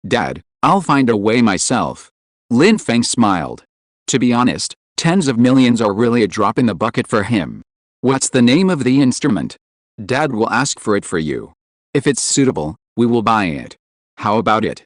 Dad, I'll find a way myself. Lin Feng smiled. To be honest, tens of millions are really a drop in the bucket for him. What's the name of the instrument? Dad will ask for it for you. If it's suitable, we will buy it. How about it?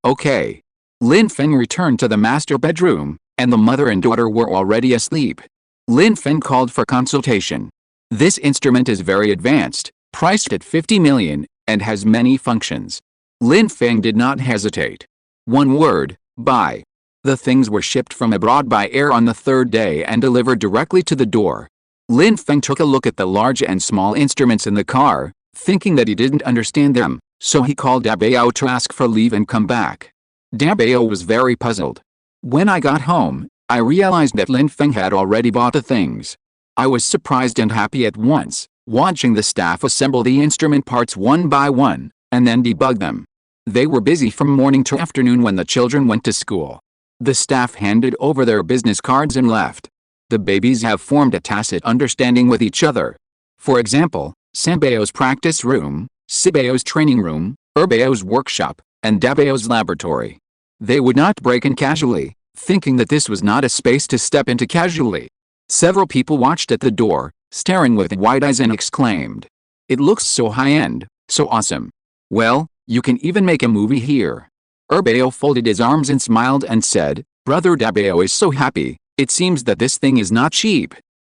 Okay. Lin Feng returned to the master bedroom, and the mother and daughter were already asleep. Lin Feng called for consultation. This instrument is very advanced, priced at 50 million, and has many functions. Lin Feng did not hesitate. One word, buy. The things were shipped from abroad by air on the third day and delivered directly to the door. Lin Feng took a look at the large and small instruments in the car, thinking that he didn't understand them, so he called Dabeo to ask for leave and come back. Dabeo was very puzzled. When I got home, I realized that Lin Feng had already bought the things. I was surprised and happy at once, watching the staff assemble the instrument parts one by one, and then debug them. They were busy from morning to afternoon when the children went to school. The staff handed over their business cards and left. The babies have formed a tacit understanding with each other. For example, Sanbeo's practice room, Sibeo's training room, Erbeo's workshop, and Dabeo's laboratory. They would not break in casually, thinking that this was not a space to step into casually. Several people watched at the door, staring with wide eyes and exclaimed, "It looks so high-end, so awesome. Well, you can even make a movie here." Erbeo folded his arms and smiled and said, "Brother Dabeo is so happy, it seems that this thing is not cheap."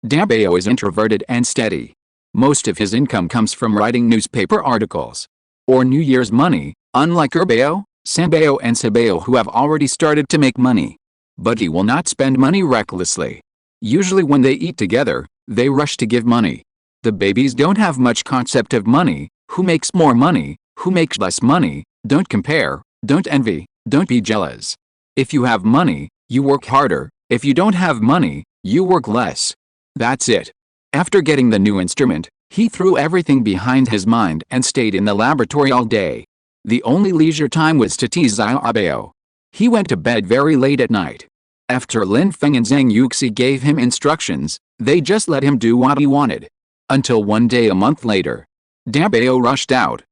Dabeo is introverted and steady. Most of his income comes from writing newspaper articles. Or New Year's money, unlike Erbeo, Sanbeo and Sabeo who have already started to make money. But he will not spend money recklessly. Usually when they eat together, they rush to give money. The babies don't have much concept of money, who makes more money, who makes less money, don't compare, don't envy, don't be jealous. If you have money, you work harder, if you don't have money, you work less. That's it. After getting the new instrument, he threw everything behind his mind and stayed in the laboratory all day. The only leisure time was to tease Xiaobao. He went to bed very late at night. After Lin Feng and Zhang Yuxi gave him instructions, they just let him do what he wanted. Until one day a month later. Dabeo rushed out.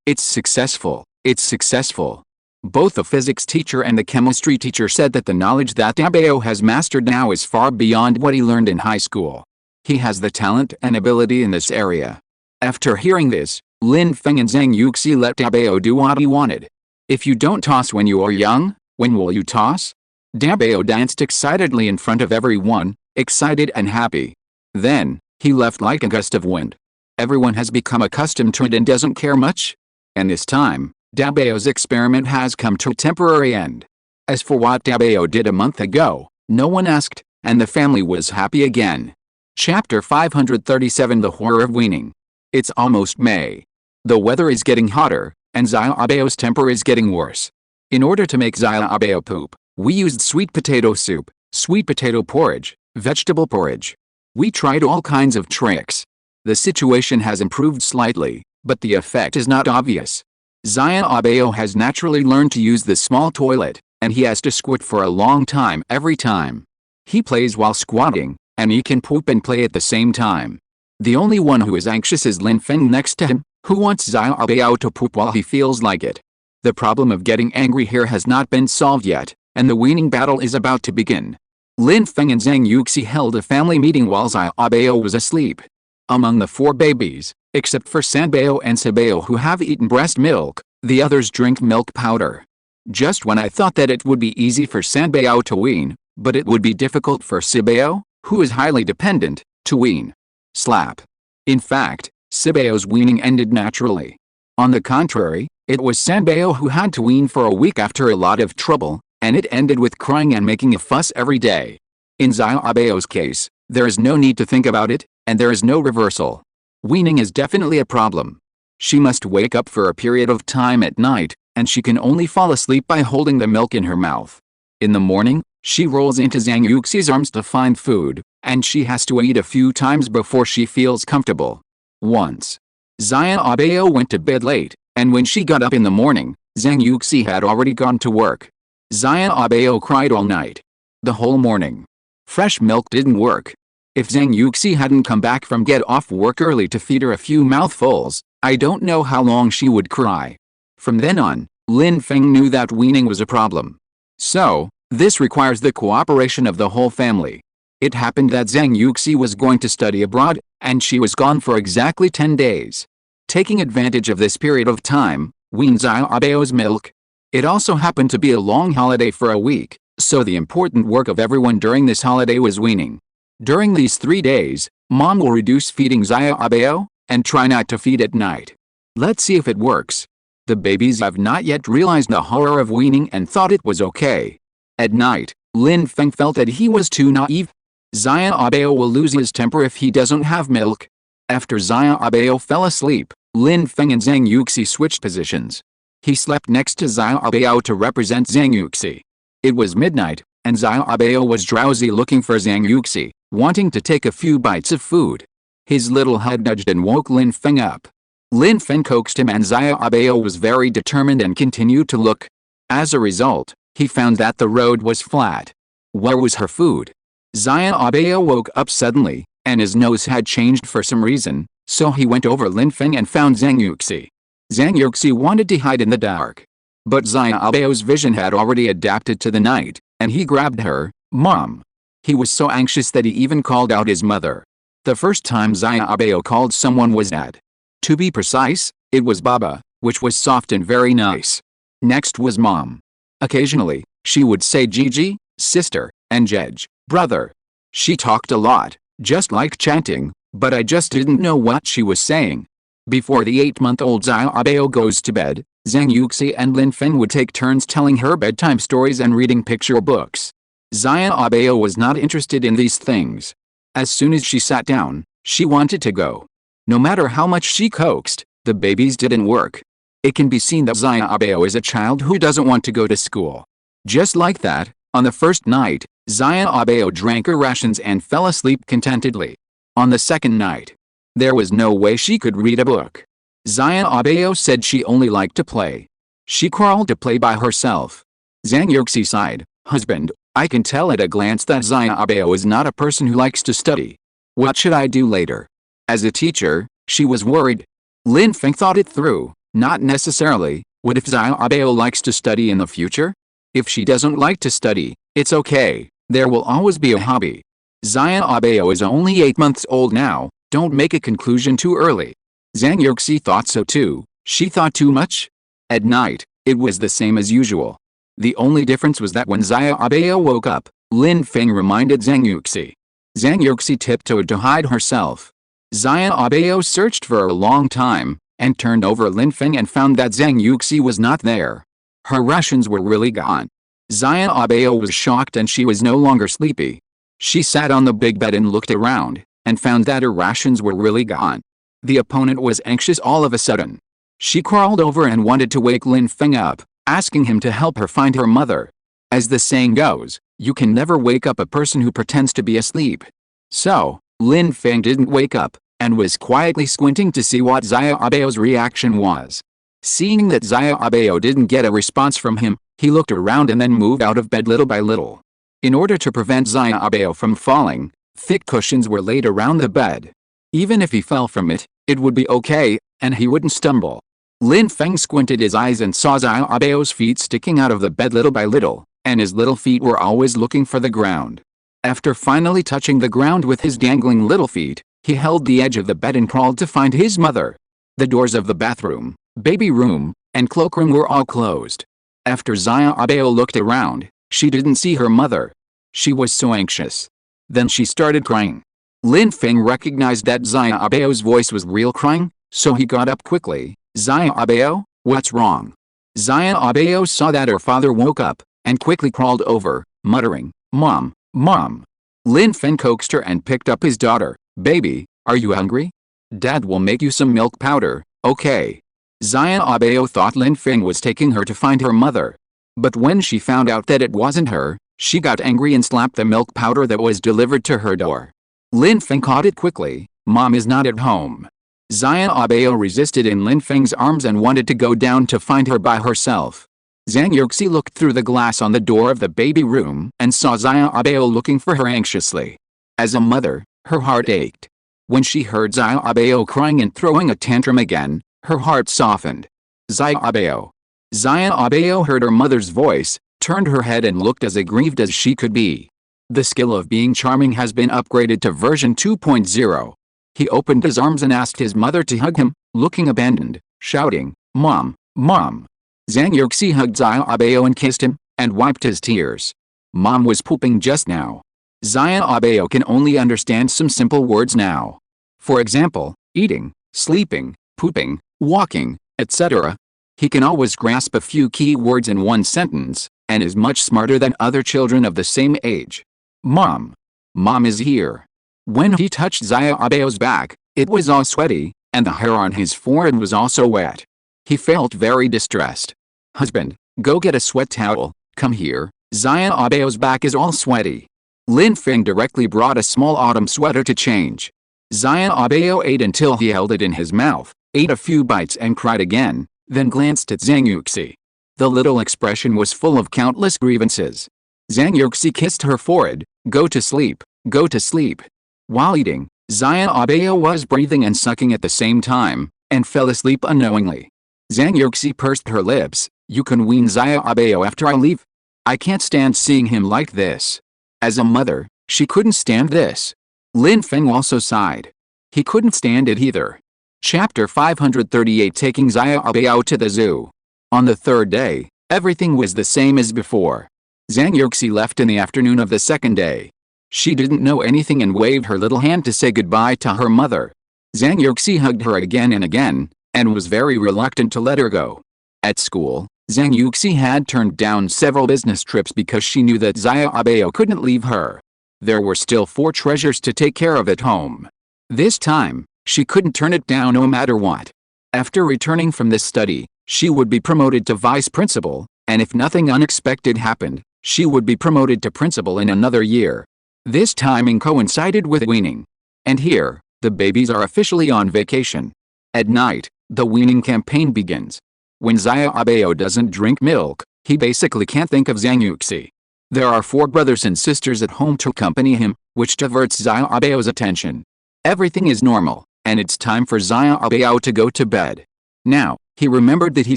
It's successful, it's successful. Both the physics teacher and the chemistry teacher said that the knowledge that Dabeo has mastered now is far beyond what he learned in high school. He has the talent and ability in this area. After hearing this, Lin Feng and Zhang Yuxi let Dabeo do what he wanted. If you don't toss when you are young, when will you toss? Dabeo danced excitedly in front of everyone, excited and happy. Then, he left like a gust of wind. Everyone has become accustomed to it and doesn't care much. And this time, Dabeo's experiment has come to a temporary end. As for what Dabeo did a month ago, no one asked, and the family was happy again. Chapter 537 The Horror of Weaning. It's almost May. The weather is getting hotter, and Xiaobao's temper is getting worse. In order to make Xiaobao poop, we used sweet potato soup, sweet potato porridge, vegetable porridge. We tried all kinds of tricks. The situation has improved slightly, but the effect is not obvious. Xiaobao has naturally learned to use the small toilet, and he has to squat for a long time every time. He plays while squatting, and he can poop and play at the same time. The only one who is anxious is Lin Feng next to him, who wants Xiaobao to poop while he feels like it. The problem of getting angry here has not been solved yet, and the weaning battle is about to begin. Lin Feng and Zhang Yuxi held a family meeting while Xiaobao was asleep. Among the four babies, except for Sanbeo and Sabeo who have eaten breast milk, the others drink milk powder. Just when I thought that it would be easy for Sanbeo to wean, but it would be difficult for Sabeo, who is highly dependent, to wean. Slap. In fact, Sabeo's weaning ended naturally. On the contrary, it was Sanbeo who had to wean for a week after a lot of trouble, and it ended with crying and making a fuss every day. In Xiaobao's case, there is no need to think about it, and there is no reversal. Weaning is definitely a problem. She must wake up for a period of time at night, and she can only fall asleep by holding the milk in her mouth. In the morning, she rolls into Zhang Yuxi's arms to find food, and she has to eat a few times before she feels comfortable. Once, Xiaobao went to bed late, and when she got up in the morning, Zhang Yuxi had already gone to work. Zaya Abeo cried all night. The whole morning. Fresh milk didn't work. If Zhang Yuxi hadn't come back from get off work early to feed her a few mouthfuls, I don't know how long she would cry. From then on, Lin Feng knew that weaning was a problem. So, this requires the cooperation of the whole family. It happened that Zhang Yuxi was going to study abroad, and she was gone for exactly 10 days. Taking advantage of this period of time, weaned Zaya Abeo's milk. It also happened to be a long holiday for a week, so the important work of everyone during this holiday was weaning. During these 3 days, Mom will reduce feeding Zaya Abeo, and try not to feed at night. Let's see if it works. The babies have not yet realized the horror of weaning and thought it was okay. At night, Lin Feng felt that he was too naive. Zaya Abeo will lose his temper if he doesn't have milk. After Zaya Abeo fell asleep, Lin Feng and Zhang Yuxi switched positions. He slept next to Zaya Abeo to represent Zhang Yuxi. It was midnight, and Zaya Abeo was drowsy looking for Zhang Yuxi, wanting to take a few bites of food. His little head nudged and woke Lin Feng up. Lin Feng coaxed him and Zaya Abeo was very determined and continued to look. As a result, he found that the road was flat. Where was her food? Zaya Abeo woke up suddenly, and his nose had changed for some reason, so he went over Lin Feng and found Zhang Yuxi. Zhang Yuxi wanted to hide in the dark. But Zaya Abeo's vision had already adapted to the night, and he grabbed her, Mom. He was so anxious that he even called out his mother. The first time Zaya Abeo called someone was Dad. To be precise, it was Baba, which was soft and very nice. Next was Mom. Occasionally, she would say Gigi, sister, and Jej, brother. She talked a lot, just like chanting, but I just didn't know what she was saying. Before the 8-month-old Zaya Abeo goes to bed, Zhang Yuxi and Lin Feng would take turns telling her bedtime stories and reading picture books. Zaya Abeo was not interested in these things. As soon as she sat down, she wanted to go. No matter how much she coaxed, the babies didn't work. It can be seen that Zaya Abeo is a child who doesn't want to go to school. Just like that, on the first night, Zaya Abeo drank her rations and fell asleep contentedly. On the second night, there was no way she could read a book. Zaya Abeo said she only liked to play. She crawled to play by herself. Zhang Yuxi sighed, Husband, I can tell at a glance that Zaya Abeo is not a person who likes to study. What should I do later? As a teacher, she was worried. Lin Feng thought it through, not necessarily. What if Zaya Abeo likes to study in the future? If she doesn't like to study, it's okay, there will always be a hobby. Zaya Abeo is only 8 months old now, don't make a conclusion too early. Zhang Yuxi thought so too. She thought too much? At night, it was the same as usual. The only difference was that when Zaya Abeo woke up, Lin Feng reminded Zhang Yuxi. Zhang Yuxi tiptoed to hide herself. Zaya Abeo searched for a long time, and turned over Lin Feng and found that Zhang Yuxi was not there. Her rations were really gone. Zaya Abeo was shocked and she was no longer sleepy. She sat on the big bed and looked around, and found that her rations were really gone. The opponent was anxious all of a sudden. She crawled over and wanted to wake Lin Feng up, asking him to help her find her mother. As the saying goes, you can never wake up a person who pretends to be asleep. So, Lin Feng didn't wake up, and was quietly squinting to see what Zaya Abeo's reaction was. Seeing that Zaya Abeo didn't get a response from him, he looked around and then moved out of bed little by little. In order to prevent Zaya Abeo from falling, thick cushions were laid around the bed. Even if he fell from it, it would be okay, and he wouldn't stumble. Lin Feng squinted his eyes and saw Zaya Abeo's feet sticking out of the bed little by little, and his little feet were always looking for the ground. After finally touching the ground with his dangling little feet, he held the edge of the bed and crawled to find his mother. The doors of the bathroom, baby room, and cloakroom were all closed. After Zaya Abeo looked around, she didn't see her mother. She was so anxious. Then she started crying. Lin Feng recognized that Zaya Abeo's voice was real crying, so he got up quickly. Zaya Abeo, what's wrong? Zaya Abeo saw that her father woke up, and quickly crawled over, muttering, Mom, Mom. Lin Feng coaxed her and picked up his daughter. Baby, are you hungry? Dad will make you some milk powder, okay? Zaya Abeo thought Lin Feng was taking her to find her mother. But when she found out that it wasn't her, she got angry and slapped the milk powder that was delivered to her door. Lin Feng caught it quickly. Mom is not at home. Zaya Abeo resisted in Lin Feng's arms and wanted to go down to find her by herself. Zhang Yuxi looked through the glass on the door of the baby room and saw Zaya Abeo looking for her anxiously. As a mother, her heart ached. When she heard Zaya Abeo crying and throwing a tantrum again, her heart softened. Zaya Abeo. Zaya Abeo heard her mother's voice, turned her head and looked as aggrieved as she could be. The skill of being charming has been upgraded to version 2.0. He opened his arms and asked his mother to hug him, looking abandoned, shouting, "Mom, Mom." Zhang Yuxi hugged Zaya Abeo and kissed him, and wiped his tears. Mom was pooping just now. Zaya Abeo can only understand some simple words now. For example, eating, sleeping, pooping, walking, etc. He can always grasp a few key words in one sentence, and is much smarter than other children of the same age. Mom. Mom is here. When he touched Zaya Abeo's back, it was all sweaty, and the hair on his forehead was also wet. He felt very distressed. Husband, go get a sweat towel, come here, Zaya Abeo's back is all sweaty. Lin Feng directly brought a small autumn sweater to change. Zaya Abeo ate until he held it in his mouth, ate a few bites and cried again, then glanced at Zhang Yuxi. The little expression was full of countless grievances. Zhang Yuxi kissed her forehead, go to sleep, go to sleep. While eating, Zaya Abeo was breathing and sucking at the same time, and fell asleep unknowingly. Zhang Yuxi pursed her lips, you can wean Zaya Abeo after I leave? I can't stand seeing him like this. As a mother, she couldn't stand this. Lin Feng also sighed. He couldn't stand it either. Chapter 538 Taking Zaya Abeo to the zoo. On the third day, everything was the same as before. Zhang Yuxi left in the afternoon of the second day. She didn't know anything and waved her little hand to say goodbye to her mother. Zhang Yuxi hugged her again and again, and was very reluctant to let her go. At school, Zhang Yuxi had turned down several business trips because she knew that Zaya Abeo couldn't leave her. There were still 4 treasures to take care of at home. This time, she couldn't turn it down no matter what. After returning from this study, she would be promoted to vice principal, and if nothing unexpected happened, she would be promoted to principal in another year. This timing coincided with weaning. And here, the babies are officially on vacation. At night, the weaning campaign begins. When Zaya Abeo doesn't drink milk, he basically can't think of Zhang Yuxi. There are 4 brothers and sisters at home to accompany him, which diverts Zaya Abeo's attention. Everything is normal, and it's time for Zaya Abeo to go to bed. Now, he remembered that he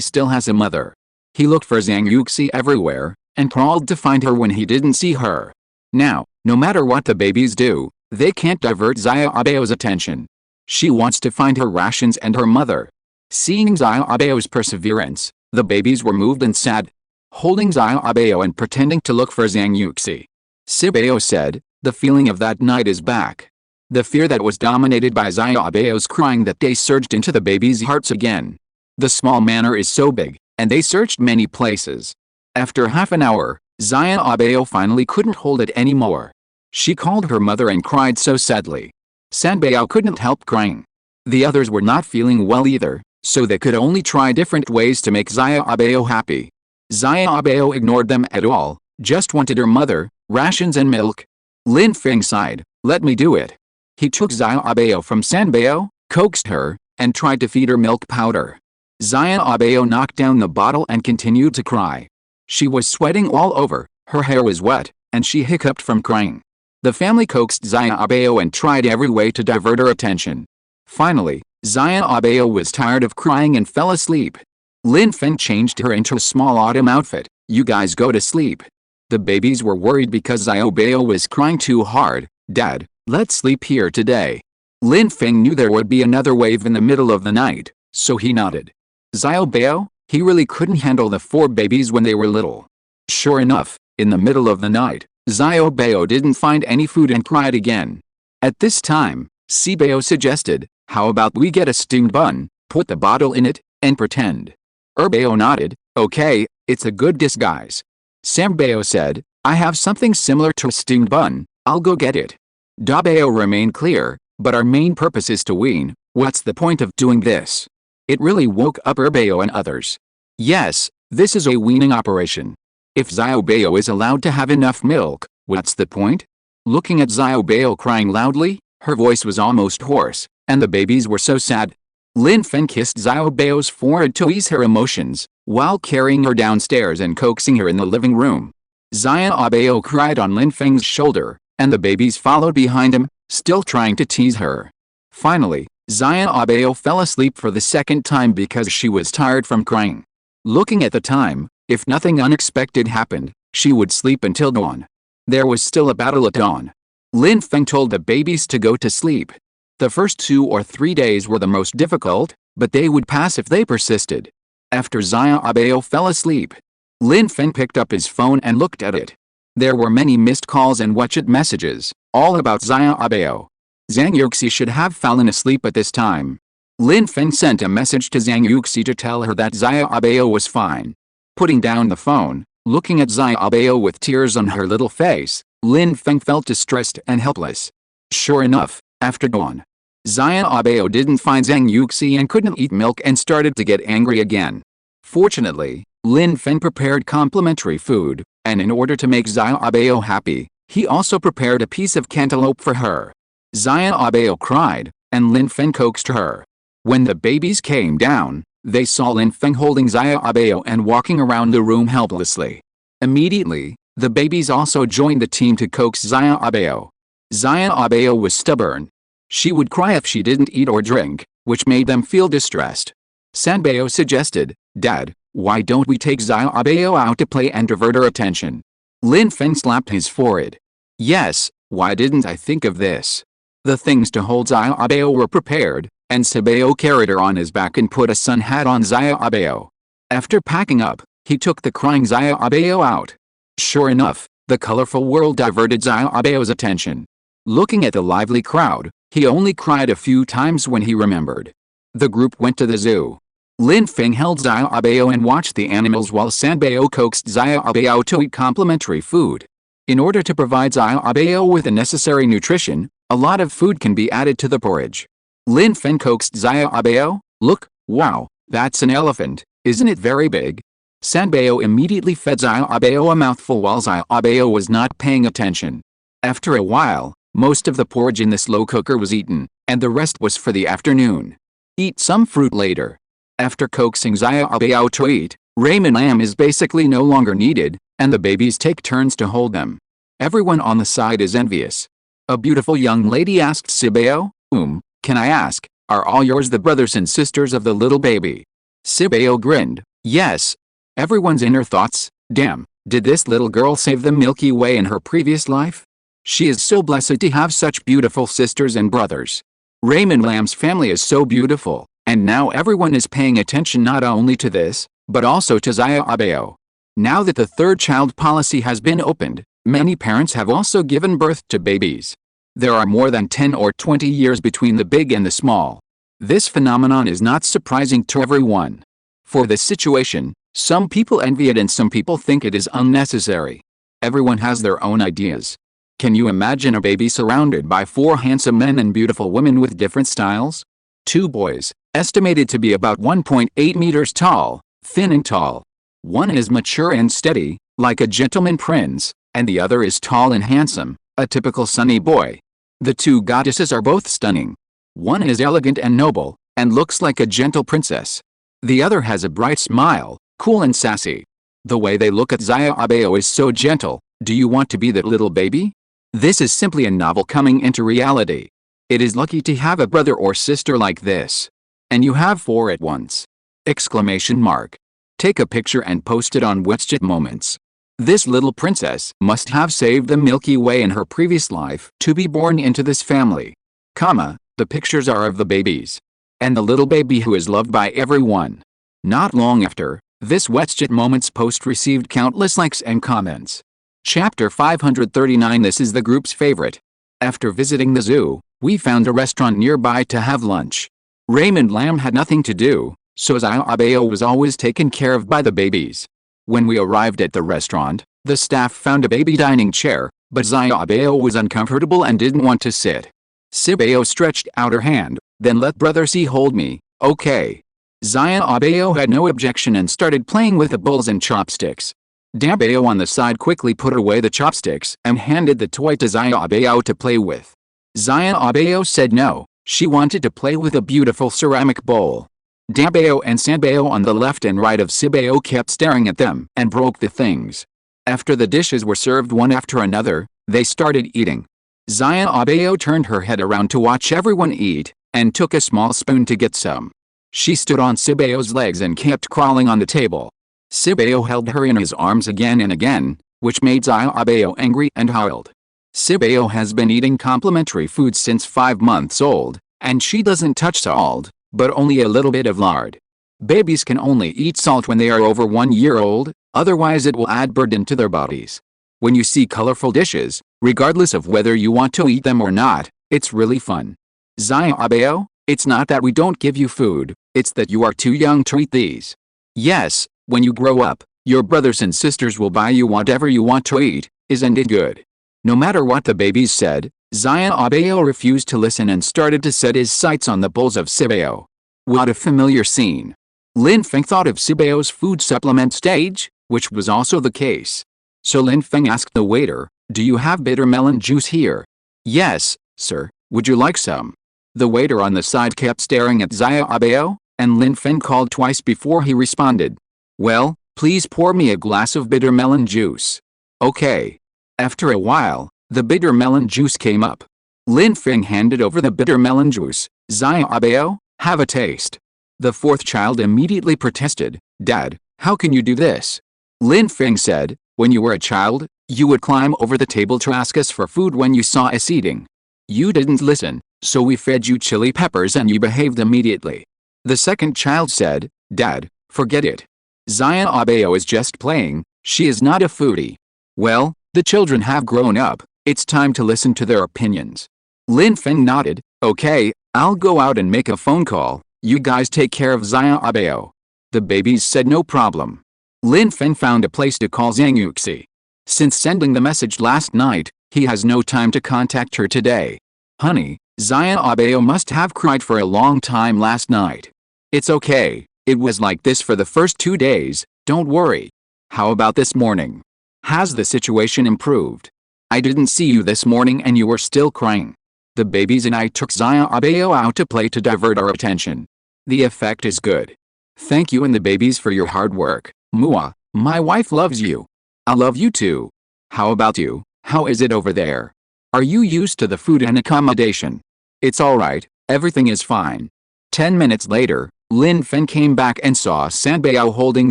still has a mother. He looked for Zhang Yuxi everywhere, and crawled to find her when he didn't see her. Now, no matter what the babies do, they can't divert Zaya Abeo's attention. She wants to find her rations and her mother. Seeing Zaya Abeo's perseverance, the babies were moved and sad. Holding Zaya Abeo and pretending to look for Zhang Yuxi. Sibeo said, the feeling of that night is back. The fear that was dominated by Zaya Abeo's crying that day surged into the babies' hearts again. The small manor is so big, and they searched many places. After half an hour, Zaya Abeo finally couldn't hold it anymore. She called her mother and cried so sadly. Sanbeo couldn't help crying. The others were not feeling well either, so they could only try different ways to make Zaya Abeo happy. Zaya Abeo ignored them at all, just wanted her mother, rations and milk. Lin Feng sighed, let me do it. He took Zaya Abeo from Sanbeo, coaxed her, and tried to feed her milk powder. Zaya Abeo knocked down the bottle and continued to cry. She was sweating all over, her hair was wet, and she hiccuped from crying. The family coaxed Zaya Abeo and tried every way to divert her attention. Finally, Zaya Abeo was tired of crying and fell asleep. Lin Feng changed her into a small autumn outfit. You guys go to sleep. The babies were worried because Zaya Abeo was crying too hard. Dad, let's sleep here today. Lin Feng knew there would be another wave in the middle of the night, so he nodded. Zaya Abeo, he really couldn't handle the 4 babies when they were little. Sure enough, in the middle of the night, Zaya Abeo didn't find any food and cried again. At this time, Sibeo suggested, how about we get a steamed bun, put the bottle in it, and pretend. Erbeo nodded, okay, it's a good disguise. Sambeo said, I have something similar to a steamed bun, I'll go get it. Dabeo remained clear, but our main purpose is to wean, what's the point of doing this? It really woke up Erbeo and others. Yes, this is a weaning operation. If Xiaobeo is allowed to have enough milk, what's the point? Looking at Xiaobeo crying loudly, her voice was almost hoarse, and the babies were so sad. Lin Feng kissed Xiaobao's forehead to ease her emotions, while carrying her downstairs and coaxing her in the living room. Xiaobao cried on Lin Feng's shoulder, and the babies followed behind him, still trying to tease her. Finally, Xiaobao fell asleep for the second time because she was tired from crying. Looking at the time, if nothing unexpected happened, she would sleep until dawn. There was still a battle at dawn. Lin Feng told the babies to go to sleep. The first 2 or 3 days were the most difficult, but they would pass if they persisted. After Xiaobao fell asleep, Lin Feng picked up his phone and looked at it. There were many missed calls and WeChat messages, all about Xiaobao. Zhang Yuxi should have fallen asleep at this time. Lin Feng sent a message to Zhang Yuxi to tell her that Xiaobao was fine. Putting down the phone, looking at Xiaobao with tears on her little face, Lin Feng felt distressed and helpless. Sure enough, after dawn, Xiaobao didn't find Zhang Yuxi and couldn't eat milk and started to get angry again. Fortunately, Lin Feng prepared complimentary food, and in order to make Xiaobao happy, he also prepared a piece of cantaloupe for her. Xiaobao cried, and Lin Feng coaxed her. When the babies came down, they saw Lin Feng holding Xiaobao and walking around the room helplessly. Immediately, the babies also joined the team to coax Xiaobao. Xiaobao was stubborn. She would cry if she didn't eat or drink, which made them feel distressed. Sanbao suggested, "Dad, why don't we take Xiaobao out to play and divert her attention?" Lin Feng slapped his forehead. "Yes, why didn't I think of this?" The things to hold Xiaobao were prepared, and Sanbao carried her on his back and put a sun hat on Xiaobao. After packing up, he took the crying Xiaobao out. Sure enough, the colorful world diverted Xiaobao's attention. Looking at the lively crowd, he only cried a few times when he remembered. The group went to the zoo. Lin Feng held Xiaobao and watched the animals while Sanbao coaxed Xiaobao to eat complimentary food. In order to provide Xiaobao with the necessary nutrition, a lot of food can be added to the porridge. Lin Feng coaxed Xiaobao, "Look, wow, that's an elephant, isn't it very big?" Sanbao immediately fed Xiaobao a mouthful while Xiaobao was not paying attention. After a while, most of the porridge in the slow cooker was eaten, and the rest was for the afternoon. Eat some fruit later. After coaxing Xiaobao to eat, Raymond Lamb is basically no longer needed, and the babies take turns to hold them. Everyone on the side is envious. A beautiful young lady asked Sibao, "Can I ask, are all yours the brothers and sisters of the little baby?" Sibao grinned, "Yes." Everyone's inner thoughts, "Damn, did this little girl save the Milky Way in her previous life? She is so blessed to have such beautiful sisters and brothers. Raymond Lamb's family is so beautiful, and now everyone is paying attention not only to this, but also to Xiaobao. Now that the third child policy has been opened, many parents have also given birth to babies. There are more than 10 or 20 years between the big and the small. This phenomenon is not surprising to everyone. For this situation, some people envy it and some people think it is unnecessary. Everyone has their own ideas. Can you imagine a baby surrounded by 4 handsome men and beautiful women with different styles? 2 boys, estimated to be about 1.8 meters tall, thin and tall. One is mature and steady, like a gentleman prince, and the other is tall and handsome, a typical sunny boy. The 2 goddesses are both stunning. One is elegant and noble, and looks like a gentle princess. The other has a bright smile, cool and sassy. The way they look at Xiaobao is so gentle. Do you want to be that little baby? This is simply a novel coming into reality. It is lucky to have a brother or sister like this. And you have 4 at once. Exclamation mark. Take a picture and post it on WeChat Moments. This little princess must have saved the Milky Way in her previous life to be born into this family. The pictures are of the babies. And the little baby who is loved by everyone. Not long after, this WeChat Moments post received countless likes and comments. Chapter 539. This is the group's favorite. After visiting the zoo, we found a restaurant nearby to have lunch. Raymond Lamb had nothing to do, so Xiaobao was always taken care of by the babies. When we arrived at the restaurant, the staff found a baby dining chair, but Xiaobao was uncomfortable and didn't want to sit. Sibao stretched out her hand, "Then let brother C hold me, okay?" Xiaobao had no objection and started playing with the bowls and chopsticks. Dabao on the side quickly put away the chopsticks and handed the toy to Xiaobao to play with. Xiaobao said no, She wanted to play with a beautiful ceramic bowl. Dabao and Sanbao on the left and right of Sibao kept staring at them and broke the things. After the dishes were served one after another, they started eating. Zaya Abao turned her head around to watch everyone eat, and took a small spoon to get some. She stood on Sibao's legs and kept crawling on the table. Sibao held her in his arms again and again, which made Zaya Abao angry and howled. Sibao has been eating complimentary food since 5 months old, and she doesn't touch salt, but only a little bit of lard. Babies can only eat salt when they are over 1 year old, otherwise it will add burden to their bodies. When you see colorful dishes, regardless of whether you want to eat them or not, it's really fun. Zaya Abao, it's not that we don't give you food, it's that you are too young to eat these. Yes, when you grow up, your brothers and sisters will buy you whatever you want to eat, isn't it good? No matter what the babies said, Zaya Abao refused to listen and started to set his sights on the bowls of Sibao. What a familiar scene. Lin Feng thought of Sibao's food supplement stage, which was also the case. So Lin Feng asked the waiter, "Do you have bitter melon juice here?" "Yes, sir, would you like some?" The waiter on the side kept staring at Zaya Abao, and Lin Feng called twice before he responded. "Well, please pour me a glass of bitter melon juice." "Okay." After a while, the bitter melon juice came up. Lin Feng handed over the bitter melon juice. "Zaya Abao, have a taste." The fourth child immediately protested, "Dad, how can you do this?" Lin Feng said, "When you were a child, you would climb over the table to ask us for food when you saw us eating. You didn't listen, so we fed you chili peppers and you behaved immediately." The second child said, "Dad, forget it. Zaya Abao is just playing, she is not a foodie." Well, the children have grown up, it's time to listen to their opinions. Lin Feng nodded, "Okay, I'll go out and make a phone call, you guys take care of Zaya Abao." The babies said no problem. Lin Feng found a place to call Zhang Yuxi. Since sending the message last night, he has no time to contact her today. "Honey, Zaya Abao must have cried for a long time last night." "It's okay, it was like this for the first 2 days, don't worry." "How about this morning? Has the situation improved?" "I didn't see you this morning and you were still crying. The babies and I took Zaya Abao out to play to divert our attention. The effect is good. Thank you and the babies for your hard work. Mua, my wife loves you. I love you too. How about you, how is it over there? Are you used to the food and accommodation?" "It's alright, everything is fine." 10 minutes later, Lin Feng came back and saw Sanbao holding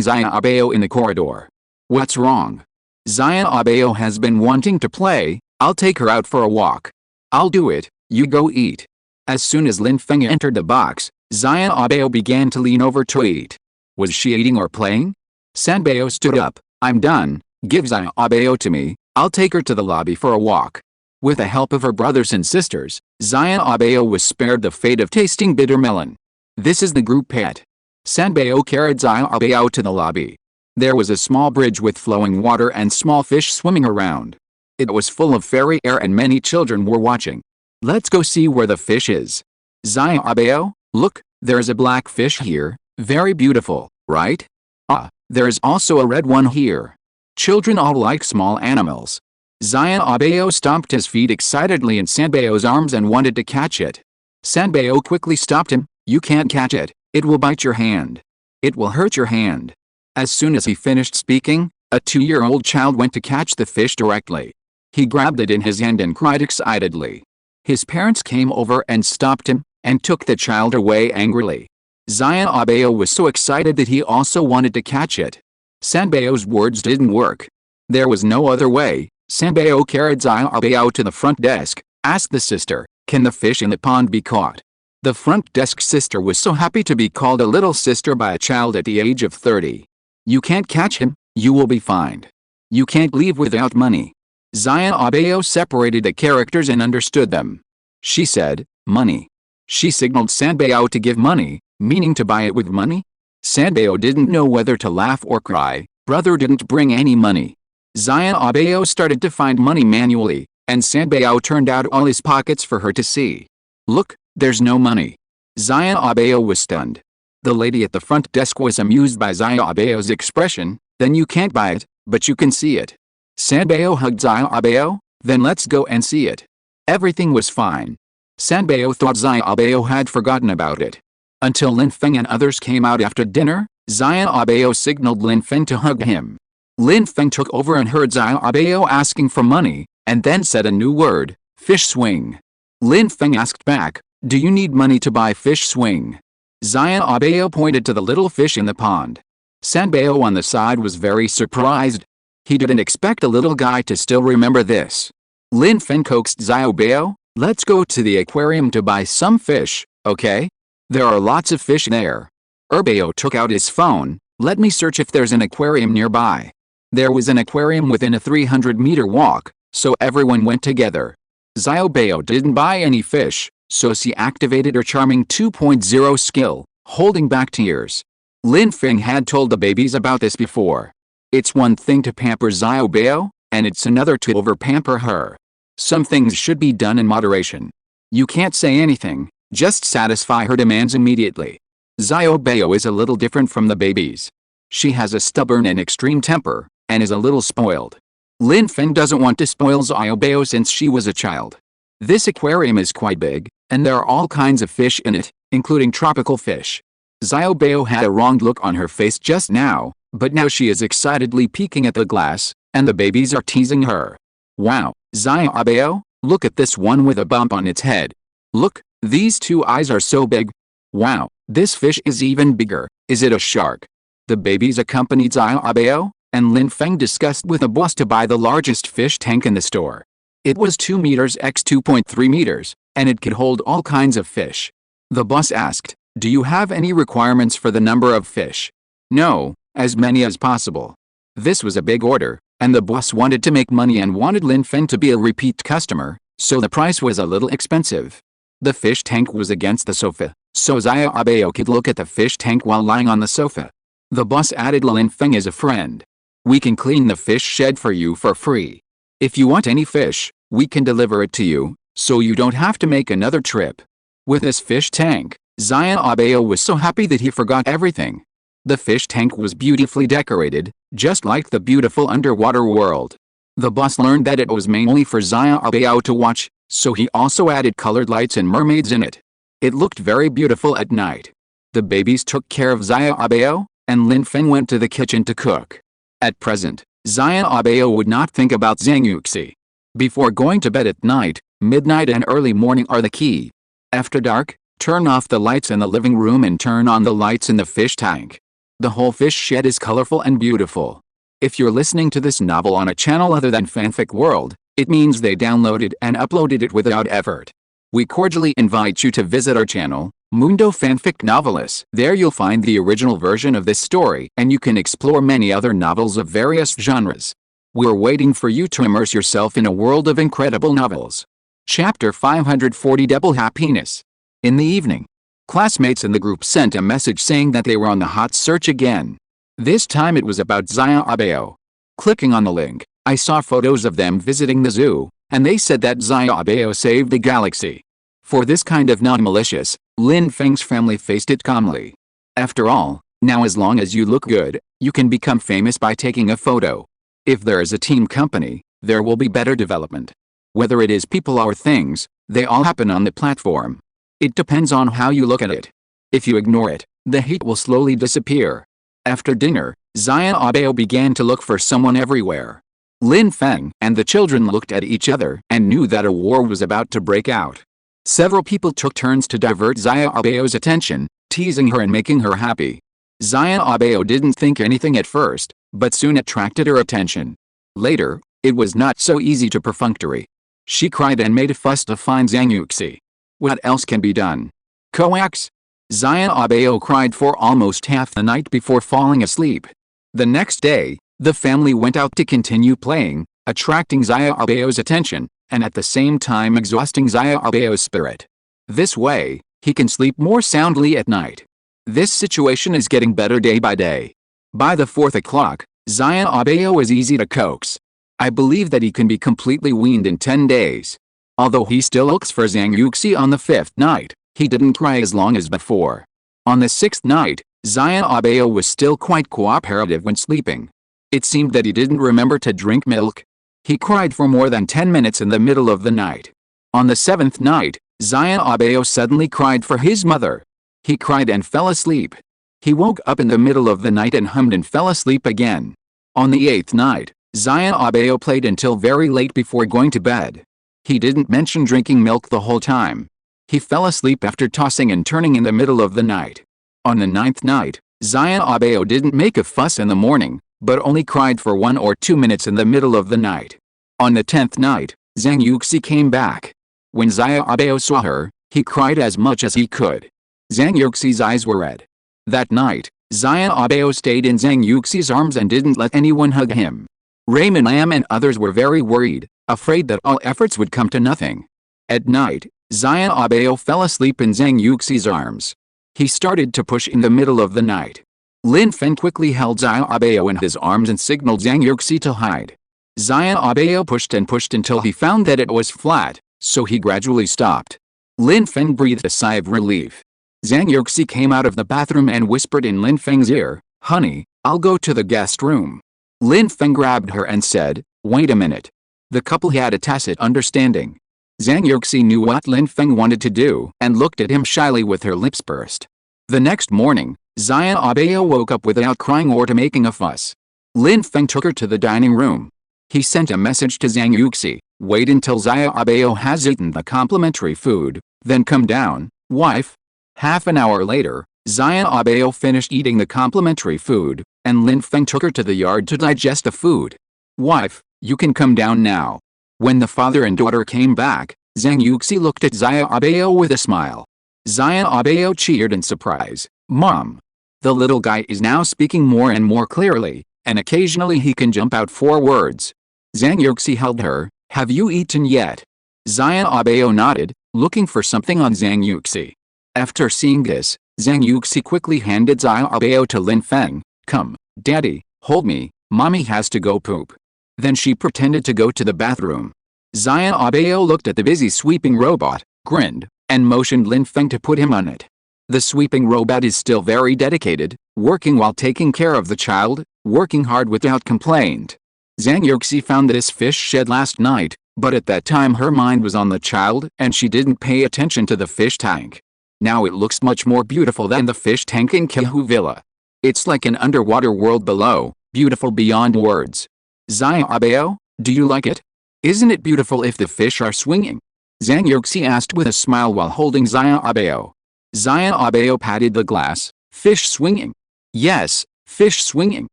Zaya Abao in the corridor. "What's wrong?" "Zaya Abao has been wanting to play, I'll take her out for a walk." "I'll do it, you go eat." As soon as Lin Feng entered the box, Zaya Abao began to lean over to eat. Was she eating or playing? Sanbao stood up. "I'm done, give Zaya Abao to me, I'll take her to the lobby for a walk." With the help of her brothers and sisters, Zaya Abao was spared the fate of tasting bitter melon. This is the group pet. Sanbao carried Zaya Abao to the lobby. There was a small bridge with flowing water and small fish swimming around. It was full of fairy air and many children were watching. "Let's go see where the fish is." "Zaya Abao, look, there's a black fish here, very beautiful, right? Ah, there is also a red one here." Children all like small animals. Zaya Abao stomped his feet excitedly in Sanbao's arms and wanted to catch it. Sanbao quickly stopped him. "You can't catch it, it will bite your hand. It will hurt your hand." As soon as he finished speaking, a 2-year-old child went to catch the fish directly. He grabbed it in his hand and cried excitedly. His parents came over and stopped him, and took the child away angrily. Zaya Abao was so excited that he also wanted to catch it. Sanbao's words didn't work. There was no other way. Sanbao carried Zaya Abao to the front desk, asked the sister, "Can the fish in the pond be caught?" The front desk sister was so happy to be called a little sister by a child at the age of 30. "You can't catch him, you will be fined. You can't leave without money." Zaya Abao separated the characters and understood them. She said, "Money." She signaled Sanbao to give money, meaning to buy it with money. Sanbao didn't know whether to laugh or cry. Brother didn't bring any money. Zaya Abao started to find money manually, and Sanbao turned out all his pockets for her to see. "Look, there's no money." Zaya Abao was stunned. The lady at the front desk was amused by Zaya Abao's expression. "Then you can't buy it, but you can see it." Sanbao hugged Zaya Abao. "Then let's go and see it." Everything was fine. Sanbao thought Xiaobao had forgotten about it. Until Lin Feng and others came out after dinner, Xiaobao signaled Lin Feng to hug him. Lin Feng took over and heard Xiaobao asking for money, and then said a new word, fish swing. Lin Feng asked back, do you need money to buy fish swing? Xiaobao pointed to the little fish in the pond. Sanbao on the side was very surprised. He didn't expect the little guy to still remember this. Lin Feng coaxed Xiaobao, let's go to the aquarium to buy some fish, okay? There are lots of fish there. Bao took out his phone, let me search if there's an aquarium nearby. There was an aquarium within a 300-meter walk, so everyone went together. Xiaobao didn't buy any fish, so she activated her charming 2.0 skill, holding back tears. Lin Feng had told the babies about this before. It's one thing to pamper Xiaobao, and it's another to over-pamper her. Some things should be done in moderation. You can't say anything, just satisfy her demands immediately. Xiaobao is a little different from the babies. She has a stubborn and extreme temper, and is a little spoiled. Lin Feng doesn't want to spoil Xiaobao since she was a child. This aquarium is quite big, and there are all kinds of fish in it, including tropical fish. Xiaobao had a wrong look on her face just now, but now she is excitedly peeking at the glass, and the babies are teasing her. Wow, Xiaobao, look at this one with a bump on its head. Look, these two eyes are so big. Wow, this fish is even bigger, is it a shark? The babies accompanied Xiaobao, and Lin Feng discussed with the boss to buy the largest fish tank in the store. It was 2 meters x 2.3 meters, and it could hold all kinds of fish. The boss asked, do you have any requirements for the number of fish? No, as many as possible. This was a big order, and the boss wanted to make money and wanted Lin Feng to be a repeat customer, so the price was a little expensive. The fish tank was against the sofa, so Xiaobao could look at the fish tank while lying on the sofa. The boss added Lin Feng as a friend. We can clean the fish shed for you for free. If you want any fish, we can deliver it to you, so you don't have to make another trip. With this fish tank, Xiaobao was so happy that he forgot everything. The fish tank was beautifully decorated, just like the beautiful underwater world. The boss learned that it was mainly for Xiaobao to watch, so he also added colored lights and mermaids in it. It looked very beautiful at night. The babies took care of Xiaobao, and Lin Feng went to the kitchen to cook. At present, Xiaobao would not think about Zhang Yuxi. Before going to bed at night, midnight and early morning are the key. After dark, turn off the lights in the living room and turn on the lights in the fish tank. The whole fish shed is colorful and beautiful. If you're listening to this novel on a channel other than Fanfic World, it means they downloaded and uploaded it without effort. We cordially invite you to visit our channel, Mundo Fanfic Novelis. There you'll find the original version of this story, and you can explore many other novels of various genres. We're waiting for you to immerse yourself in a world of incredible novels. Chapter 540 Double Happiness. In the evening, classmates in the group sent a message saying that they were on the hot search again. This time it was about Xiaobao. Clicking on the link, I saw photos of them visiting the zoo, and they said that Xiaobao saved the galaxy. For this kind of non-malicious, Lin Feng's family faced it calmly. After all, now as long as you look good, you can become famous by taking a photo. If there is a team company, there will be better development. Whether it is people or things, they all happen on the platform. It depends on how you look at it. If you ignore it, the hate will slowly disappear. After dinner, Xiaobao began to look for someone everywhere. Lin Feng and the children looked at each other and knew that a war was about to break out. Several people took turns to divert Xiaobao's attention, teasing her and making her happy. Xiaobao didn't think anything at first, but soon attracted her attention. Later, it was not so easy to perfunctory. She cried and made a fuss to find Zhang Yuxi. What else can be done? Coax? Xiaobao cried for almost half the night before falling asleep. The next day, the family went out to continue playing, attracting Xiaobao's attention, and at the same time exhausting Xiaobao's spirit. This way, he can sleep more soundly at night. This situation is getting better day by day. By the 4th o'clock, Xiaobao is easy to coax. I believe that he can be completely weaned in 10 days. Although he still looks for Zhang Yuxi on the 5th night, he didn't cry as long as before. On the 6th night, Xiaobao was still quite cooperative when sleeping. It seemed that he didn't remember to drink milk. He cried for more than 10 minutes in the middle of the night. On the 7th night, Zhang Yuxi suddenly cried for his mother. He cried and fell asleep. He woke up in the middle of the night and hummed and fell asleep again. On the 8th night, Zhang Yuxi played until very late before going to bed. He didn't mention drinking milk the whole time. He fell asleep after tossing and turning in the middle of the night. On the 9th night, Zhang Yuxi didn't make a fuss in the morning, but only cried for 1 or 2 minutes in the middle of the night. On the 10th night, Zhang Yuxi came back. When Zhang Yuxi saw her, he cried as much as he could. Zhang Yuxi's eyes were red. That night, Zhang Yuxi stayed in Zhang Yuxi's arms and didn't let anyone hug him. Raymond Lam and others were very worried, afraid that all efforts would come to nothing. At night, Zhang Yuxi fell asleep in Zhang Yuxi's arms. He started to push in the middle of the night. Lin Feng quickly held Zhang Yuxi in his arms and signaled Zhang Yuxi to hide. Zhang Yuxi pushed and pushed until he found that it was flat, so he gradually stopped. Lin Feng breathed a sigh of relief. Zhang Yuxi came out of the bathroom and whispered in Lin Feng's ear, "Honey, I'll go to the guest room." Lin Feng grabbed her and said, "Wait a minute." The couple had a tacit understanding. Zhang Yuxi knew what Lin Feng wanted to do and looked at him shyly with her lips pursed. The next morning, Zhang Yuxi woke up without crying or to making a fuss. Lin Feng took her to the dining room. He sent a message to Zhang Yuxi, "Wait until Zhang Yuxi has eaten the complimentary food, then come down, wife." Half an hour later, Zhang Yuxi finished eating the complimentary food, and Lin Feng took her to the yard to digest the food. "Wife, you can come down now." When the father and daughter came back, Zhang Yuxi looked at Zhang Yuxi with a smile. Zhang Yuxi cheered in surprise, "Mom. The little guy is now speaking more and more clearly, and occasionally he can jump out 4 words." Zhang Yuxi held her, "Have you eaten yet?" Zhang Yuxi nodded, looking for something on Zhang Yuxi. After seeing this, Zhang Yuxi quickly handed Zhang Yuxi to Lin Feng. "Come, Daddy, hold me, Mommy has to go poop." Then she pretended to go to the bathroom. Zhang Yuxi looked at the busy sweeping robot, grinned, and motioned Lin Feng to put him on it. The sweeping robot is still very dedicated, working while taking care of the child, working hard without complaint. Zhang Yuxi found this fish shed last night, but at that time her mind was on the child and she didn't pay attention to the fish tank. Now it looks much more beautiful than the fish tank in Kehu Villa. It's like an underwater world below, beautiful beyond words. Zhang Yuxi, do you like it? Isn't it beautiful if the fish are swinging? Zhang Yuxi asked with a smile while holding Zhang Yuxi. Zhang Yuxi patted the glass. "Fish swinging?" "Yes, fish swinging."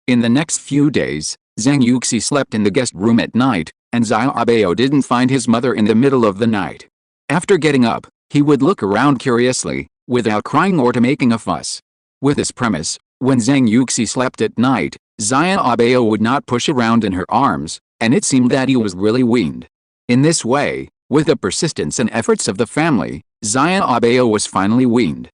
In the next few days, Zhang Yuxi slept in the guest room at night, and Zhang Yuxi didn't find his mother in the middle of the night. After getting up, he would look around curiously, without crying or to making a fuss. With this premise, when Zhang Yuxi slept at night, Zhang Yuxi would not push around in her arms, and it seemed that he was really weaned. In this way, with the persistence and efforts of the family, Zhang Yuxi was finally weaned.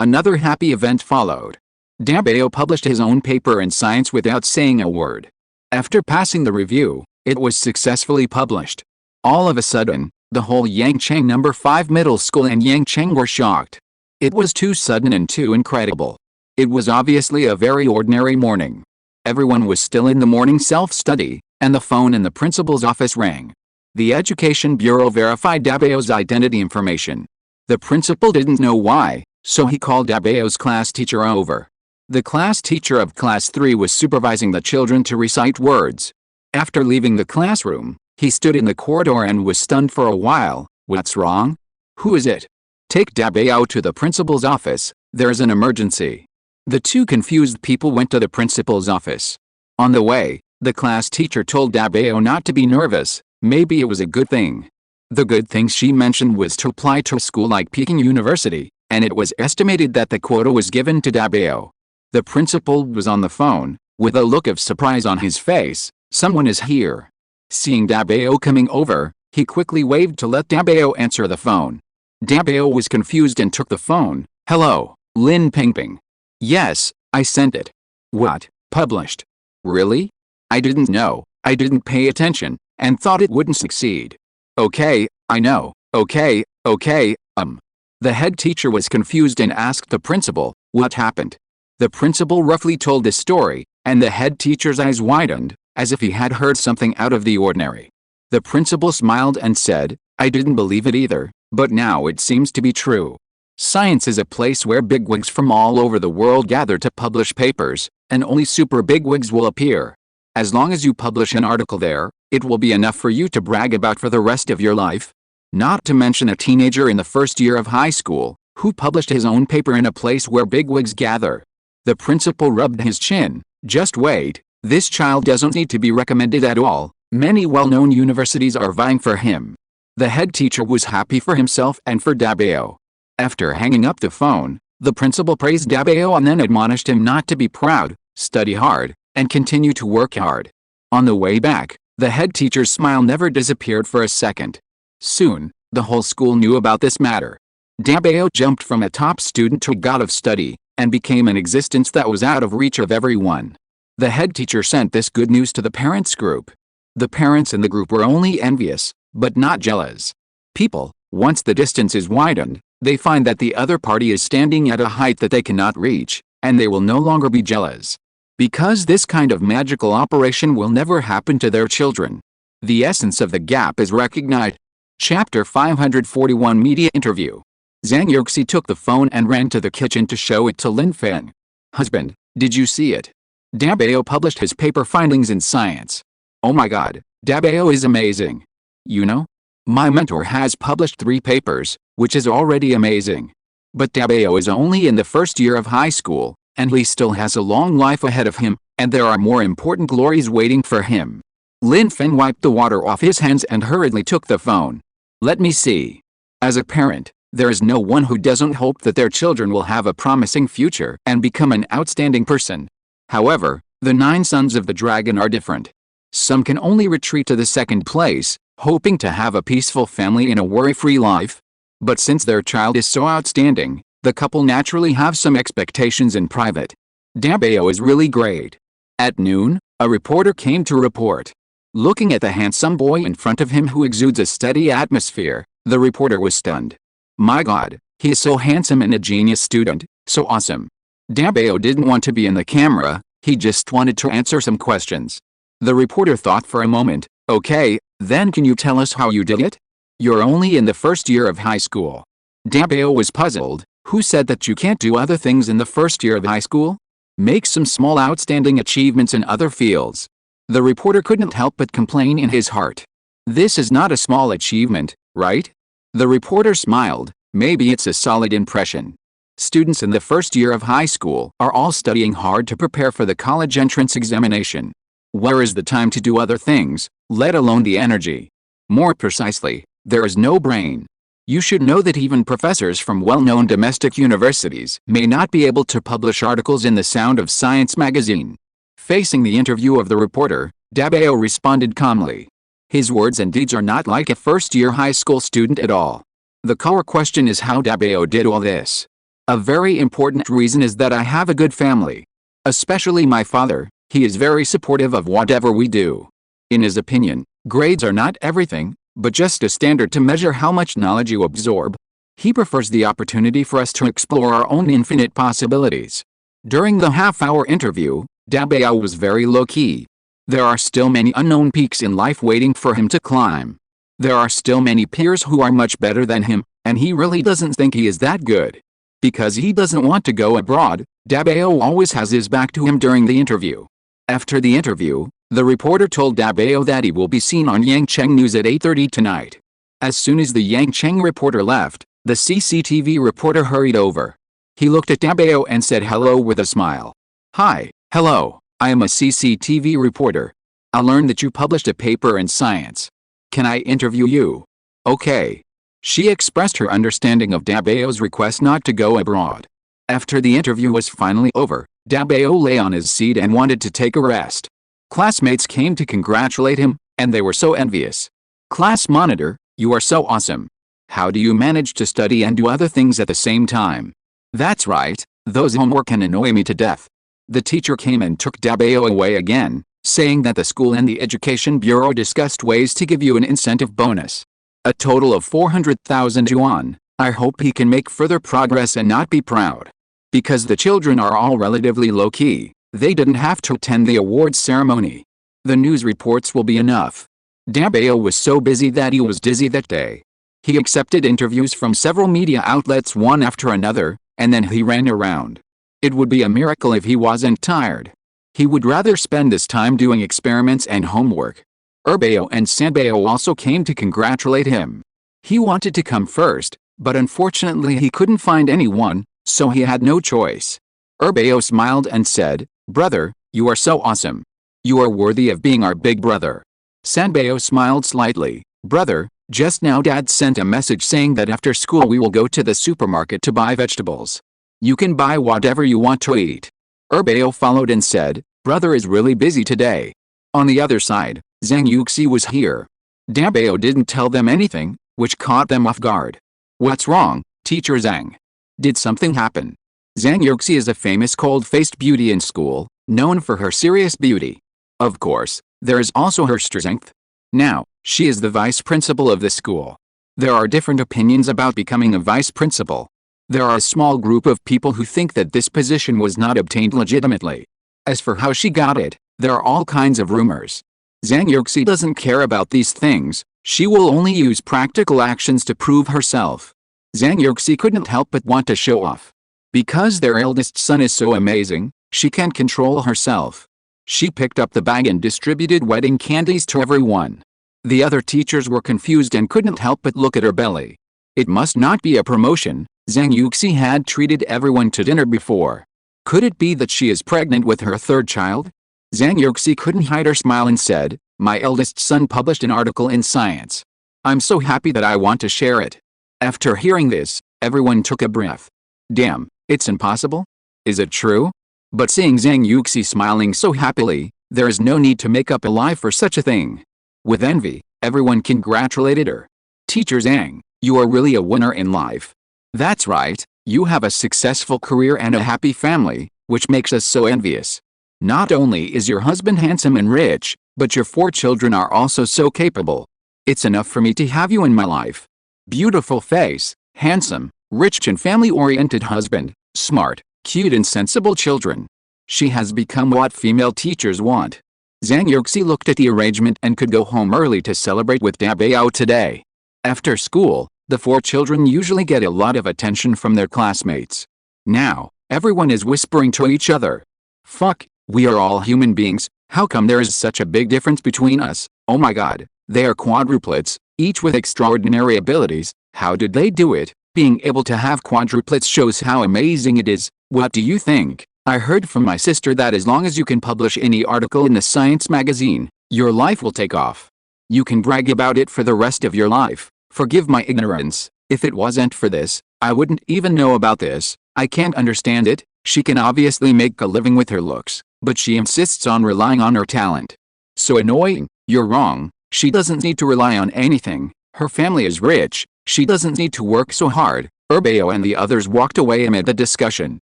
Another happy event followed. Dabao published his own paper in science without saying a word. After passing the review, it was successfully published. All of a sudden, the whole Yangcheng No. 5 middle school and Yangcheng were shocked. It was too sudden and too incredible. It was obviously a very ordinary morning. Everyone was still in the morning self-study, and the phone in the principal's office rang. The Education Bureau verified Dabao's identity information. The principal didn't know why, so he called Dabao's class teacher over. The class teacher of class 3 was supervising the children to recite words. After leaving the classroom, he stood in the corridor and was stunned for a while. "What's wrong? Who is it? Take Dabao to the principal's office, there's an emergency." The 2 confused people went to the principal's office. On the way, the class teacher told Dabao not to be nervous, maybe it was a good thing. The good thing she mentioned was to apply to a school like Peking University, and it was estimated that the quota was given to Dabao. The principal was on the phone, with a look of surprise on his face. "Someone is here." Seeing Dabao coming over, he quickly waved to let Dabao answer the phone. Dabao was confused and took the phone. "Hello, Lin Pengpeng." "Yes, I sent it." "What, published? Really? I didn't know, I didn't pay attention, and thought it wouldn't succeed." "Okay, I know, okay. The head teacher was confused and asked the principal, "What happened?" The principal roughly told the story, and the head teacher's eyes widened, as if he had heard something out of the ordinary. The principal smiled and said, "I didn't believe it either. But now it seems to be true. Science is a place where bigwigs from all over the world gather to publish papers, and only super bigwigs will appear. As long as you publish an article there, it will be enough for you to brag about for the rest of your life. Not to mention a teenager in the first year of high school, who published his own paper in a place where bigwigs gather. The principal rubbed his chin. Just wait, this child doesn't need to be recommended at all. Many well-known universities are vying for him. The head teacher was happy for himself and for Dabeo. After hanging up the phone, the principal praised Dabeo and then admonished him not to be proud, study hard, and continue to work hard. On the way back, the head teacher's smile never disappeared for a second. Soon, the whole school knew about this matter. Dabeo jumped from a top student to a god of study, and became an existence that was out of reach of everyone. The head teacher sent this good news to the parents' group. The parents in the group were only envious, but not jealous. People, once the distance is widened, they find that the other party is standing at a height that they cannot reach, and they will no longer be jealous. Because this kind of magical operation will never happen to their children. The essence of the gap is recognized. Chapter 541 Media Interview. Zhang Yuxi took the phone and ran to the kitchen to show it to Lin Feng. Husband, did you see it? Dabeo published his paper findings in science. Oh my god, Dabeo is amazing. You know? My mentor has published 3 papers, which is already amazing. But Dabeo is only in the first year of high school, and he still has a long life ahead of him, and there are more important glories waiting for him. Lin Feng wiped the water off his hands and hurriedly took the phone. Let me see. As a parent, there is no one who doesn't hope that their children will have a promising future and become an outstanding person. However, the 9 sons of the dragon are different. Some can only retreat to the second place, hoping to have a peaceful family in a worry-free life. But since their child is so outstanding, the couple naturally have some expectations in private. Dabeo is really great. At noon, a reporter came to report. Looking at the handsome boy in front of him who exudes a steady atmosphere, the reporter was stunned. My god, he is so handsome and a genius student, so awesome. Dabeo didn't want to be in the camera, he just wanted to answer some questions. The reporter thought for a moment. Okay, then can you tell us how you did it? You're only in the first year of high school. Dabeo was puzzled. Who said that you can't do other things in the first year of high school? Make some small outstanding achievements in other fields. The reporter couldn't help but complain in his heart. This is not a small achievement, right? The reporter smiled. Maybe it's a solid impression. Students in the first year of high school are all studying hard to prepare for the college entrance examination. Where is the time to do other things, let alone the energy? More precisely, there is no brain. You should know that even professors from well-known domestic universities may not be able to publish articles in the Sound of Science magazine. Facing the interview of the reporter, Dabeo responded calmly. His words and deeds are not like a first-year high school student at all. The core question is how Dabeo did all this. A very important reason is that I have a good family. Especially my father, he is very supportive of whatever we do. In his opinion, grades are not everything, but just a standard to measure how much knowledge you absorb. He prefers the opportunity for us to explore our own infinite possibilities. During the half-hour interview, Dabeo was very low-key. There are still many unknown peaks in life waiting for him to climb. There are still many peers who are much better than him, and he really doesn't think he is that good. Because he doesn't want to go abroad, Dabeo always has his back to him during the interview. After the interview, the reporter told Dabeo that he will be seen on Yangcheng News at 8:30 tonight. As soon as the Yangcheng reporter left, the CCTV reporter hurried over. He looked at Dabeo and said hello with a smile. Hi, hello, I am a CCTV reporter. I learned that you published a paper in science. Can I interview you? Okay. She expressed her understanding of Dabeo's request not to go abroad. After the interview was finally over, Dabeo lay on his seat and wanted to take a rest. Classmates came to congratulate him, and they were so envious. Class monitor, you are so awesome. How do you manage to study and do other things at the same time? That's right, those homework can annoy me to death. The teacher came and took Dabeo away again, saying that the school and the education bureau discussed ways to give you an incentive bonus. A total of 400,000 yuan. I hope he can make further progress and not be proud. Because the children are all relatively low-key, they didn't have to attend the awards ceremony. The news reports will be enough. Dabeo was so busy that he was dizzy that day. He accepted interviews from several media outlets one after another, and then he ran around. It would be a miracle if he wasn't tired. He would rather spend this time doing experiments and homework. Erbao and Sanbao also came to congratulate him. He wanted to come first, but unfortunately he couldn't find anyone, so he had no choice. Erbao smiled and said, "Brother, you are so awesome. You are worthy of being our big brother." Sanbao smiled slightly. "Brother, just now Dad sent a message saying that after school we will go to the supermarket to buy vegetables. You can buy whatever you want to eat." Erbao followed and said, "Brother is really busy today." On the other side, Zhang Yuxi was here. Dabao didn't tell them anything, which caught them off guard. "What's wrong, Teacher Zhang? Did something happen?" Zhang Yuxi is a famous cold-faced beauty in school, known for her serious beauty. Of course, there is also her strength. Now, she is the vice principal of the school. There are different opinions about becoming a vice principal. There are a small group of people who think that this position was not obtained legitimately. As for how she got it, there are all kinds of rumors. Zhang Yuxi doesn't care about these things, she will only use practical actions to prove herself. Zhang Yuxi couldn't help but want to show off. Because their eldest son is so amazing, she can't control herself. She picked up the bag and distributed wedding candies to everyone. The other teachers were confused and couldn't help but look at her belly. It must not be a promotion. Zhang Yuxi had treated everyone to dinner before. Could it be that she is pregnant with her third child? Zhang Yuxi couldn't hide her smile and said, "My eldest son published an article in Science. I'm so happy that I want to share it." After hearing this, everyone took a breath. Damn, it's impossible? Is it true? But seeing Zhang Yuxi smiling so happily, there is no need to make up a lie for such a thing. With envy, everyone congratulated her. "Teacher Zhang, you are really a winner in life. That's right, you have a successful career and a happy family, which makes us so envious. Not only is your husband handsome and rich, but your 4 children are also so capable. It's enough for me to have you in my life. Beautiful face, handsome, rich and family-oriented husband, smart, cute and sensible children." She has become what female teachers want. Zhang Yuxi looked at the arrangement and could go home early to celebrate with Dabao today. After school, the 4 children usually get a lot of attention from their classmates. Now, everyone is whispering to each other. "Fuck, we are all human beings, how come there is such a big difference between us? Oh my god, they are quadruplets, each with extraordinary abilities, how did they do it? Being able to have quadruplets shows how amazing it is. What do you think? I heard from my sister that as long as you can publish any article in the science magazine, your life will take off. You can brag about it for the rest of your life. Forgive my ignorance, if it wasn't for this, I wouldn't even know about this. I can't understand it." She can obviously make a living with her looks, but she insists on relying on her talent. "So annoying." "You're wrong, she doesn't need to rely on anything, her family is rich, she doesn't need to work so hard." Erbao and the others walked away amid the discussion.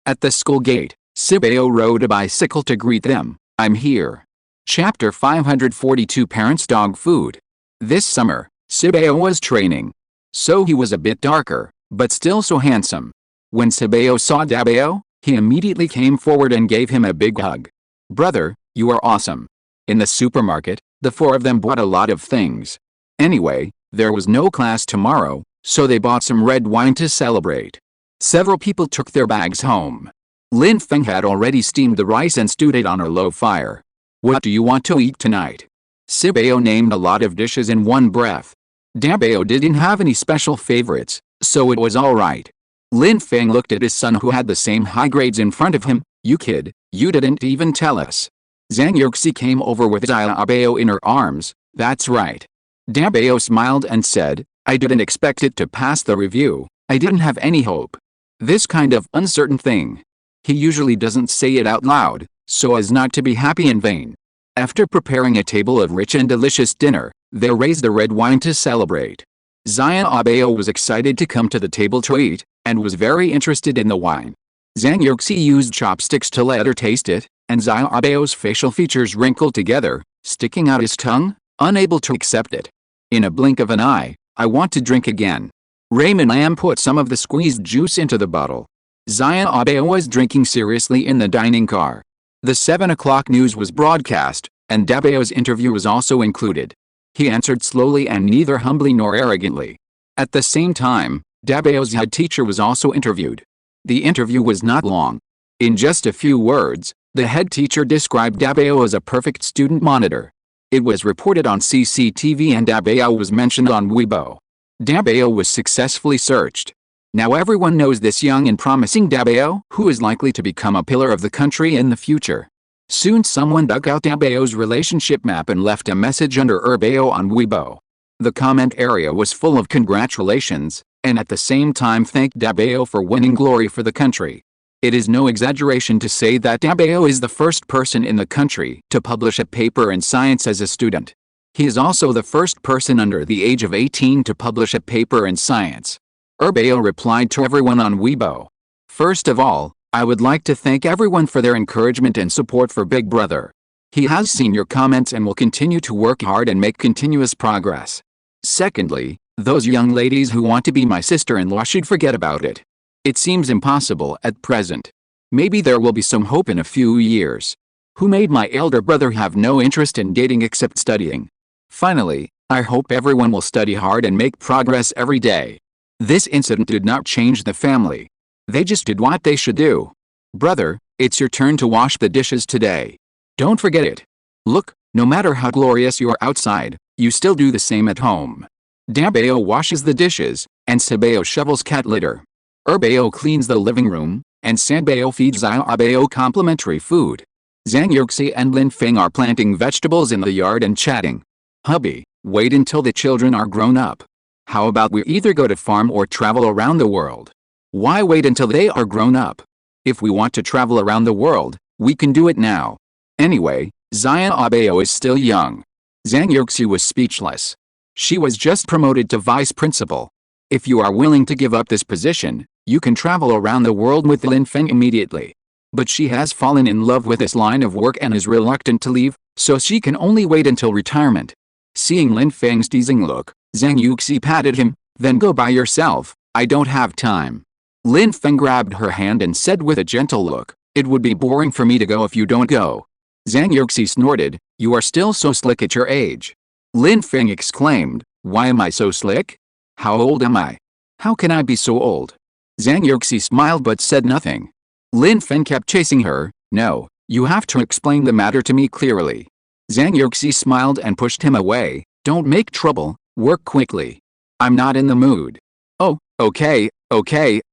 At the school gate, Sibao rode a bicycle to greet them. "I'm here." Chapter 542 Parents' Dog Food. This summer, Sibao was training. So he was a bit darker, but still so handsome. When Sibao saw Dabao, he immediately came forward and gave him a big hug. "Brother, you are awesome." In the supermarket, the 4 of them bought a lot of things. Anyway, there was no class tomorrow, so they bought some red wine to celebrate. Several people took their bags home. Lin Feng had already steamed the rice and stewed it on a low fire. "What do you want to eat tonight?" Sibao named a lot of dishes in one breath. Dabao didn't have any special favorites, so it was alright. Lin Feng looked at his son who had the same high grades in front of him. "You kid, you didn't even tell us." Zhang Yuxi came over with Dabao in her arms. "That's right." Dabao smiled and said, "I didn't expect it to pass the review, I didn't have any hope." This kind of uncertain thing. He usually doesn't say it out loud, so as not to be happy in vain. After preparing a table of rich and delicious dinner, they raised the red wine to celebrate. Dabao was excited to come to the table to eat, and was very interested in the wine. Zhang Yuxi used chopsticks to let her taste it, and Dabao's facial features wrinkled together, sticking out his tongue, unable to accept it. In a blink of an eye, "I want to drink again." Raymond Lam put some of the squeezed juice into the bottle. Dabao was drinking seriously in the dining car. The 7 o'clock news was broadcast, and Dabao's interview was also included. He answered slowly and neither humbly nor arrogantly. At the same time, Dabao's head teacher was also interviewed. The interview was not long. In just a few words, the head teacher described Dabao as a perfect student monitor. It was reported on CCTV and Dabao was mentioned on Weibo. Dabao was successfully searched. Now everyone knows this young and promising Dabao, who is likely to become a pillar of the country in the future. Soon someone dug out Dabao's relationship map and left a message under Bao on Weibo. The comment area was full of congratulations, and at the same time thanked Dabao for winning glory for the country. It is no exaggeration to say that Dabao is the first person in the country to publish a paper in science as a student. He is also the first person under the age of 18 to publish a paper in science. Bao replied to everyone on Weibo. First of all, I would like to thank everyone for their encouragement and support for Big Brother. He has seen your comments and will continue to work hard and make continuous progress. Secondly, those young ladies who want to be my sister-in-law should forget about it. It seems impossible at present. Maybe there will be some hope in a few years. Who made my elder brother have no interest in dating except studying? Finally, I hope everyone will study hard and make progress every day. This incident did not change the family. They just did what they should do. Brother, it's your turn to wash the dishes today. Don't forget it. Look, no matter how glorious you are outside, you still do the same at home. Dabao washes the dishes, and Sabao shovels cat litter. Bao cleans the living room, and Sanbao feeds Bao complimentary food. Zhang Yuxi and Lin Feng are planting vegetables in the yard and chatting. Hubby, wait until the children are grown up. How about we either go to farm or travel around the world? Why wait until they are grown up? If we want to travel around the world, we can do it now. Anyway, Bao is still young. Zhang Yuxi was speechless. She was just promoted to vice principal. If you are willing to give up this position, you can travel around the world with Lin Feng immediately. But she has fallen in love with this line of work and is reluctant to leave, so she can only wait until retirement. Seeing Lin Feng's teasing look, Zhang Yuxi patted him, then go by yourself, I don't have time. Lin Feng grabbed her hand and said with a gentle look, it would be boring for me to go if you don't go. Zhang Yuxi snorted, you are still so slick at your age. Lin Feng exclaimed, why am I so slick? How old am I? How can I be so old? Zhang Yuxi smiled but said nothing. Lin Feng kept chasing her, no, you have to explain the matter to me clearly. Zhang Yuxi smiled and pushed him away, don't make trouble, work quickly. I'm not in the mood. Oh, okay,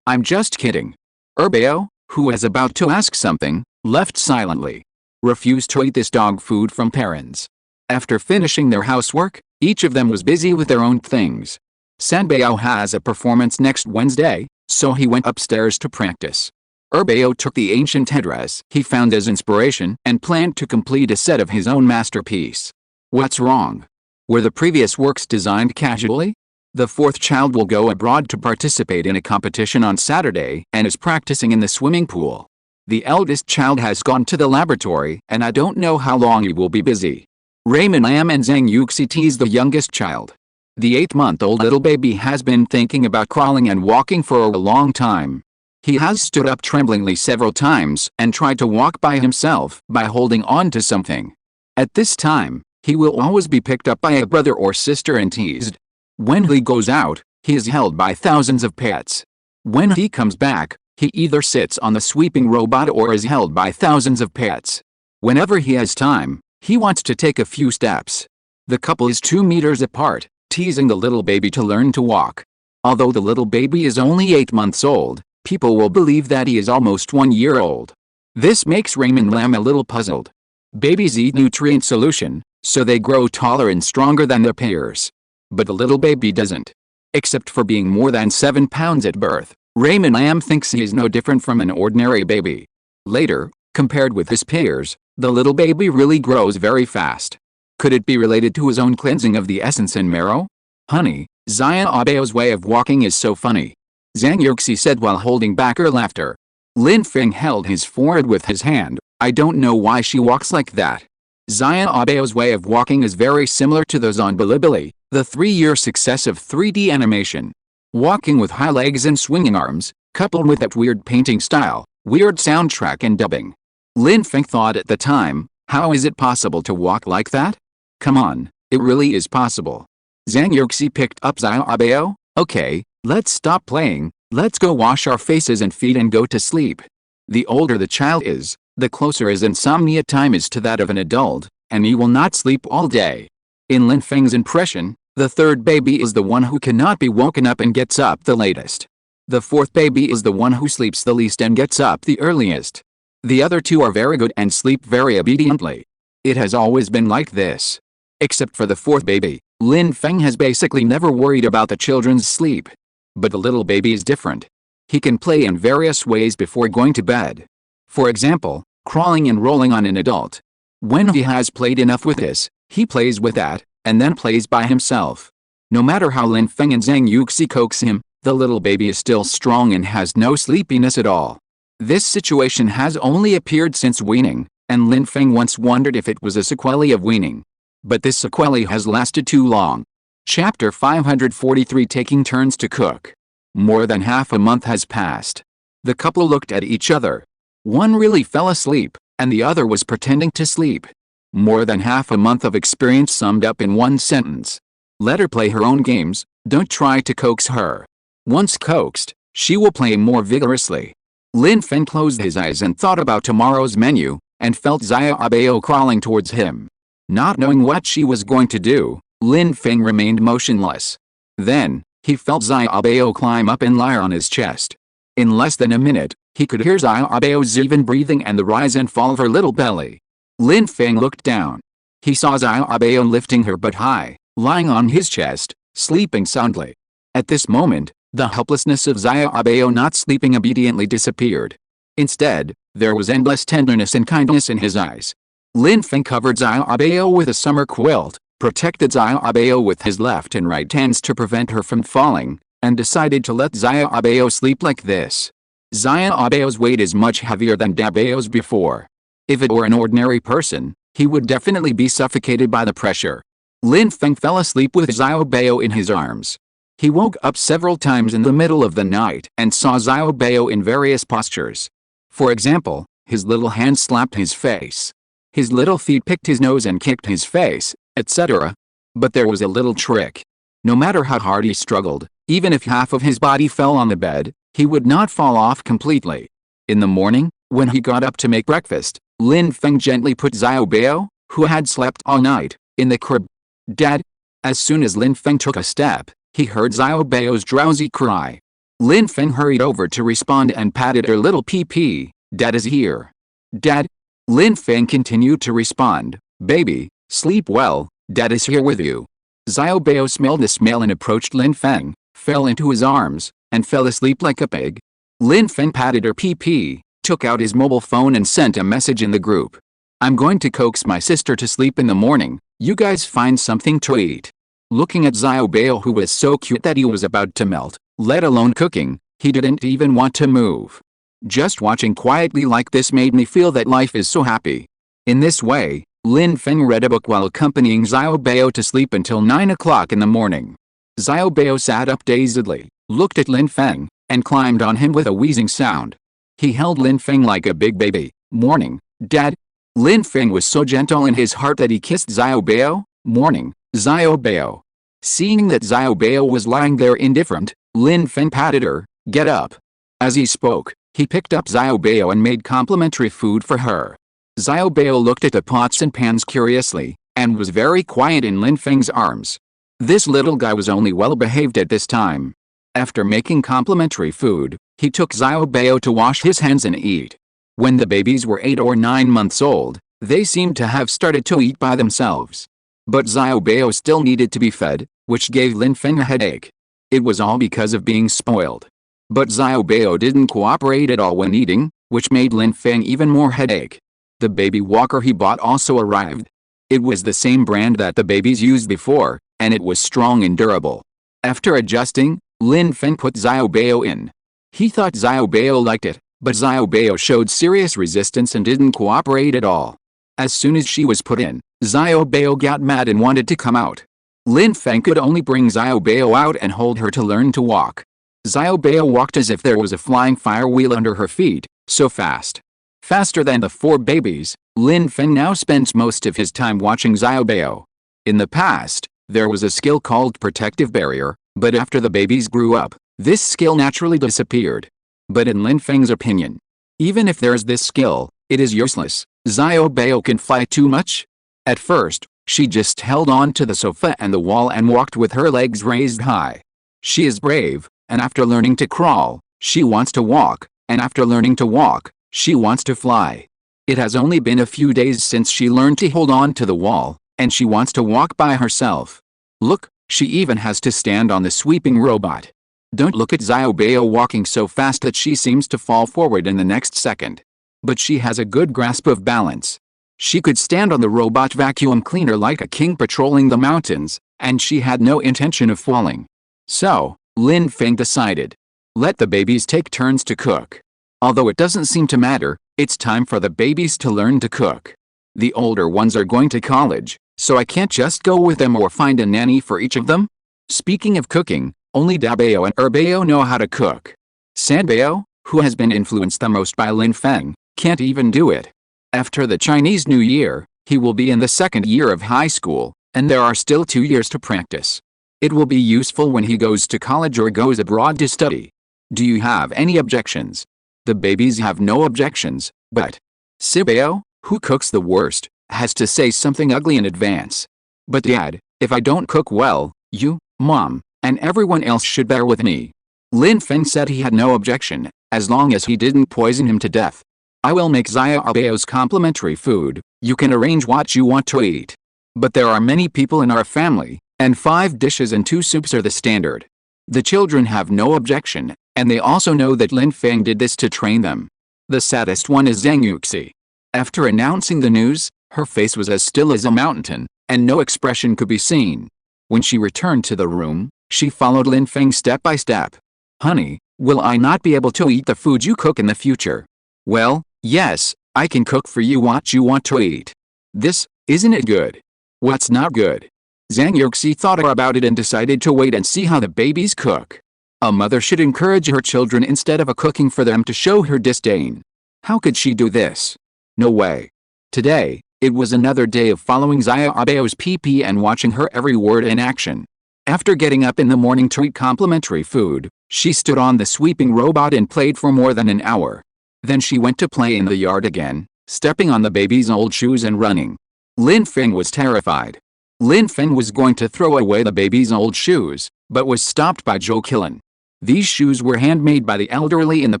I'm just kidding. Bao, who was about to ask something, left silently. Refused to eat this dog food from parents. After finishing their housework, each of them was busy with their own things. Sanbao has a performance next Wednesday, so he went upstairs to practice. Bao took the ancient headdress he found as inspiration and planned to complete a set of his own masterpiece. What's wrong? Were the previous works designed casually? The fourth child will go abroad to participate in a competition on Saturday and is practicing in the swimming pool. The eldest child has gone to the laboratory and I don't know how long he will be busy. Raymond Lam and Zhang Yuxi tease the youngest child. The 8-month-old little baby has been thinking about crawling and walking for a long time. He has stood up tremblingly several times and tried to walk by himself by holding on to something. At this time, he will always be picked up by a brother or sister and teased. When he goes out, he is held by thousands of pets. When he comes back, he either sits on the sweeping robot or is held by thousands of pets. Whenever he has time, he wants to take a few steps. The couple is 2 meters apart, teasing the little baby to learn to walk. Although the little baby is only 8 months old, people will believe that he is almost 1 year old. This makes Raymond Lam a little puzzled. Babies eat nutrient solution, so they grow taller and stronger than their peers. But the little baby doesn't. Except for being more than 7 pounds at birth, Raymond Lam thinks he is no different from an ordinary baby. Later, compared with his peers, the little baby really grows very fast. Could it be related to his own cleansing of the essence and marrow? Honey, Bao's way of walking is so funny. Zhang Yuxi said while holding back her laughter. Lin Feng held his forehead with his hand, I don't know why she walks like that. Bao's way of walking is very similar to those on Bilibili, the 3-year success of 3D animation. Walking with high legs and swinging arms, coupled with that weird painting style, weird soundtrack and dubbing. Lin Feng thought at the time, how is it possible to walk like that? Come on, it really is possible. Zhang Yuxi picked up Bao, Okay, let's stop playing, let's go wash our faces and feet and go to sleep. The older the child is, the closer his insomnia time is to that of an adult, and he will not sleep all day. In Lin Feng's impression, the third baby is the one who cannot be woken up and gets up the latest. The fourth baby is the one who sleeps the least and gets up the earliest. The other two are very good and sleep very obediently. It has always been like this. Except for the fourth baby, Lin Feng has basically never worried about the children's sleep. But the little baby is different. He can play in various ways before going to bed. For example, crawling and rolling on an adult. When he has played enough with this, he plays with that, and then plays by himself. No matter how Lin Feng and Zhang Yuxi coax him, the little baby is still strong and has no sleepiness at all. This situation has only appeared since weaning, and Lin Feng once wondered if it was a sequelae of weaning. But this sequelae has lasted too long. Chapter 543 Taking Turns to Cook. More than half a month has passed. The couple looked at each other. One really fell asleep, and the other was pretending to sleep. More than half a month of experience summed up in one sentence. Let her play her own games, don't try to coax her. Once coaxed, she will play more vigorously. Lin Feng closed his eyes and thought about tomorrow's menu, and felt Xiaobao crawling towards him. Not knowing what she was going to do, Lin Feng remained motionless. Then, he felt Xiaobao climb up and lie on his chest. In less than a minute, he could hear Xiaobao's even breathing and the rise and fall of her little belly. Lin Feng looked down. He saw Xiaobao lifting her butt high, lying on his chest, sleeping soundly. At this moment, the helplessness of Xiaobao not sleeping obediently disappeared. Instead, there was endless tenderness and kindness in his eyes. Lin Feng covered Xiaobao with a summer quilt, protected Xiaobao with his left and right hands to prevent her from falling, and decided to let Xiaobao sleep like this. Xiaobao's weight is much heavier than Dabao's before. If it were an ordinary person, he would definitely be suffocated by the pressure. Lin Feng fell asleep with Xiaobao in his arms. He woke up several times in the middle of the night and saw Xiaobao in various postures. For example, his little hands slapped his face. His little feet picked his nose and kicked his face, etc. But there was a little trick. No matter how hard he struggled, even if half of his body fell on the bed, he would not fall off completely. In the morning, when he got up to make breakfast, Lin Feng gently put Xiaobao, who had slept all night, in the crib. Dad. As soon as Lin Feng took a step, he heard Xiaobao's drowsy cry. Lin Feng hurried over to respond and patted her little pee-pee. Dad is here. Dad. Lin Feng continued to respond. Baby, sleep well, Dad is here with you. Xiaobao smelled the smell and approached Lin Feng, fell into his arms, and fell asleep like a pig. Lin Feng patted her pee-pee, took out his mobile phone and sent a message in the group. I'm going to coax my sister to sleep in the morning, you guys find something to eat. Looking at Xiaobao, who was so cute that he was about to melt, let alone cooking, he didn't even want to move. Just watching quietly like this made me feel that life is so happy. In this way, Lin Feng read a book while accompanying Xiaobao to sleep until 9 o'clock in the morning. Xiaobao sat up dazedly, looked at Lin Feng, and climbed on him with a wheezing sound. He held Lin Feng like a big baby. Morning, Dad. Lin Feng was so gentle in his heart that he kissed Xiaobao. Morning, Xiaobao. Seeing that Xiaobao was lying there indifferent, Lin Feng patted her. Get up. As he spoke, he picked up Xiaobao and made complimentary food for her. Xiaobao looked at the pots and pans curiously, and was very quiet in Lin Feng's arms. This little guy was only well behaved at this time. After making complimentary food, he took Xiaobao to wash his hands and eat. When the babies were 8 or 9 months old, they seemed to have started to eat by themselves. But Xiaobao still needed to be fed, which gave Lin Feng a headache. It was all because of being spoiled. But Xiaobao didn't cooperate at all when eating, which made Lin Feng even more headache. The baby walker he bought also arrived. It was the same brand that the babies used before, and it was strong and durable. After adjusting, Lin Feng put Xiaobao in. He thought Xiaobao liked it, but Xiaobao showed serious resistance and didn't cooperate at all. As soon as she was put in, Xiaobao got mad and wanted to come out. Lin Feng could only bring Xiaobao out and hold her to learn to walk. Xiaobao walked as if there was a flying fire wheel under her feet, so fast. Faster than the 4 babies, Lin Feng now spends most of his time watching Xiaobao. In the past, there was a skill called protective barrier, But after the babies grew up, this skill naturally disappeared. But in Lin Feng's opinion, even if there's this skill, it is useless. Xiaobao can fly too much? At first, she just held on to the sofa and the wall and walked with her legs raised high. She is brave, and after learning to crawl, she wants to walk, and after learning to walk, she wants to fly. It has only been a few days since she learned to hold on to the wall, and she wants to walk by herself. Look, she even has to stand on the sweeping robot. Don't look at Xiaobao walking so fast that she seems to fall forward in the next second. But she has a good grasp of balance. She could stand on the robot vacuum cleaner like a king patrolling the mountains, and she had no intention of falling. So, Lin Feng decided. Let the babies take turns to cook. Although it doesn't seem to matter, it's time for the babies to learn to cook. The older ones are going to college, so I can't just go with them or find a nanny for each of them. Speaking of cooking, only Dabao and Erbao know how to cook. Sanbao, who has been influenced the most by Lin Feng, can't even do it. After the Chinese New Year, he will be in the second year of high school, and there are still 2 years to practice. It will be useful when he goes to college or goes abroad to study. Do you have any objections? The babies have no objections, but Sibao, who cooks the worst, has to say something ugly in advance. But Dad, if I don't cook well, you, Mom, and everyone else should bear with me. Lin Feng said he had no objection, as long as he didn't poison him to death. I will make Xiaobao's complimentary food, you can arrange what you want to eat. But there are many people in our family, and 5 dishes and 2 soups are the standard. The children have no objection, and they also know that Lin Feng did this to train them. The saddest one is Zhang Yuxi. After announcing the news, her face was as still as a mountain, and no expression could be seen. When she returned to the room, she followed Lin Feng step by step. Honey, will I not be able to eat the food you cook in the future? Well, yes, I can cook for you what you want to eat. This, isn't it good? What's not good? Zhang Yuxi thought about it and decided to wait and see how the babies cook. A mother should encourage her children instead of cooking for them to show her disdain. How could she do this? No way. Today, it was another day of following Xiaobao's PP and watching her every word in action. After getting up in the morning to eat complimentary food, she stood on the sweeping robot and played for more than an hour. Then she went to play in the yard again, stepping on the baby's old shoes and running. Lin Feng was terrified. Lin Feng was going to throw away the baby's old shoes, but was stopped by Zhou Qilan. These shoes were handmade by the elderly in the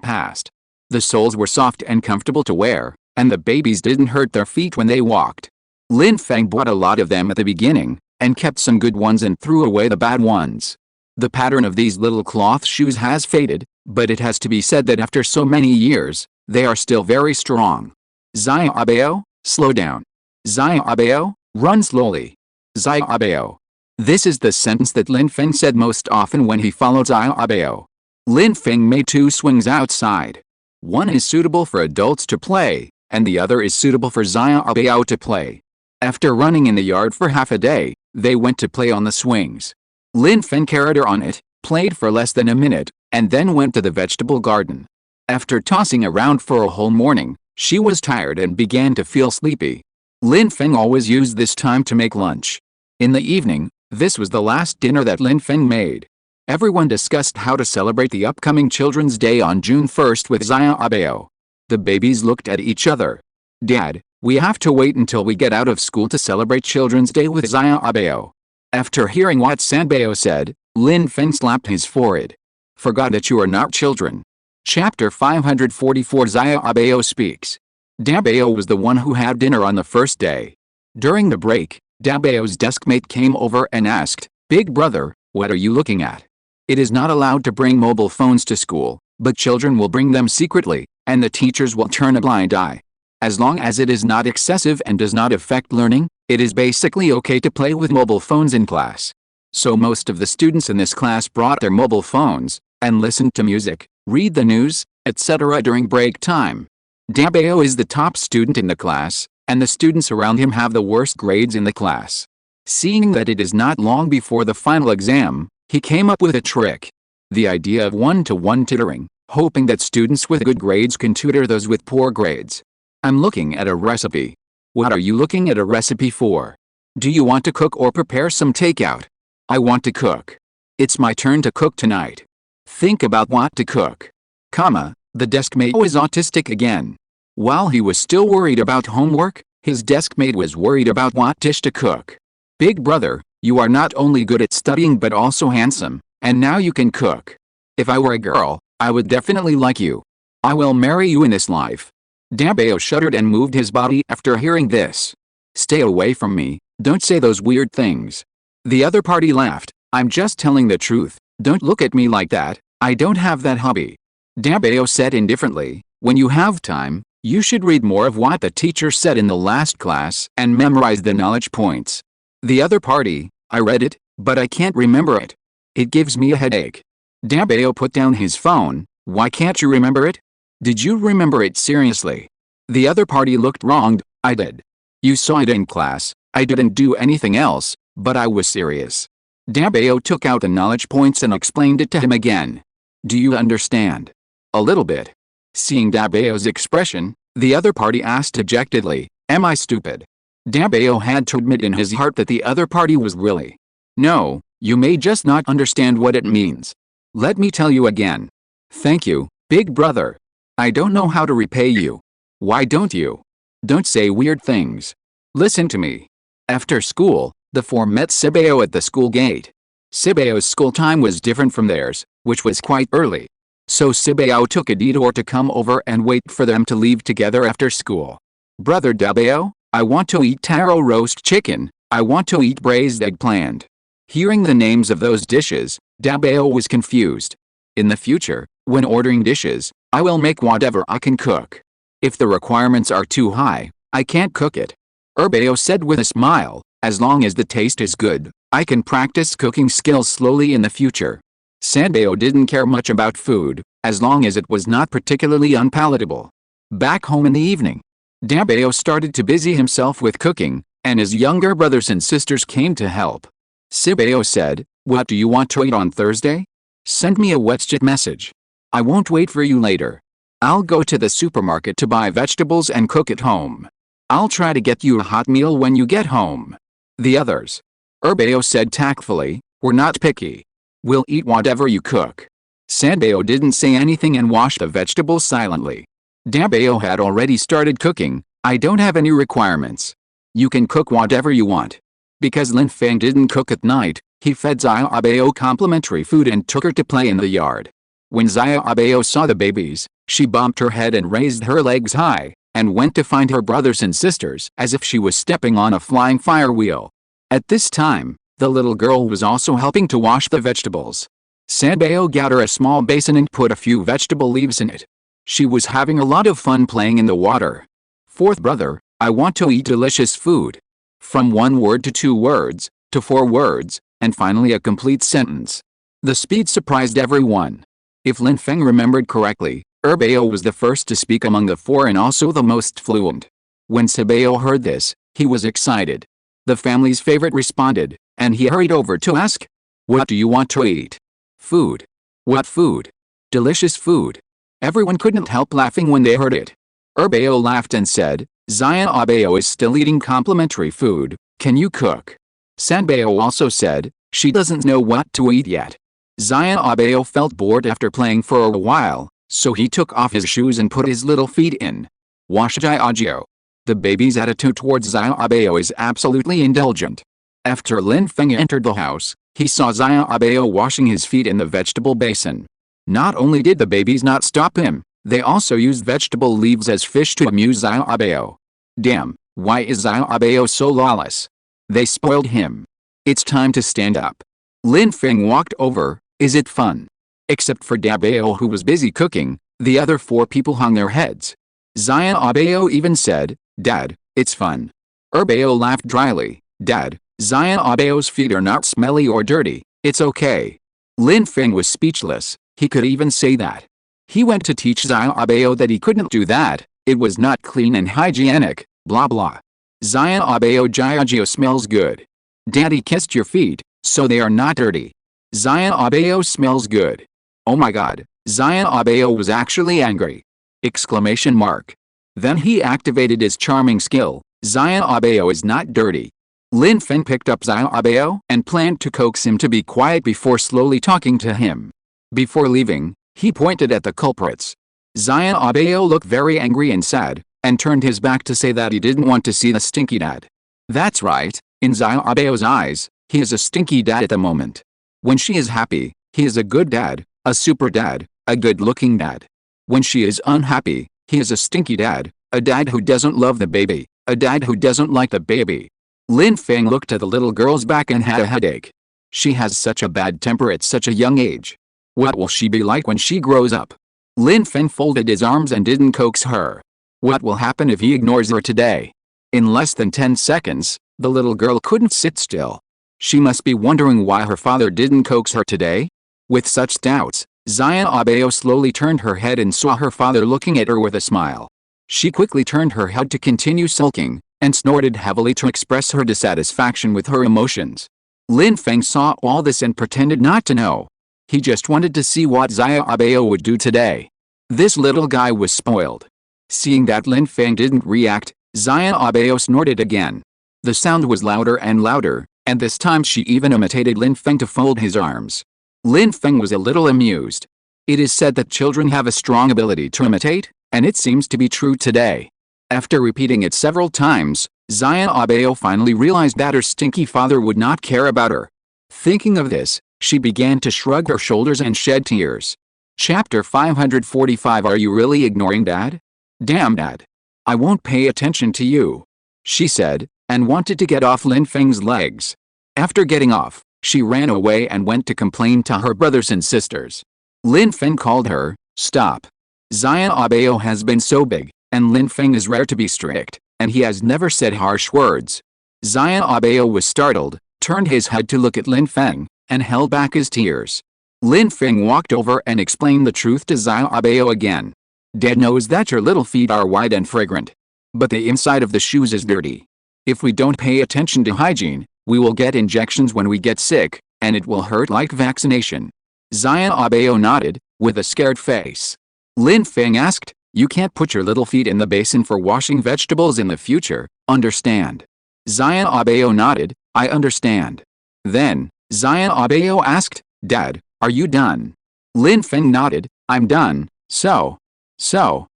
past. The soles were soft and comfortable to wear, and the babies didn't hurt their feet when they walked. Lin Feng bought a lot of them at the beginning, and kept some good ones and threw away the bad ones. The pattern of these little cloth shoes has faded, but it has to be said that after so many years, they are still very strong. Xiaobao, slow down. Xiaobao, run slowly. Xiaobao. This is the sentence that Lin Feng said most often when he followed Xiaobao. Lin Feng made 2 swings outside. One is suitable for adults to play, and the other is suitable for Xiaobao to play. After running in the yard for half a day, they went to play on the swings. Lin Feng carried her on it, played for less than a minute, and then went to the vegetable garden. After tossing around for a whole morning, she was tired and began to feel sleepy. Lin Feng always used this time to make lunch. In the evening, this was the last dinner that Lin Feng made. Everyone discussed how to celebrate the upcoming Children's Day on June 1st with Xiaobao. The babies looked at each other. Dad, we have to wait until we get out of school to celebrate Children's Day with Xiaobao. After hearing what Sanbao said, Lin Feng slapped his forehead. Forgot that you are not children. Chapter 544 Xiaobao speaks. Dabao was the one who had dinner on the first day. During the break, Dabao's deskmate came over and asked, Big brother, what are you looking at? It is not allowed to bring mobile phones to school, but children will bring them secretly, and the teachers will turn a blind eye. As long as it is not excessive and does not affect learning, it is basically okay to play with mobile phones in class. So most of the students in this class brought their mobile phones, and listened to music, read the news, etc. during break time. Dabao is the top student in the class, and the students around him have the worst grades in the class. Seeing that it is not long before the final exam, he came up with a trick. The idea of one-to-one tutoring, hoping that students with good grades can tutor those with poor grades. I'm looking at a recipe. What are you looking at a recipe for? Do you want to cook or prepare some takeout? I want to cook. It's my turn to cook tonight. Think about what to cook. The deskmate was autistic again. While he was still worried about homework, his deskmate was worried about what dish to cook. Big brother, you are not only good at studying but also handsome, and now you can cook. If I were a girl, I would definitely like you. I will marry you in this life. Dabeo shuddered and moved his body after hearing this. Stay away from me, don't say those weird things. The other party laughed. I'm just telling the truth, don't look at me like that, I don't have that hobby. Dabeo said indifferently, when you have time, you should read more of what the teacher said in the last class and memorize the knowledge points. The other party, I read it, but I can't remember it. It gives me a headache. Dabeo put down his phone. Why can't you remember it? Did you remember it seriously? The other party looked wronged. I did. You saw it in class, I didn't do anything else, but I was serious. Dabeo took out the knowledge points and explained it to him again. Do you understand? A little bit. Seeing Dabeo's expression, the other party asked dejectedly, am I stupid? Dabeo had to admit in his heart that the other party was really. No, you may just not understand what it means. Let me tell you again. Thank you, big brother. I don't know how to repay you. Why don't you? Don't say weird things. Listen to me. After school, the four met Sibeo at the school gate. Sibeo's school time was different from theirs, which was quite early. So Sibeo took a detour to come over and wait for them to leave together after school. Brother Dabeo, I want to eat taro roast chicken, I want to eat braised eggplant. Hearing the names of those dishes, Dabeo was confused. In the future, when ordering dishes, I will make whatever I can cook. If the requirements are too high, I can't cook it. Dabeo said with a smile, as long as the taste is good, I can practice cooking skills slowly in the future. Dabeo didn't care much about food, as long as it was not particularly unpalatable. Back home in the evening, Dabeo started to busy himself with cooking, and his younger brothers and sisters came to help. Sibeo said, what do you want to eat on Thursday? Send me a WhatsApp message. I won't wait for you later. I'll go to the supermarket to buy vegetables and cook at home. I'll try to get you a hot meal when you get home. The others. Dabeo said tactfully, we're not picky. We'll eat whatever you cook. Dabeo didn't say anything and washed the vegetables silently. Dabeo had already started cooking. I don't have any requirements. You can cook whatever you want. Because Lin Feng didn't cook at night, he fed Dabeo complimentary food and took her to play in the yard. When Dabeo saw the babies, she bumped her head and raised her legs high, and went to find her brothers and sisters as if she was stepping on a flying fire wheel. At this time, the little girl was also helping to wash the vegetables. Dabeo got her a small basin and put a few vegetable leaves in it. She was having a lot of fun playing in the water. Fourth brother, I want to eat delicious food. From 1 word to 2 words, to 4 words, and finally a complete sentence. The speed surprised everyone. If Lin Feng remembered correctly, Dabeo was the first to speak among the 4 and also the most fluent. When Dabeo heard this, he was excited. The family's favorite responded, and he hurried over to ask, what do you want to eat? Food. What food? Delicious food. Everyone couldn't help laughing when they heard it. Dabeo laughed and said, Dabeo is still eating complimentary food, can you cook? Dabeo also said, she doesn't know what to eat yet. Dabeo felt bored after playing for a while, so he took off his shoes and put his little feet in. Washajio. The baby's attitude towards Dabeo is absolutely indulgent. After Lin Feng entered the house, he saw Dabeo washing his feet in the vegetable basin. Not only did the babies not stop him, they also used vegetable leaves as fish to amuse Dabeo. Damn, why is Dabeo so lawless? They spoiled him. It's time to stand up. Lin Feng walked over, is it fun? Except for Dabeo who was busy cooking, the other 4 people hung their heads. Dabeo even said, Dad, it's fun. Dabeo laughed dryly, Dad, Dabeo's feet are not smelly or dirty, it's okay. Lin Feng was speechless, he could even say that. He went to teach Dabeo that he couldn't do that, it was not clean and hygienic, blah blah. Dabeo smells good. Daddy kissed your feet, so they are not dirty. Dabeo smells good. Oh my god, Dabeo was actually angry. Exclamation mark. Then he activated his charming skill, Dabeo is not dirty. Lin Feng picked up Xiaobao and planned to coax him to be quiet before slowly talking to him. Before leaving, he pointed at the culprits. Xiaobao looked very angry and sad, and turned his back to say that he didn't want to see the stinky dad. That's right, in Xiaobao's eyes, he is a stinky dad at the moment. When she is happy, he is a good dad, a super dad, a good-looking dad. When she is unhappy, he is a stinky dad, a dad who doesn't love the baby, a dad who doesn't like the baby. Lin Feng looked at the little girl's back and had a headache. She has such a bad temper at such a young age. What will she be like when she grows up? Lin Feng folded his arms and didn't coax her. What will happen if he ignores her today? In less than 10 seconds, the little girl couldn't sit still. She must be wondering why her father didn't coax her today. With such doubts, Xiaobao slowly turned her head and saw her father looking at her with a smile. She quickly turned her head to continue sulking, and snorted heavily to express her dissatisfaction with her emotions. Lin Feng saw all this and pretended not to know. He just wanted to see what Xiaobao would do today. This little guy was spoiled. Seeing that Lin Feng didn't react, Xiaobao snorted again. The sound was louder and louder, and this time she even imitated Lin Feng to fold his arms. Lin Feng was a little amused. It is said that children have a strong ability to imitate, and it seems to be true today. After repeating it several times, Xiaobao finally realized that her stinky father would not care about her. Thinking of this, she began to shrug her shoulders and shed tears. Chapter 545. Are you really ignoring Dad? Damn Dad. I won't pay attention to you, she said, and wanted to get off Lin Feng's legs. After getting off, she ran away and went to complain to her brothers and sisters. Lin Feng called her. Stop. Xiaobao has been so big, and Lin Feng is rare to be strict, and he has never said harsh words. Xiaobao was startled, turned his head to look at Lin Feng, and held back his tears. Lin Feng walked over and explained the truth to Xiaobao again. Dad knows that your little feet are white and fragrant, but the inside of the shoes is dirty. If we don't pay attention to hygiene, we will get injections when we get sick, and it will hurt like vaccination. Xiaobao nodded, with a scared face. Lin Feng asked, you can't put your little feet in the basin for washing vegetables in the future, understand? Xiaobao nodded, I understand. Then, Xiaobao asked, Dad, are you done? Lin Feng nodded, I'm done. So,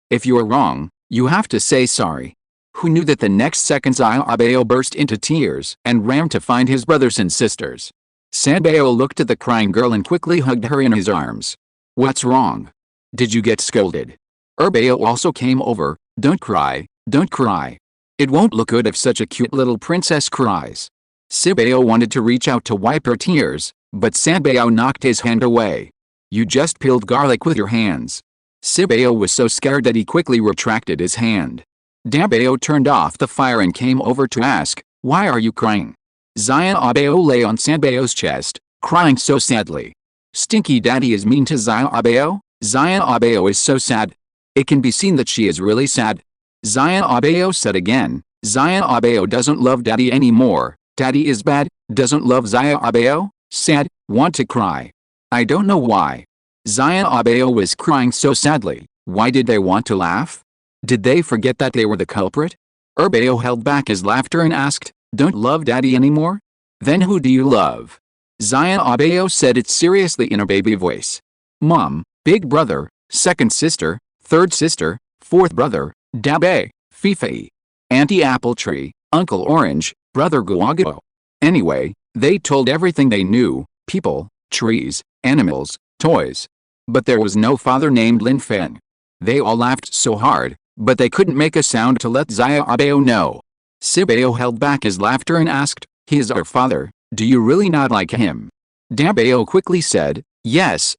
if you are wrong, you have to say sorry. Who knew that the next second Xiaobao burst into tears and ran to find his brothers and sisters. Sanbao looked at the crying girl and quickly hugged her in his arms. What's wrong? Did you get scolded? Bao also came over. Don't cry, don't cry. It won't look good if such a cute little princess cries. Sibao wanted to reach out to wipe her tears, but Sanbao knocked his hand away. You just peeled garlic with your hands. Sibao was so scared that he quickly retracted his hand. Dabao turned off the fire and came over to ask, why are you crying? Xiaobao lay on Sanbao's chest, crying so sadly. Stinky Daddy is mean to Xiaobao? Xiaobao is so sad. It can be seen that she is really sad. Xiaobao said again, Xiaobao doesn't love Daddy anymore. Daddy is bad, doesn't love Xiaobao, sad, want to cry. I don't know why. Xiaobao was crying so sadly. Why did they want to laugh? Did they forget that they were the culprit? Bao held back his laughter and asked, don't love Daddy anymore? Then who do you love? Xiaobao said it seriously in a baby voice. Mom, big brother, second sister, third sister, fourth brother, Dabe, Fifi, Auntie Apple Tree, Uncle Orange, Brother Guago. Anyway, they told everything they knew, people, trees, animals, toys. But there was no father named Lin Feng. They all laughed so hard, but they couldn't make a sound to let Xiaobao know. Sibao held back his laughter and asked, he is our father, do you really not like him? Dabao quickly said, yes,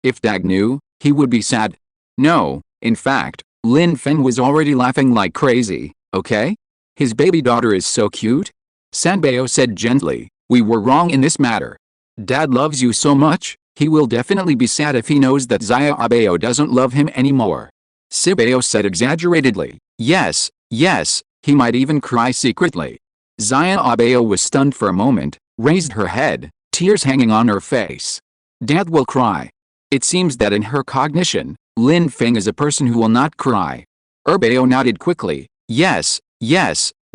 if Dag knew, he would be sad. No, in fact, Lin Feng was already laughing like crazy, okay? His baby daughter is so cute. Sanbao said gently, we were wrong in this matter. Dad loves you so much, he will definitely be sad if he knows that Xiaobao doesn't love him anymore. Sibao said exaggeratedly, yes, he might even cry secretly. Xiaobao was stunned for a moment, raised her head, tears hanging on her face. Dad will cry. It seems that in her cognition, Lin Feng is a person who will not cry. Bao nodded quickly, yes,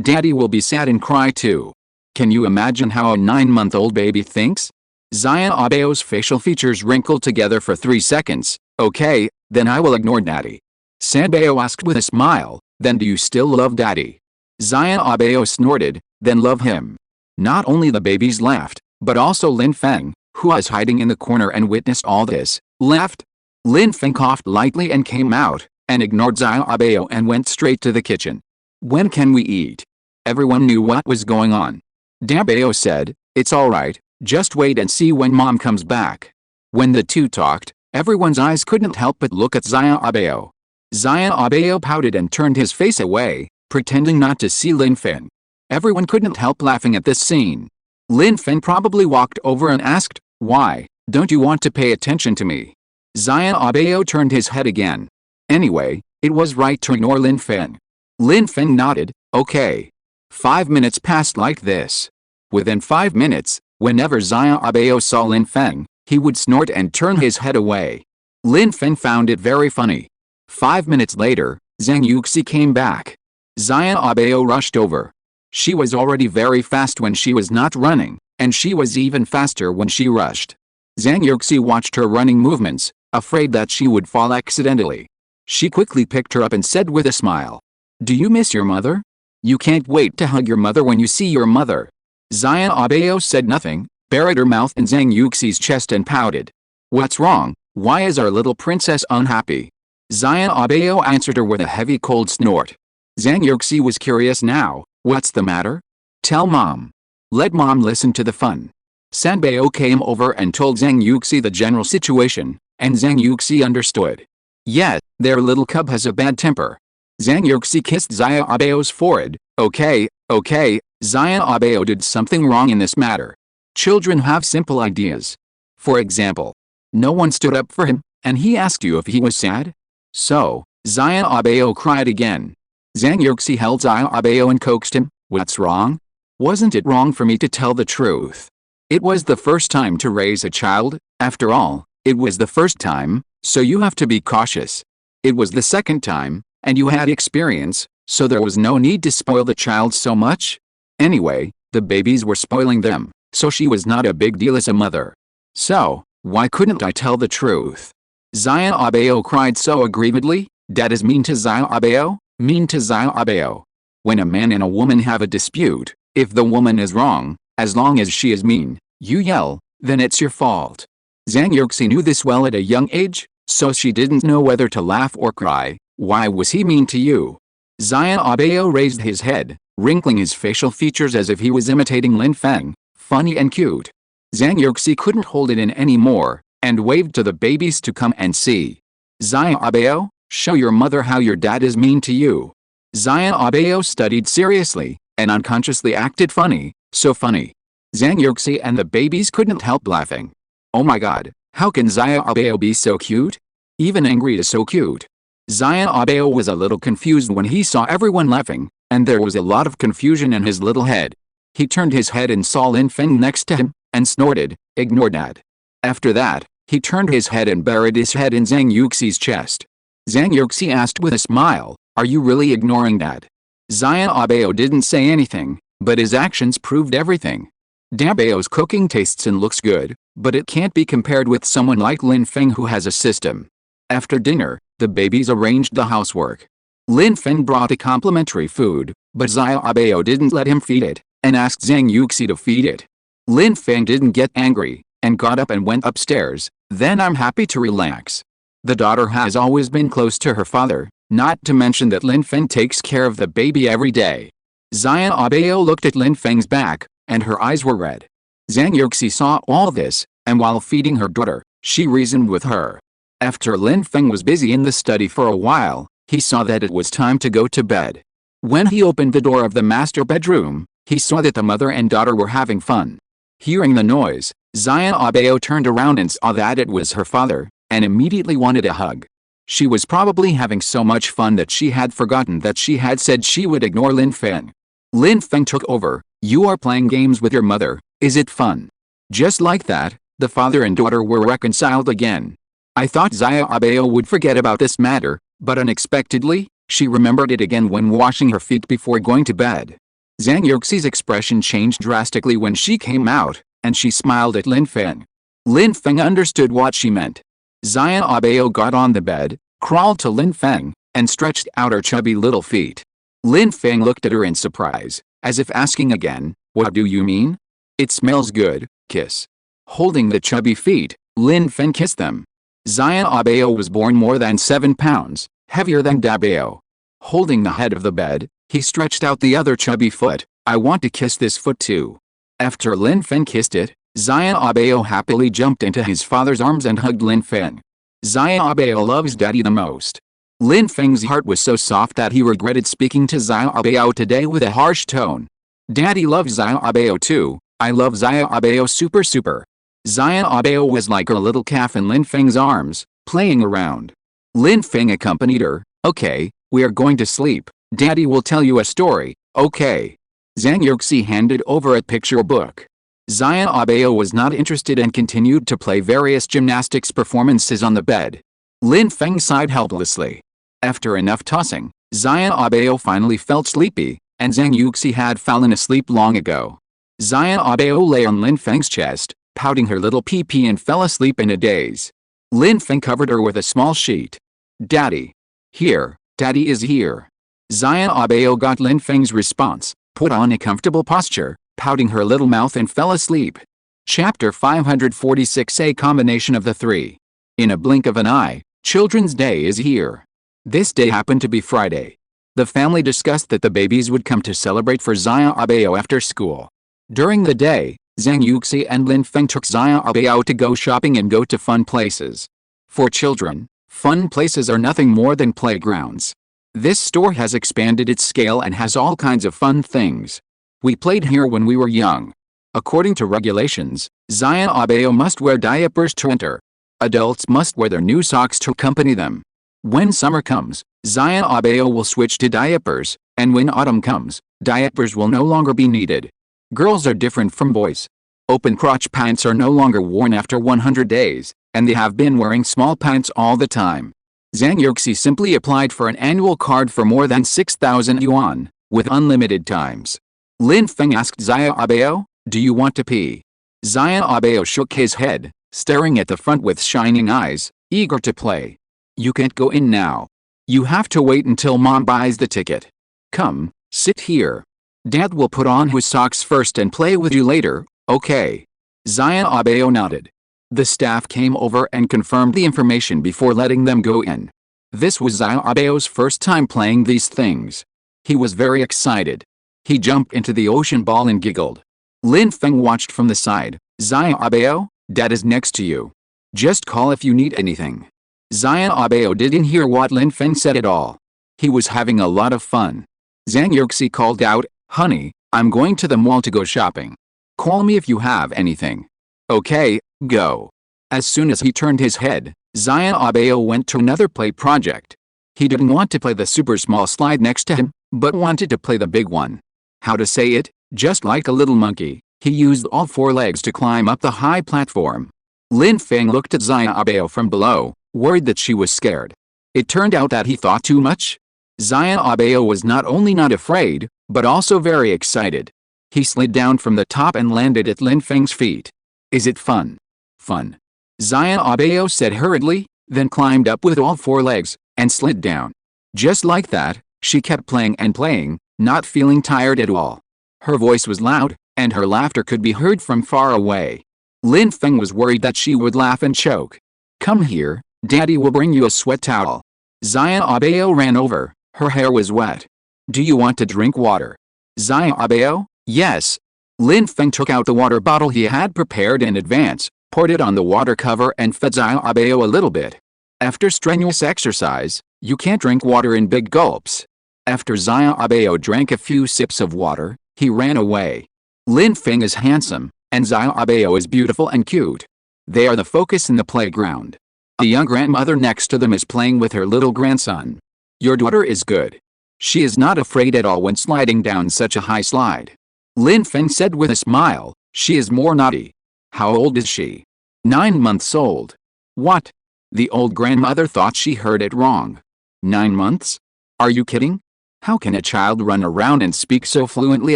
Daddy will be sad and cry too. Can you imagine how a 9-month-old baby thinks? Zhang Yuxi's facial features wrinkled together for 3 seconds. Okay, then I will ignore Daddy. Sanbao asked with a smile, then do you still love Daddy? Zhang Yuxi snorted, then love him. Not only the babies laughed, but also Lin Feng, who was hiding in the corner and witnessed all this, laughed. Lin Feng coughed lightly and came out, and ignored Zhang Yuxi and went straight to the kitchen. When can we eat? Everyone knew what was going on. Dabao said, it's alright, just wait and see when Mom comes back. When the two talked, everyone's eyes couldn't help but look at Zhang Yuxi. Zhang Yuxi pouted and turned his face away, pretending not to see Lin Feng. Everyone couldn't help laughing at this scene. Lin Feng probably walked over and asked, why, don't you want to pay attention to me? Zhang Yuxi turned his head again. Anyway, it was right to ignore Lin Feng. Lin Feng nodded, okay. 5 minutes passed like this. Within 5 minutes, whenever Zhang Yuxi saw Lin Feng, he would snort and turn his head away. Lin Feng found it very funny. 5 minutes later, Zhang Yuxi came back. Zhang Yuxi rushed over. She was already very fast when she was not running, and she was even faster when she rushed. Zhang Yuxi watched her running movements, afraid that she would fall accidentally. She quickly picked her up and said with a smile, do you miss your mother? You can't wait to hug your mother when you see your mother. Zhang Yuxi said nothing, buried her mouth in Zhang Yuxi's chest and pouted. What's wrong? Why is our little princess unhappy? Zhang Yuxi answered her with a heavy cold snort. Zhang Yuxi was curious now, what's the matter? Tell Mom. Let Mom listen to the fun. Sanbao came over and told Zhang Yuxi the general situation, and Zhang Yuxi understood. Yet, their little cub has a bad temper. Zhang Yuxi kissed Zhang Yuxi's forehead. Okay, Zhang Yuxi did something wrong in this matter. Children have simple ideas. For example, no one stood up for him, and he asked you if he was sad? So, Zhang Yuxi cried again. Zhang Yuxi held Zhang Yuxi and coaxed him. What's wrong? Wasn't it wrong for me to tell the truth? It was the first time to raise a child, after all, it was the first time, so you have to be cautious. It was the second time, and you had experience, so there was no need to spoil the child so much. Anyway, the babies were spoiling them, so she was not a big deal as a mother. So, why couldn't I tell the truth? Zhang Yuxi cried so aggrievedly. That is mean to Zhang Yuxi, mean to Zhang Yuxi. When a man and a woman have a dispute, if the woman is wrong, as long as she is mean, you yell, then it's your fault. Zhang Yuxi knew this well at a young age, so she didn't know whether to laugh or cry. Why was he mean to you? Zhang Yuxi raised his head, wrinkling his facial features as if he was imitating Lin Feng, funny and cute. Zhang Yuxi couldn't hold it in anymore, and waved to the babies to come and see. Zhang Yuxi, show your mother how your dad is mean to you. Zhang Yuxi studied seriously, and unconsciously acted funny, so funny. Zhang Yuxi and the babies couldn't help laughing. Oh my god, how can Zhang Yuxi be so cute? Even angry is so cute. Zhang Yuxi was a little confused when he saw everyone laughing, and there was a lot of confusion in his little head. He turned his head and saw Lin Feng next to him, and snorted, ignore Dad. After that, he turned his head and buried his head in Zhang Yuxi's chest. Zhang Yuxi asked with a smile, are you really ignoring Dad? Zhang Yuxi didn't say anything, but his actions proved everything. Dabao's cooking tastes and looks good, but it can't be compared with someone like Lin Feng who has a system. After dinner, the babies arranged the housework. Lin Feng brought a complimentary food, but Zhang Yuxi didn't let him feed it, and asked Zhang Yuxi to feed it. Lin Feng didn't get angry, and got up and went upstairs. Then I'm happy to relax. The daughter has always been close to her father, not to mention that Lin Feng takes care of the baby every day. Zhang Yuxi looked at Lin Feng's back, and her eyes were red. Zhang Yuxi saw all this, and while feeding her daughter, she reasoned with her. After Lin Feng was busy in the study for a while, he saw that it was time to go to bed. When he opened the door of the master bedroom, he saw that the mother and daughter were having fun. Hearing the noise, Zhang Yuxi turned around and saw that it was her father, and immediately wanted a hug. She was probably having so much fun that she had forgotten that she had said she would ignore Lin Feng. Lin Feng took over. You are playing games with your mother, is it fun? Just like that, the father and daughter were reconciled again. I thought Zhang Yuxi would forget about this matter, but unexpectedly, she remembered it again when washing her feet before going to bed. Zhang Yuxi's expression changed drastically when she came out, and she smiled at Lin Feng. Lin Feng understood what she meant. Zaya Abeo got on the bed, crawled to Lin Feng, and stretched out her chubby little feet. Lin Feng looked at her in surprise, as if asking again, "What do you mean?" "It smells good, kiss." Holding the chubby feet, Lin Feng kissed them. Zaya Abeo was born more than 7 pounds, heavier than Dabeo. Holding the head of the bed, he stretched out the other chubby foot. "I want to kiss this foot too." After Lin Feng kissed it, Zaya Abeo happily jumped into his father's arms and hugged Lin Feng. Zaya Abeo loves Daddy the most. Lin Feng's heart was so soft that he regretted speaking to Zaya Abeo today with a harsh tone. "Daddy loves Zaya Abeo too. I love Zaya Abeo super. Zaya Abeo was like a little calf in Lin Feng's arms, playing around. Lin Feng accompanied her. "Okay, we are going to sleep. Daddy will tell you a story, okay?" Zhang Yuxi handed over a picture book. Zaya Abeo was not interested and continued to play various gymnastics performances on the bed. Lin Feng sighed helplessly. After enough tossing, Zaya Abeo finally felt sleepy, and Zhang Yuxi had fallen asleep long ago. Zaya Abeo lay on Lin Feng's chest, pouting her little pee-pee, and fell asleep in a daze. Lin Feng covered her with a small sheet. "Daddy. Here, Daddy is here." Zaya Abeo got Lin Feng's response, put on a comfortable posture, pouting her little mouth, and fell asleep. Chapter 546. A combination of the three. In a blink of an eye, Children's Day is here. This day happened to be Friday. The family discussed that the babies would come to celebrate for Zaya Abeo after school. During the day, Zhang Yuxi and Lin Feng took Zaya Abeo to go shopping and go to fun places. For children, fun places are nothing more than playgrounds. This store has expanded its scale and has all kinds of fun things. We played here when we were young. According to regulations, Zaya Abeo must wear diapers to enter. Adults must wear their new socks to accompany them. When summer comes, Zaya Abeo will switch to diapers, and when autumn comes, diapers will no longer be needed. Girls are different from boys. Open crotch pants are no longer worn after 100 days, and they have been wearing small pants all the time. Zhang Yuxi simply applied for an annual card for more than 6,000 yuan, with unlimited times. Lin Feng asked Zaya Abeo, "Do you want to pee?" Zaya Abeo shook his head, staring at the front with shining eyes, eager to play. "You can't go in now. You have to wait until Mom buys the ticket. Come, sit here. Dad will put on his socks first and play with you later, okay?" Zaya Abeo nodded. The staff came over and confirmed the information before letting them go in. This was Zaya Abeo's first time playing these things. He was very excited. He jumped into the ocean ball and giggled. Lin Feng watched from the side. "Zaya Abeo, Dad is next to you. Just call if you need anything." Zaya Abeo didn't hear what Lin Feng said at all. He was having a lot of fun. Zhang Yuxi called out, "Honey, I'm going to the mall to go shopping. Call me if you have anything." "Okay, go." As soon as he turned his head, Zaya Abeo went to another play project. He didn't want to play the super small slide next to him, but wanted to play the big one. How to say it? Just like a little monkey, he used all 4 legs to climb up the high platform. Lin Feng looked at Zaya Abeo from below, worried that she was scared. It turned out that he thought too much. Zaya Abeo was not only not afraid, but also very excited. He slid down from the top and landed at Lin Feng's feet. "Is it fun?" "Fun," Zaya Abeo said hurriedly, then climbed up with all 4 legs, and slid down. Just like that, she kept playing and playing, not feeling tired at all. Her voice was loud, and her laughter could be heard from far away. Lin Feng was worried that she would laugh and choke. "Come here, Daddy will bring you a sweat towel." Zaya Abeo ran over, her hair was wet. "Do you want to drink water?" Zaya Abeo, "Yes." Lin Feng took out the water bottle he had prepared in advance, poured it on the water cover and fed Zaya Abeo a little bit. After strenuous exercise, you can't drink water in big gulps. After Zaya Abeo drank a few sips of water, he ran away. Lin Feng is handsome, and Zaya Abeo is beautiful and cute. They are the focus in the playground. A young grandmother next to them is playing with her little grandson. "Your daughter is good. She is not afraid at all when sliding down such a high slide." Lin Feng said with a smile, "She is more naughty." "How old is she?" 9 months old. "What?" The old grandmother thought she heard it wrong. 9 months? Are you kidding? How can a child run around and speak so fluently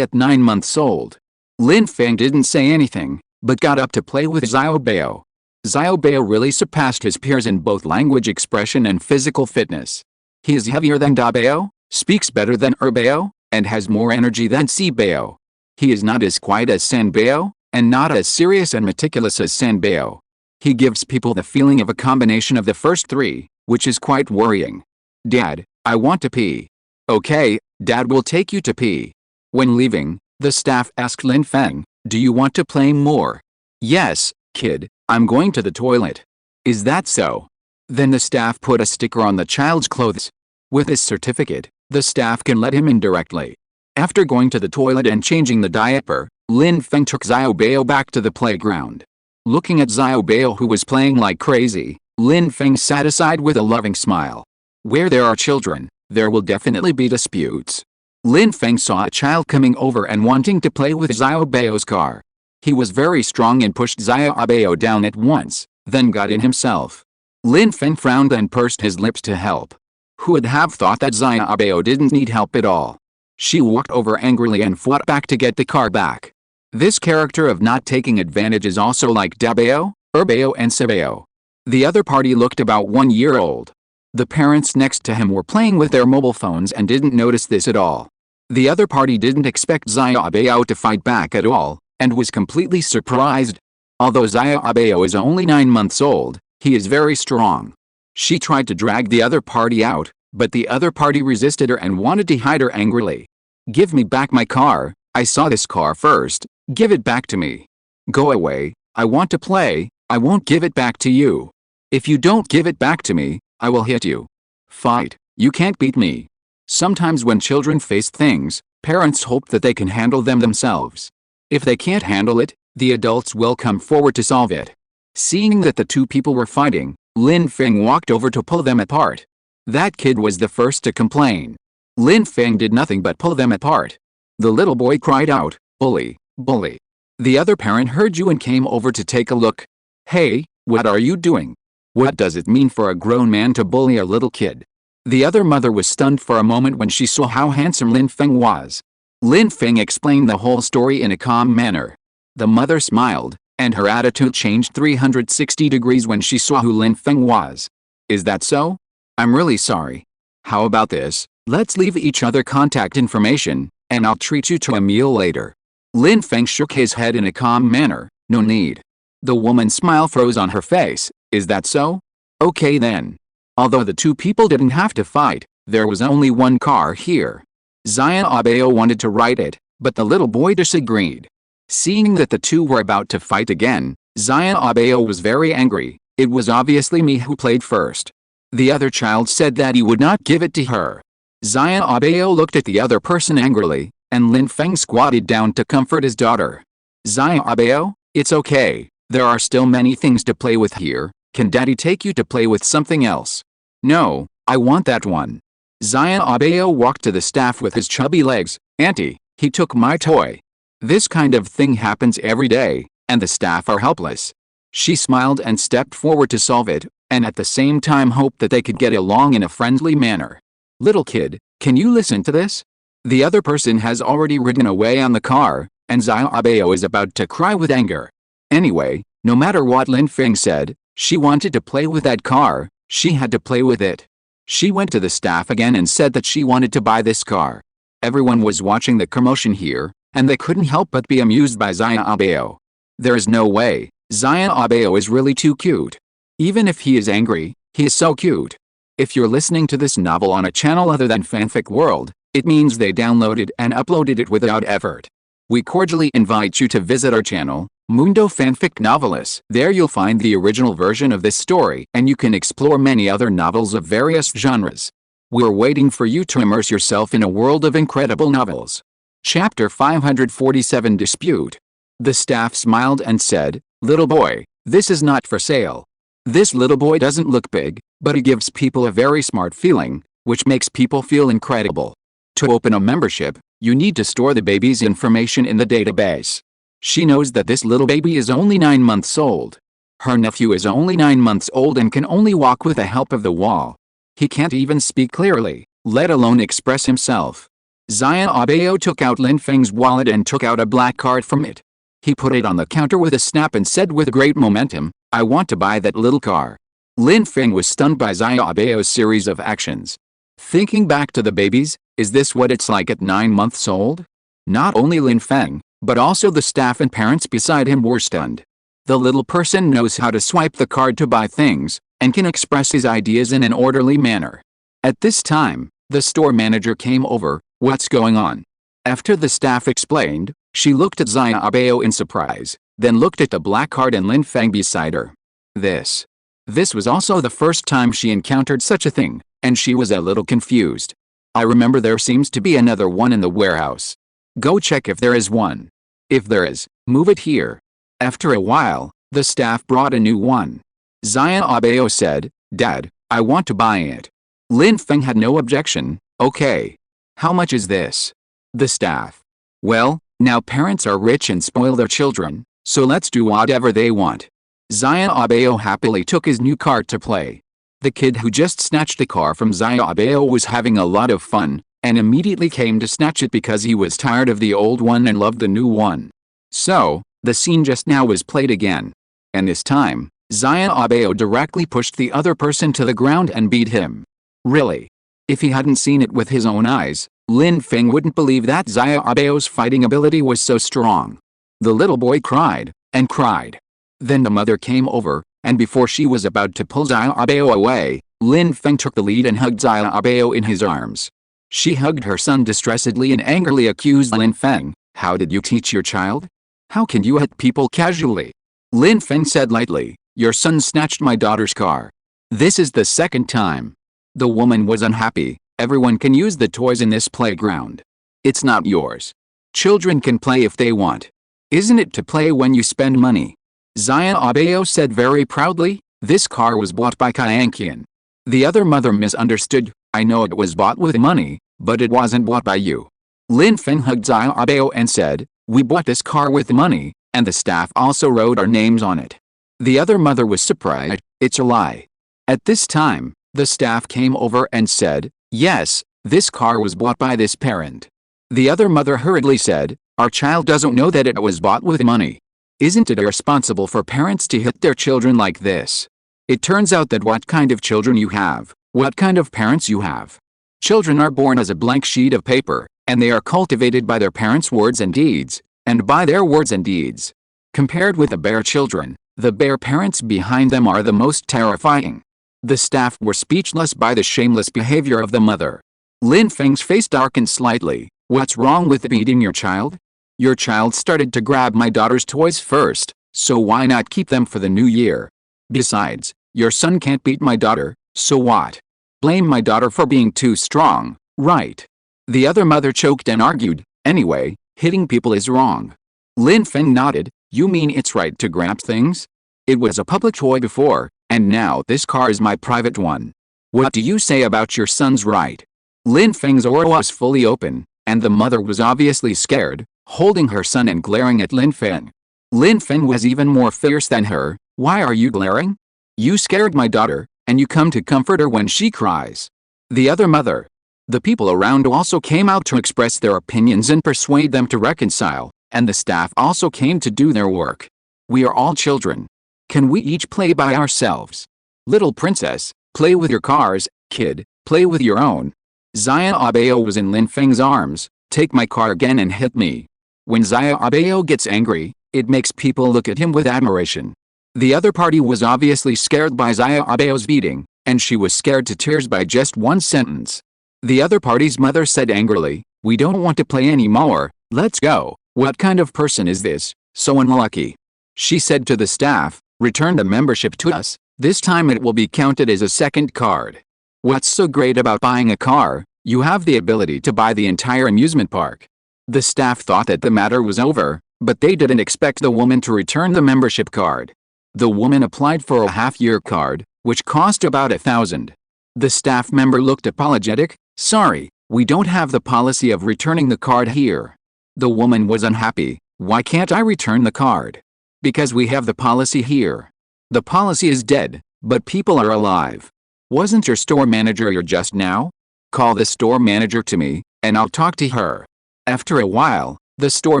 at 9 months old? Lin Feng didn't say anything, but got up to play with Xiaobao. Xiaobao really surpassed his peers in both language expression and physical fitness. He is heavier than Dabao, speaks better than Erbao, and has more energy than Sibao. He is not as quiet as Sanbao, and not as serious and meticulous as Sanbao. He gives people the feeling of a combination of the first three, which is quite worrying. Dad, I want to pee. Okay, Dad will take you to pee. When leaving, the staff asked Lin Feng, do you want to play more? Yes, kid, I'm going to the toilet. Is that so? Then the staff put a sticker on the child's clothes. With his certificate, the staff can let him in directly. After going to the toilet and changing the diaper, Lin Feng took Xiaobao back to the playground. Looking at Xiaobao who was playing like crazy, Lin Feng sat aside with a loving smile. Where there are children, there will definitely be disputes. Lin Feng saw a child coming over and wanting to play with Xiaobao's car. He was very strong and pushed Xiaobao down at once, then got in himself. Lin Feng frowned and pursed his lips to help. Who would have thought that Xiaobao didn't need help at all? She walked over angrily and fought back to get the car back. This character of not taking advantage is also like Dabao, Erbao and Sibao. The other party looked about 1 year old. The parents next to him were playing with their mobile phones and didn't notice this at all. The other party didn't expect Xiaobao to fight back at all, and was completely surprised. Although Xiaobao is only 9 months old, he is very strong. She tried to drag the other party out, but the other party resisted her and wanted to hide her angrily. Give me back my car, I saw this car first, give it back to me. Go away, I want to play, I won't give it back to you. If you don't give it back to me, I will hit you. Fight, you can't beat me. Sometimes when children face things, parents hope that they can handle them themselves. If they can't handle it, the adults will come forward to solve it. Seeing that the two people were fighting, Lin Feng walked over to pull them apart. That kid was the first to complain. Lin Feng did nothing but pull them apart. The little boy cried out, bully, bully. The other parent heard you and came over to take a look. Hey, what are you doing? What does it mean for a grown man to bully a little kid? The other mother was stunned for a moment when she saw how handsome Lin Feng was. Lin Feng explained the whole story in a calm manner. The mother smiled, and her attitude changed 360 degrees when she saw who Lin Feng was. Is that so? I'm really sorry. How about this, let's leave each other contact information, and I'll treat you to a meal later. Lin Feng shook his head in a calm manner, no need. The woman's smile froze on her face, is that so? Okay then. Although the two people didn't have to fight, there was only one car here. Xiaobao wanted to ride it, but the little boy disagreed. Seeing that the two were about to fight again, Xiaobao was very angry. It was obviously me who played first. The other child said that he would not give it to her. Xiaobao looked at the other person angrily, and Lin Feng squatted down to comfort his daughter. Xiaobao, it's okay, there are still many things to play with here, can daddy take you to play with something else? No, I want that one. Xiaobao walked to the staff with his chubby legs, Auntie, he took my toy. This kind of thing happens every day, and the staff are helpless. She smiled and stepped forward to solve it, and at the same time hoped that they could get along in a friendly manner. Little kid, can you listen to this? The other person has already ridden away on the car, and Xiaobao is about to cry with anger. Anyway, no matter what Lin Feng said, she wanted to play with that car, she had to play with it. She went to the staff again and said that she wanted to buy this car. Everyone was watching the commotion here, and they couldn't help but be amused by Xiaobao. There is no way, Xiaobao is really too cute. Even if he is angry, he is so cute. If you're listening to this novel on a channel other than Fanfic World, it means they downloaded and uploaded it without effort. We cordially invite you to visit our channel, Mundo Fanfic Novelis. There you'll find the original version of this story, and you can explore many other novels of various genres. We're waiting for you to immerse yourself in a world of incredible novels. Chapter 547 Dispute. The staff smiled and said, Little boy, this is not for sale. This little boy doesn't look big, but he gives people a very smart feeling, which makes people feel incredible. To open a membership, you need to store the baby's information in the database. She knows that this little baby is only 9 months old. Her nephew is only 9 months old and can only walk with the help of the wall. He can't even speak clearly. let alone express himself. Zhang Yuxi took out Lin Feng's wallet and took out a black card from it. He put it on the counter with a snap and said with great momentum, "I want to buy that little car." Lin Feng was stunned by Zhang Yuxi's series of actions. Thinking back to the babies, is this what it's like at 9 months old? Not only Lin Feng, but also the staff and parents beside him were stunned. The little person knows how to swipe the card to buy things, and can express his ideas in an orderly manner. At this time, the store manager came over. "What's going on?" After the staff explained, she looked at Zhang Yuxi in surprise, then looked at the black card and Lin Feng beside her. This was also the first time she encountered such a thing, and she was a little confused. "I remember there seems to be another one in the warehouse. Go check if there is one. If there is, move it here." After a while, the staff brought a new one. Zhang Yuxi said, "Dad, I want to buy it." Lin Feng had no objection. "Okay. How much is this?" The staff. "Well, now parents are rich and spoil their children, so let's do whatever they want." Zhang Yuxi happily took his new car to play. The kid who just snatched the car from Zhang Yuxi was having a lot of fun, and immediately came to snatch it because he was tired of the old one and loved the new one. So, the scene just now was played again. And this time, Zhang Yuxi directly pushed the other person to the ground and beat him. Really? If he hadn't seen it with his own eyes, Lin Feng wouldn't believe that Zhang Yuxi's fighting ability was so strong. The little boy cried, and cried. Then the mother came over, and before she was about to pull Zhang Yuxi away, Lin Feng took the lead and hugged Zhang Yuxi in his arms. She hugged her son distressingly and angrily accused Lin Feng, "How did you teach your child? How can you hit people casually?" Lin Feng said lightly, "Your son snatched my daughter's car. This is the second time." The woman was unhappy. "Everyone can use the toys in this playground. It's not yours. Children can play if they want. Isn't it to play when you spend money?" Zhang Yuxi said very proudly, "This car was bought by Qian." The other mother misunderstood, "I know it was bought with money, but it wasn't bought by you." Lin Feng hugged Zhang Yuxi and said, "We bought this car with money, and the staff also wrote our names on it." The other mother was surprised. "It's a lie." At this time, the staff came over and said, "Yes, this car was bought by this parent." The other mother hurriedly said, "Our child doesn't know that it was bought with money. Isn't it irresponsible for parents to hit their children like this? It turns out that what kind of children you have, what kind of parents you have. Children are born as a blank sheet of paper, and they are cultivated by their parents' words and deeds, and by their words and deeds. Compared with the bare children, the bare parents behind them are the most terrifying." The staff were speechless by the shameless behavior of the mother. Lin Feng's face darkened slightly. "What's wrong with beating your child? Your child started to grab my daughter's toys first, so why not keep them for the new year? Besides, your son can't beat my daughter, so what? Blame my daughter for being too strong, right?" The other mother choked and argued, "Anyway, hitting people is wrong." Lin Feng nodded. "You mean it's right to grab things? It was a public toy before, and now this car is my private one. What do you say about your son's right?" Lin Feng's aura was fully open, and the mother was obviously scared, holding her son and glaring at Lin Feng. Lin Feng was even more fierce than her. "Why are you glaring? You scared my daughter, and you come to comfort her when she cries." The other mother. The people around also came out to express their opinions and persuade them to reconcile, and the staff also came to do their work. "We are all children. Can we each play by ourselves? Little princess, play with your cars. Kid, play with your own." Zhang Yuxi was in Lin Feng's arms. "Take my car again and hit me." When Zhang Yuxi gets angry, it makes people look at him with admiration. The other party was obviously scared by Zhang Yuxi's beating, and she was scared to tears by just one sentence. The other party's mother said angrily, "We don't want to play anymore, let's go." "What kind of person is this, so unlucky?" She said to the staff, "Return the membership to us, this time it will be counted as a second card." "What's so great about buying a car? You have the ability to buy the entire amusement park." The staff thought that the matter was over, but they didn't expect the woman to return the membership card. The woman applied for a half-year card, which cost about 1,000. The staff member looked apologetic. "Sorry, we don't have the policy of returning the card here." The woman was unhappy. "Why can't I return the card?" "Because we have the policy here. The policy is dead, but people are alive. Wasn't your store manager here just now?" Call the store manager to me, and I'll talk to her. After a while, the store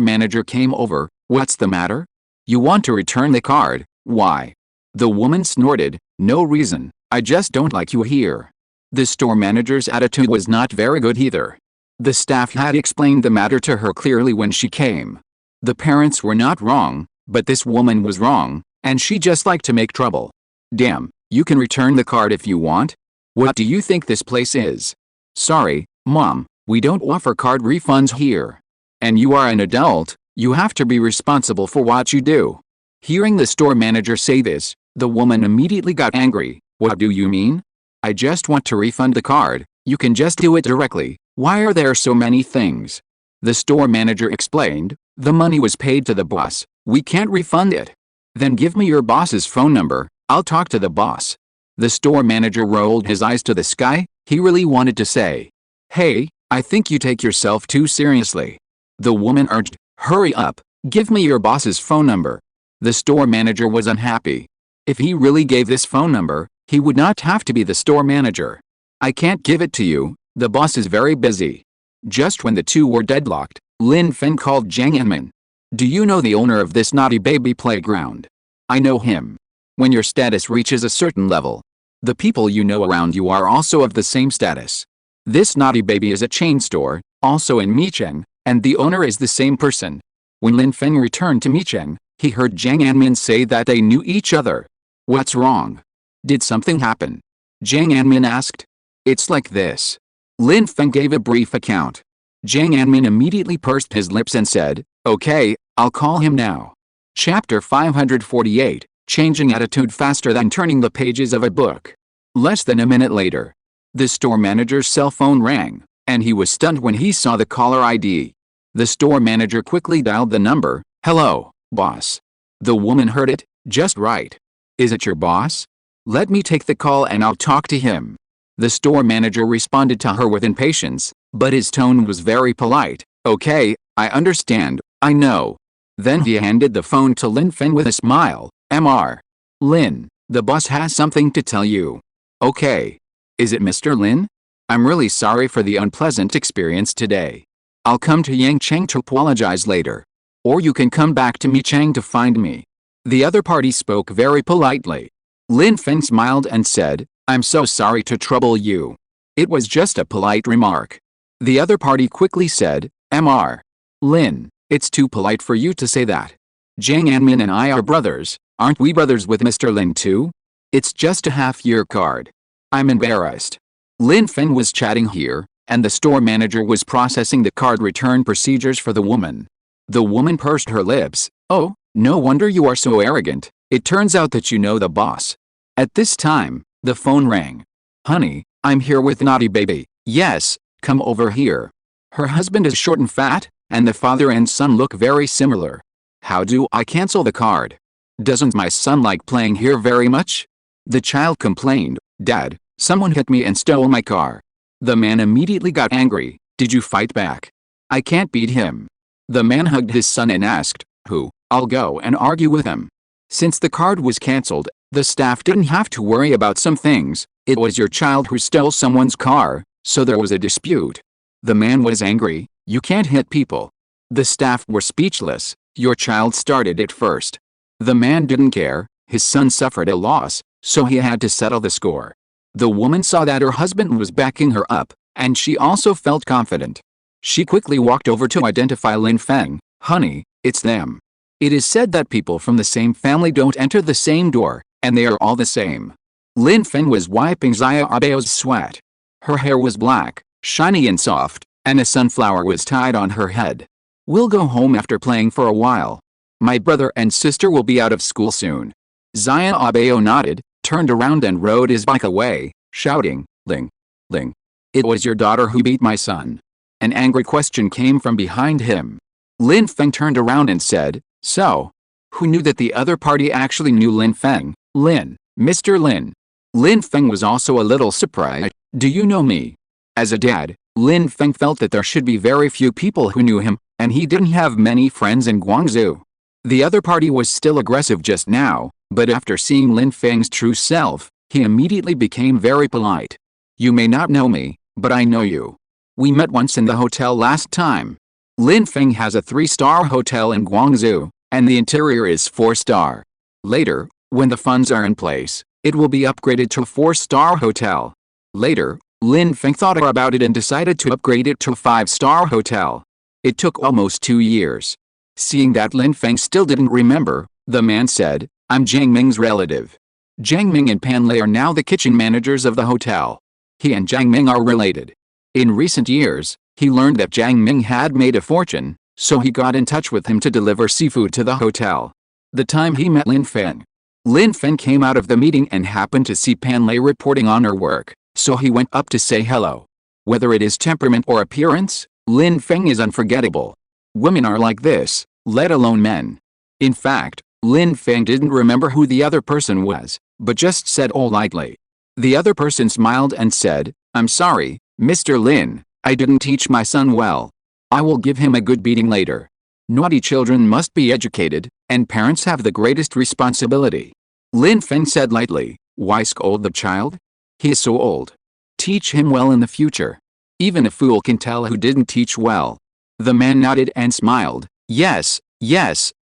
manager came over. What's the matter? You want to return the card? Why? The woman snorted. No reason, I just don't like you here. The store manager's attitude was not very good either. The staff had explained the matter to her clearly when she came. The parents were not wrong, but this woman was wrong, and she just liked to make trouble. Damn, you can return the card if you want. What do you think this place is? Sorry, Mom, we don't offer card refunds here. And you are an adult, you have to be responsible for what you do. Hearing the store manager say this, the woman immediately got angry. What do you mean? I just want to refund the card. You can just do it directly. Why are there so many things? The store manager explained, the money was paid to the boss. We can't refund it. Then give me your boss's phone number. I'll talk to the boss. The store manager rolled his eyes to the sky. He really wanted to say, hey, I think you take yourself too seriously. The woman urged, hurry up, give me your boss's phone number. The store manager was unhappy. If he really gave this phone number, he would not have to be the store manager. I can't give it to you, the boss is very busy. Just when the two were deadlocked, Lin Feng called Zhang Yuxi. Do you know the owner of this naughty baby playground? I know him. When your status reaches a certain level, the people you know around you are also of the same status. This naughty baby is a chain store, also in Micheng, and the owner is the same person. When Lin Feng returned to Micheng, he heard Zhang Yuxi say that they knew each other. What's wrong? Did something happen? Zhang Yuxi asked. It's like this. Lin Feng gave a brief account. Zhang Yuxi immediately pursed his lips and said, okay, I'll call him now. Chapter 548, Changing Attitude Faster Than Turning the Pages of a Book. Less than a minute later, the store manager's cell phone rang, and he was stunned when he saw the caller ID. The store manager quickly dialed the number. Hello, boss. The woman heard it, just right. Is it your boss? Let me take the call and I'll talk to him. The store manager responded to her with impatience, but his tone was very polite. Okay, I understand, I know. Then he handed the phone to Lin Feng with a smile. Mr. Lin, the boss has something to tell you. Okay. Is it Mr. Lin? I'm really sorry for the unpleasant experience today. I'll come to Yangcheng to apologize later. Or you can come back to Micheng to find me. The other party spoke very politely. Lin Feng smiled and said, I'm so sorry to trouble you. It was just a polite remark. The other party quickly said, Mr. Lin, it's too polite for you to say that. Zhang Yuxi and I are brothers, aren't we brothers with Mr. Lin too? It's just a half-year card. I'm embarrassed. Lin Feng was chatting here, and the store manager was processing the card return procedures for the woman. The woman pursed her lips. Oh, no wonder you are so arrogant. It turns out that you know the boss. At this time, the phone rang. Honey, I'm here with naughty baby. Yes, come over here. Her husband is short and fat, and the father and son look very similar. How do I cancel the card? Doesn't my son like playing here very much? The child complained. Dad, someone hit me and stole my car. The man immediately got angry. Did you fight back? I can't beat him. The man hugged his son and asked, who? I'll go and argue with him. Since the card was cancelled, the staff didn't have to worry about some things. It was your child who stole someone's car, so there was a dispute. The man was angry. You can't hit people. The staff were speechless. Your child started it first. The man didn't care. His son suffered a loss, so he had to settle the score. The woman saw that her husband was backing her up, and she also felt confident. She quickly walked over to identify Lin Feng. Honey, it's them. It is said that people from the same family don't enter the same door, and they are all the same. Lin Feng was wiping Xia Abeo's sweat. Her hair was black, shiny and soft, and a sunflower was tied on her head. We'll go home after playing for a while. My brother and sister will be out of school soon. Xia Abeo nodded, turned around and rode his bike away, shouting, Ling, Ling. It was your daughter who beat my son. An angry question came from behind him. Lin Feng turned around and said, so, who knew that the other party actually knew Lin Feng? Lin, Mr. Lin. Lin Feng was also a little surprised. Do you know me? As a dad, Lin Feng felt that there should be very few people who knew him, and he didn't have many friends in Guangzhou. The other party was still aggressive just now, but after seeing Lin Feng's true self, he immediately became very polite. You may not know me, But I know you. We met once in the hotel last time. Lin Feng has a 3-star hotel in Guangzhou, and the interior is 4-star. Later, when the funds are in place, it will be upgraded to a 4-star hotel. Later, Lin Feng thought about it and decided to upgrade it to a 5-star hotel. It took almost 2 years. Seeing that Lin Feng still didn't remember, the man said, I'm Jiang Ming's relative. Jiang Ming and Pan Lei are now the kitchen managers of the hotel. He and Jiang Ming are related. In recent years, he learned that Jiang Ming had made a fortune, so he got in touch with him to deliver seafood to the hotel. The time he met Lin Feng came out of the meeting and happened to see Pan Lei reporting on her work, so he went up to say hello. Whether it is temperament or appearance, Lin Feng is unforgettable. Women are like this, let alone men. In fact, Lin Feng didn't remember who the other person was, but just said oh lightly. The other person smiled and said, I'm sorry, Mr. Lin, I didn't teach my son well. I will give him a good beating later. Naughty children must be educated, and parents have the greatest responsibility. Lin Feng said lightly, why scold the child? He is so old. Teach him well in the future. Even a fool can tell who didn't teach well. The man nodded and smiled, yes,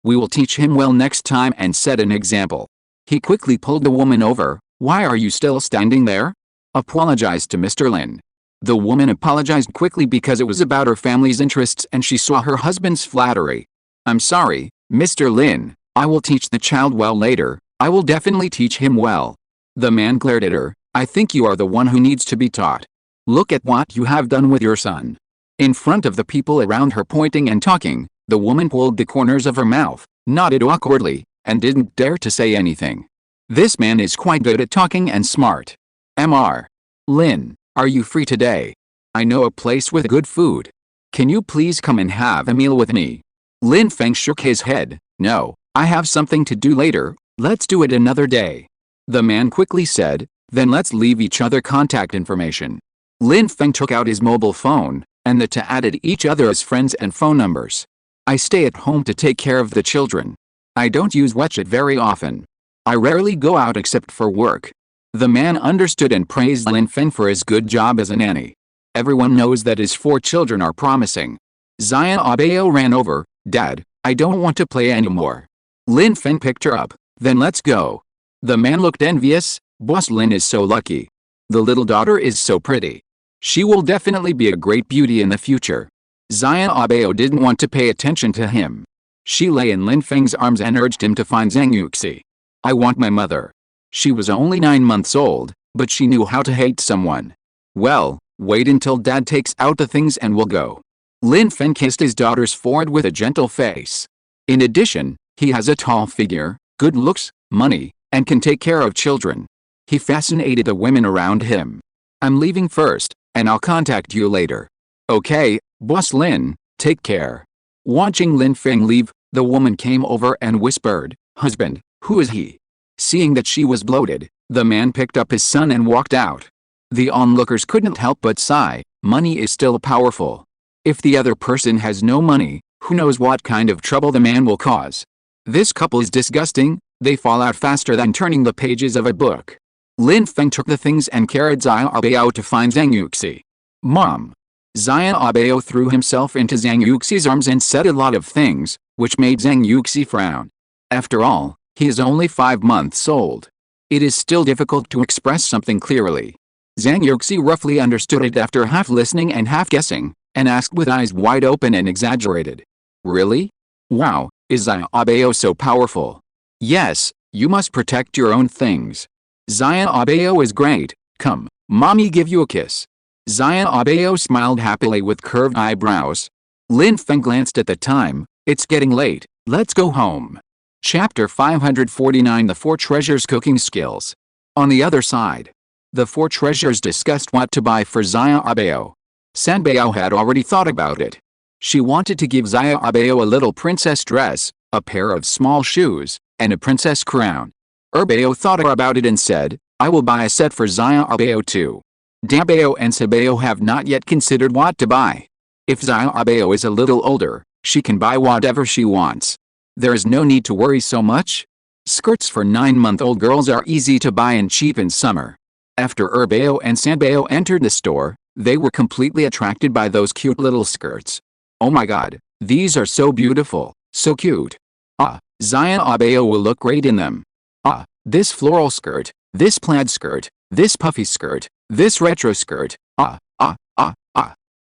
we will teach him well next time and set an example. He quickly pulled the woman over, why are you still standing there? Apologized to Mr. Lin. The woman apologized quickly because it was about her family's interests and she saw her husband's flattery. I'm sorry, Mr. Lin, I will teach the child well later, I will definitely teach him well. The man glared at her, I think you are the one who needs to be taught. Look at what you have done with your son. In front of the people around her pointing and talking, the woman pulled the corners of her mouth, nodded awkwardly, and didn't dare to say anything. This man is quite good at talking and smart. Mr. Lin, are you free today? I know a place with good food. Can you please come and have a meal with me? Lin Feng shook his head, no, I have something to do later, let's do it another day. The man quickly said, then let's leave each other contact information. Lin Feng took out his mobile phone, and the two added each other as friends and phone numbers. I stay at home to take care of the children. I don't use WeChat very often. I rarely go out except for work. The man understood and praised Lin Feng for his good job as a nanny. Everyone knows that his 4 children are promising. Zhang Yuxi ran over, Dad, I don't want to play anymore. Lin Feng picked her up, then let's go. The man looked envious, Boss Lin is so lucky. The little daughter is so pretty. She will definitely be a great beauty in the future. Zhang Yuxi didn't want to pay attention to him. She lay in Lin Feng's arms and urged him to find Zhang Yuxi. I want my mother. She was only 9 months old, but she knew how to hate someone. Well, wait until Dad takes out the things and we'll go. Lin Feng kissed his daughter's forehead with a gentle face. In addition, he has a tall figure, good looks, money, and can take care of children. He fascinated the women around him. I'm leaving first, and I'll contact you later. Okay, Boss Lin, take care. Watching Lin Feng leave, the woman came over and whispered, Husband, who is he? Seeing that she was bloated, the man picked up his son and walked out. The onlookers couldn't help but sigh, money is still powerful. If the other person has no money, who knows what kind of trouble the man will cause. This couple is disgusting, they fall out faster than turning the pages of a book. Lin Feng took the things and carried Zhang Yuxi to find Zhang Yuxi. Mom. Zhang Yuxi threw himself into Zhang Yuxi's arms and said a lot of things, which made Zhang Yuxi frown. After all, he is only 5 months old. It is still difficult to express something clearly. Zhang Yuxi roughly understood it after half listening and half guessing, and asked with eyes wide open and exaggerated. Really? Wow, is Zhang Yuxi so powerful? Yes, you must protect your own things. Zhang Yuxi is great, come, mommy give you a kiss. Zhang Yuxi smiled happily with curved eyebrows. Lin Feng glanced at the time, it's getting late, let's go home. Chapter 549 The 4 Treasures Cooking Skills. On the other side, the 4 treasures discussed what to buy for Zhang Yuxi. Sanbao had already thought about it. She wanted to give Zhang Yuxi a little princess dress, a pair of small shoes, and a princess crown. Bao thought about it and said, I will buy a set for Zhang Yuxi too. Dabao and Sabao have not yet considered what to buy. If Zhang Yuxi is a little older, she can buy whatever she wants. There is no need to worry so much. Skirts for 9-month-old girls are easy to buy and cheap in summer. After Bao and Sanbao entered the store, They were completely attracted by those cute little skirts. Oh my god, these are so beautiful, so cute. Ah, Zhang Yuxi will look great in them. Ah, this floral skirt, this plaid skirt, this puffy skirt, this retro skirt. Ah.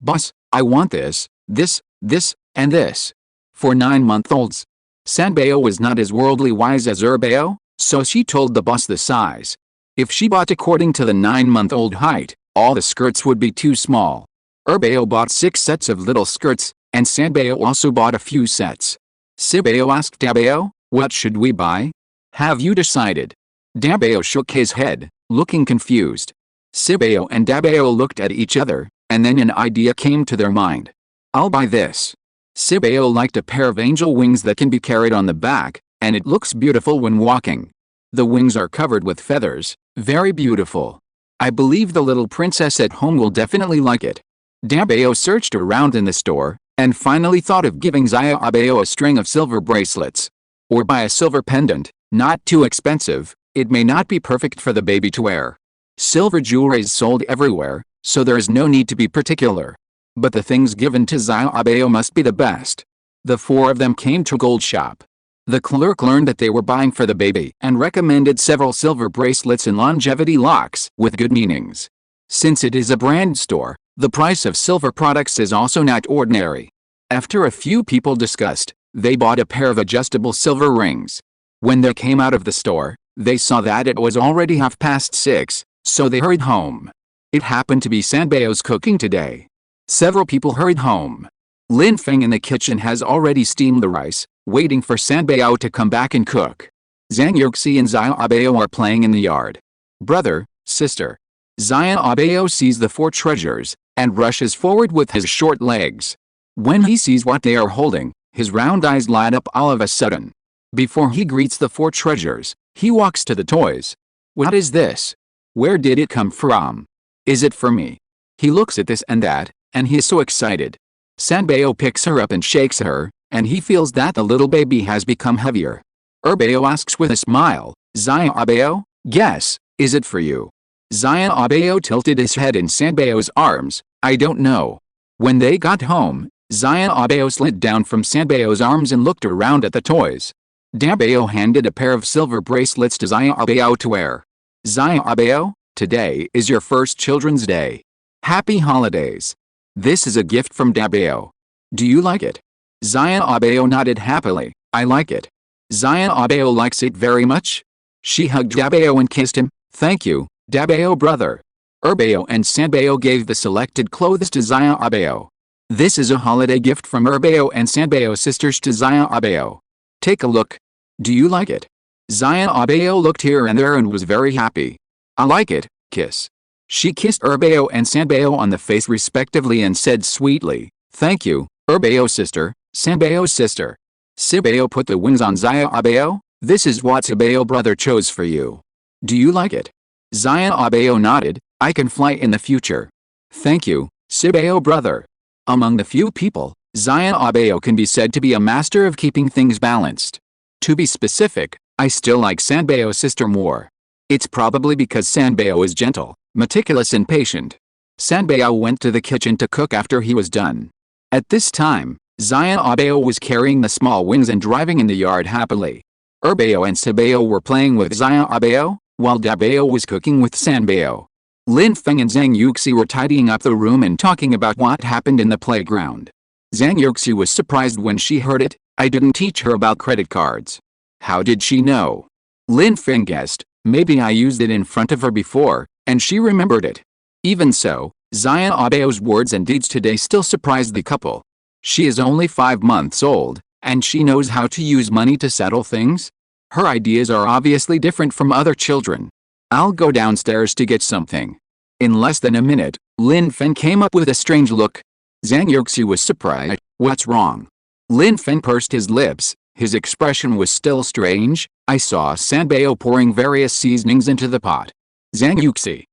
Boss, I want this, and this. For 9-month-olds. Sanbao was not as worldly wise as Bao, so she told the boss the size. If she bought according to the 9-month-old height, all the skirts would be too small. Bao bought 6 sets of little skirts, and Sanbao also bought a few sets. Sibao asked Dabao, what should we buy? Have you decided? Dabao shook his head, looking confused. Sibao and Dabao looked at each other, and then an idea came to their mind. I'll buy this. Sibao liked a pair of angel wings that can be carried on the back, and it looks beautiful when walking. The wings are covered with feathers, very beautiful. I believe the little princess at home will definitely like it. Dabao searched around in the store, and finally thought of giving Zhang Yuxi a string of silver bracelets. Or buy a silver pendant, not too expensive, it may not be perfect for the baby to wear. Silver jewelry is sold everywhere, so there is no need to be particular. But the things given to Zhang Yuxi must be the best. The 4 of them came to a gold shop. The clerk learned that they were buying for the baby and recommended several silver bracelets and longevity locks with good meanings. Since it is a brand store, the price of silver products is also not ordinary. After a few people discussed, they bought a pair of adjustable silver rings. When they came out of the store, they saw that it was already 6:30, so they hurried home. It happened to be Sanbao's cooking today. Several people hurried home. Lin Feng in the kitchen has already steamed the rice, waiting for Sanbao to come back and cook. Zhang Yuxi and Zhang Yuxi are playing in the yard. Brother, sister. Zhang Yuxi sees the 4 treasures, and rushes forward with his short legs. When he sees what they are holding, his round eyes light up all of a sudden. Before he greets the 4 treasures, he walks to the toys. What is this? Where did it come from? Is it for me? He looks at this and that, and he is so excited. Sanbao picks her up and shakes her, and he feels that the little baby has become heavier. Bao asks with a smile, Zhang Yuxi, yes, is it for you? Zhang Yuxi tilted his head in Sanbao's arms, I don't know. When they got home, Zhang Yuxi slid down from Sanbao's arms and looked around at the toys. Dabao handed a pair of silver bracelets to Zhang Yuxi to wear. Zhang Yuxi, today is your first Children's Day. Happy holidays. This is a gift from Dabao. Do you like it? Zhang Yuxi nodded happily, I like it. Zhang Yuxi likes it very much. She hugged Dabao and kissed him, thank you, Dabao brother. Bao and Sanbao gave the selected clothes to Zhang Yuxi. This is a holiday gift from Bao and Sanbao sisters to Zhang Yuxi. Take a look. Do you like it? Zhang Yuxi looked here and there and was very happy. I like it, kiss. She kissed Bao and Sanbao on the face respectively and said sweetly, thank you, Bao sister, Sanbao sister. Sibao put the wings on Zhang Yuxi, this is what Sibao brother chose for you. Do you like it? Zhang Yuxi nodded, I can fly in the future. Thank you, Sibao brother. Among the few people, Zhang Yuxi can be said to be a master of keeping things balanced. To be specific, I still like Sanbao's sister more. It's probably because Sanbao is gentle, meticulous and patient. Sanbao went to the kitchen to cook after he was done. At this time, Zhang Yuxi was carrying the small wings and driving in the yard happily. Bao and Sibao were playing with Zhang Yuxi, while Dabao was cooking with Sanbao. Lin Feng and Zhang Yuxi were tidying up the room and talking about what happened in the playground. Zhang Yuxi was surprised when she heard it, I didn't teach her about credit cards. How did she know? Lin Feng guessed, maybe I used it in front of her before, and she remembered it. Even so, Zhang Yuxi's words and deeds today still surprised the couple. She is only 5 months old, and she knows how to use money to settle things? Her ideas are obviously different from other children. I'll go downstairs to get something. In less than a minute, Lin Feng came up with a strange look. Zhang Yuxi was surprised, what's wrong? Lin Feng pursed his lips, his expression was still strange, I saw Sanbao pouring various seasonings into the pot. Zhang Yuxi.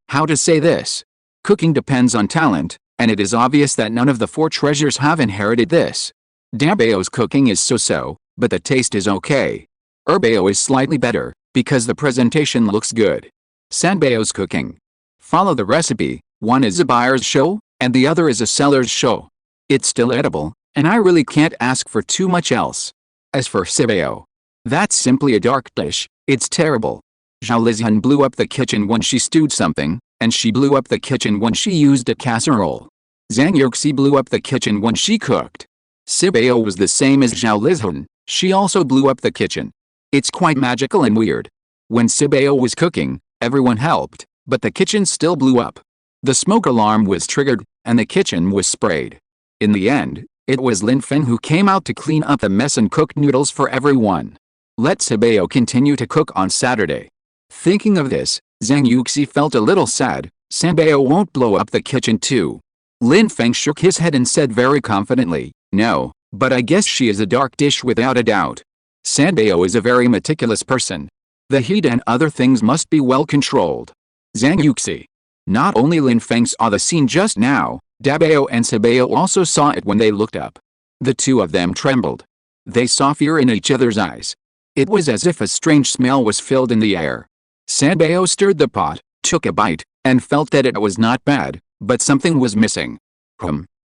How to say this? Cooking depends on talent, and it is obvious that none of the 4 treasures have inherited this. Dabao's cooking is so-so, but the taste is okay. Bao is slightly better, because the presentation looks good. Sanbao's cooking. Follow the recipe, One is a buyer's show, and the other is a seller's show. It's still edible, and I really can't ask for too much else. As for sibeo, that's simply a dark dish, it's terrible. Zhao Lizhan blew up the kitchen when she stewed something, and she blew up the kitchen when she used a casserole. Zhang Yuxi blew up the kitchen when she cooked. Sibeo was the same as Zhao Lizhan, she also blew up the kitchen. It's quite magical and weird. When Sibeo was cooking, everyone helped, but the kitchen still blew up. The smoke alarm was triggered, and the kitchen was sprayed. In the end, it was Lin Feng who came out to clean up the mess and cooked noodles for everyone. Let Sibeo continue to cook on Saturday. Thinking of this, Zhang Yuxi felt a little sad. Sibeo won't blow up the kitchen too. Lin Feng shook his head and said very confidently, no, but I guess she is a dark dish without a doubt. Sibeo is a very meticulous person. The heat and other things must be well controlled. Zhang Yuxi. Not only Lin Feng saw the scene just now, Dabeo and Sibeo also saw it when they looked up. The two of them trembled. They saw fear in each other's eyes. It was as if a strange smell was filled in the air. Sibeo stirred the pot, took a bite, and felt that it was not bad, but something was missing.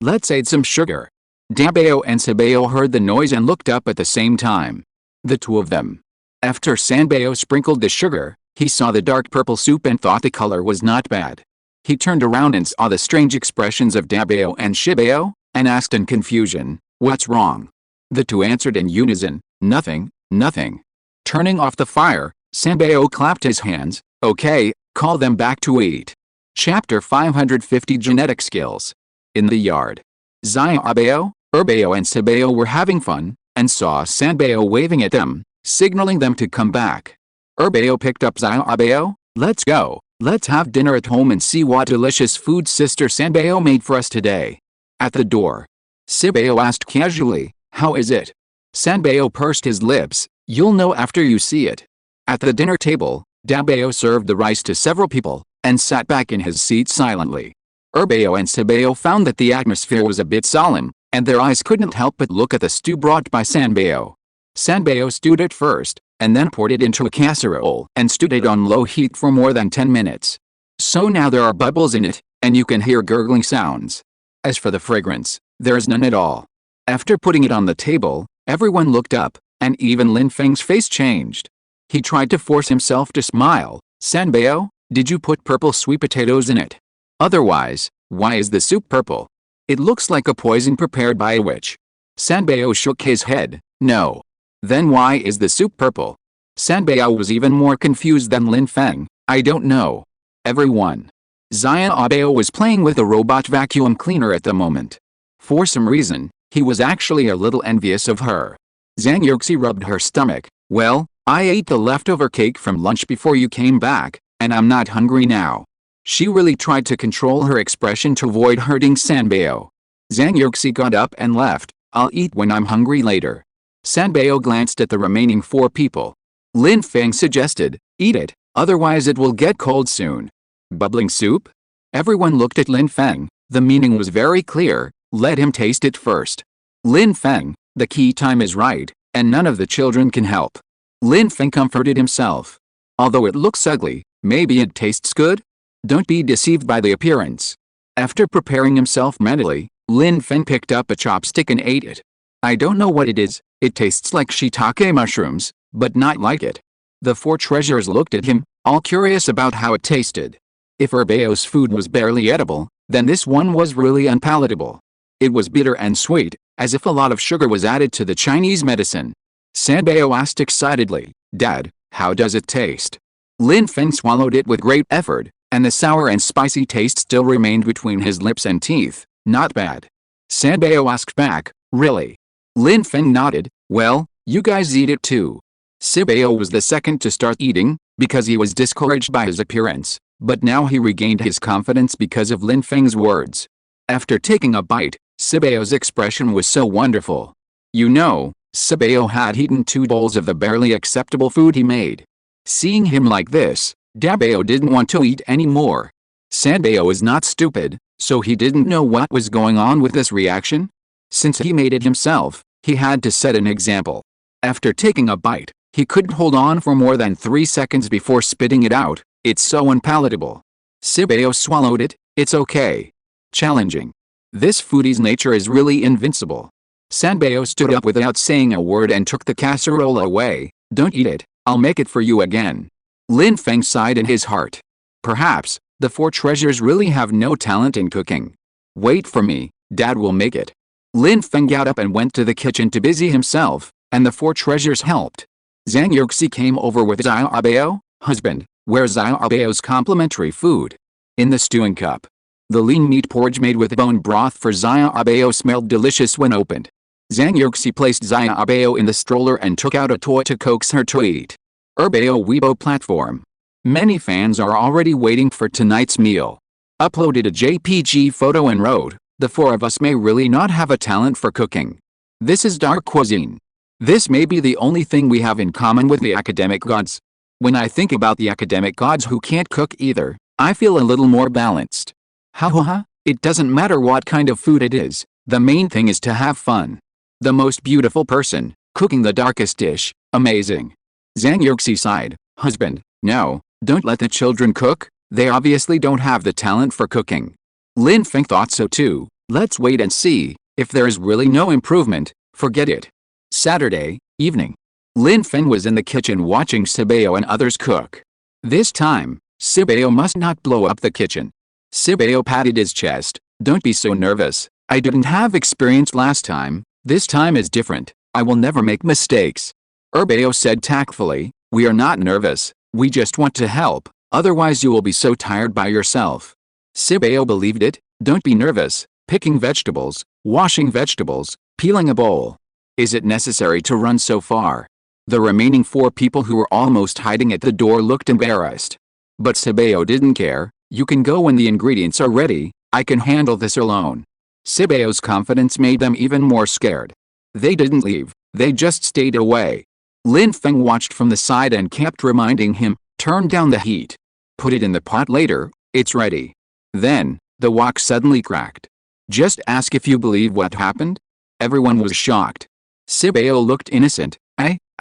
Let's add some sugar. Dabeo and Sibeo heard the noise and looked up at the same time. The two of them. After Sibeo sprinkled the sugar, he saw the dark purple soup and thought the color was not bad. He turned around and saw the strange expressions of Dabeo and Sibeo, and asked in confusion, what's wrong? The two answered in unison, nothing, nothing. Turning off the fire, Sibeo clapped his hands, okay, call them back to eat. Chapter 550 Genetic Skills. In the yard. Xiaobeo, Erbeo and Sibeo were having fun, and saw Sibeo waving at them, signaling them to come back. Erbeo picked up Xiaobeo, let's go, let's have dinner at home and see what delicious food Sister Sibeo made for us today. At the door. Sibeo asked casually, how is it? Sibeo pursed his lips, you'll know after you see it. At the dinner table, Dabeo served the rice to several people, and sat back in his seat silently. Erbeo and Sibeo found that the atmosphere was a bit solemn, and their eyes couldn't help but look at the stew brought by Sibeo. Sibeo stewed it first, and then poured it into a casserole and stewed it on low heat for more than 10 minutes. So now there are bubbles in it, and you can hear gurgling sounds. As for the fragrance, there's none at all. After putting it on the table, everyone looked up, and even Lin Feng's face changed. He tried to force himself to smile. Sibeo, did you put purple sweet potatoes in it? Otherwise, why is the soup purple? It looks like a poison prepared by a witch. Sibeo shook his head, no. Then why is the soup purple? Sibeo was even more confused than Lin Feng, I don't know. Everyone. Xiaobeo was playing with a robot vacuum cleaner at the moment. For some reason, he was actually a little envious of her. Zhang Yuxi rubbed her stomach, well, I ate the leftover cake from lunch before you came back, and I'm not hungry now. She really tried to control her expression to avoid hurting Sibeo. Zhang Yuxi got up and left, I'll eat when I'm hungry later. Sibeo glanced at the remaining 4 people. Lin Feng suggested, eat it, otherwise it will get cold soon. Bubbling soup? Everyone looked at Lin Feng, the meaning was very clear, let him taste it first. Lin Feng, the key time is right, and none of the children can help. Lin Feng comforted himself. Although it looks ugly, maybe it tastes good? Don't be deceived by the appearance. After preparing himself mentally, Lin Feng picked up a chopstick and ate it. I don't know what it is, it tastes like shiitake mushrooms, but not like it. The 4 treasures looked at him, all curious about how it tasted. If Erbeo's food was barely edible, then this one was really unpalatable. It was bitter and sweet, as if a lot of sugar was added to the Chinese medicine. Sibeo asked excitedly, Dad, how does it taste? Lin Feng swallowed it with great effort, and the sour and spicy taste still remained between his lips and teeth. Not bad. Sibeo asked back, really? Lin Feng nodded, well, you guys eat it too. Sibeo was the second to start eating, because he was discouraged by his appearance, but now he regained his confidence because of Lin Feng's words. After taking a bite, Sibeo's expression was so wonderful. You know, Sibeo had eaten 2 bowls of the barely acceptable food he made. Seeing him like this, Dabeo didn't want to eat any more. Sibeo is not stupid, so he didn't know what was going on with this reaction. Since he made it himself, he had to set an example. After taking a bite, he couldn't hold on for more than 3 seconds before spitting it out, it's so unpalatable. Sibeo swallowed it. It's okay. Challenging. This foodie's nature is really invincible. Sanbeo stood up without saying a word and took the casserole away. Don't eat it, I'll make it for you again. Lin Feng sighed in his heart. Perhaps, the four treasures really have no talent in cooking. Wait for me, Dad will make it. Lin Feng got up and went to the kitchen to busy himself, and the four treasures helped. Zhang Yuxi came over with Xiaobao, husband, where's Xiaobao's complimentary food? In the stewing cup. The lean meat porridge made with bone broth for Xiaobao smelled delicious when opened. Zhang Yuxi placed Xiaobao in the stroller and took out a toy to coax her to eat. Erbao Weibo platform. Many fans are already waiting for tonight's meal. Uploaded a JPG photo and wrote, the four of us may really not have a talent for cooking. This is dark cuisine. This may be the only thing we have in common with the academic gods. When I think about the academic gods who can't cook either, I feel a little more balanced. Ha ha ha, it doesn't matter what kind of food it is, the main thing is to have fun. The most beautiful person, cooking the darkest dish, amazing. Zhang Yuxi sighed, husband, no, don't let the children cook, they obviously don't have the talent for cooking. Lin Feng thought so too, let's wait and see, if there is really no improvement, forget it. Saturday evening. Lin Feng was in the kitchen watching Sibeo and others cook. This time, Sibeo must not blow up the kitchen. Sibeo patted his chest, don't be so nervous, I didn't have experience last time, this time is different, I will never make mistakes. Erbao said tactfully, we are not nervous, we just want to help, otherwise you will be so tired by yourself. Sibeo believed it, don't be nervous, picking vegetables, washing vegetables, peeling a bowl. Is it necessary to run so far? The remaining four people who were almost hiding at the door looked embarrassed. But Sibeo didn't care, you can go when the ingredients are ready, I can handle this alone. Sibeo's confidence made them even more scared. They didn't leave, they just stayed away. Lin Feng watched from the side and kept reminding him, turn down the heat. Put it in the pot later, it's ready. Then, the wok suddenly cracked. Just ask if you believe what happened? Everyone was shocked. Sibeo looked innocent,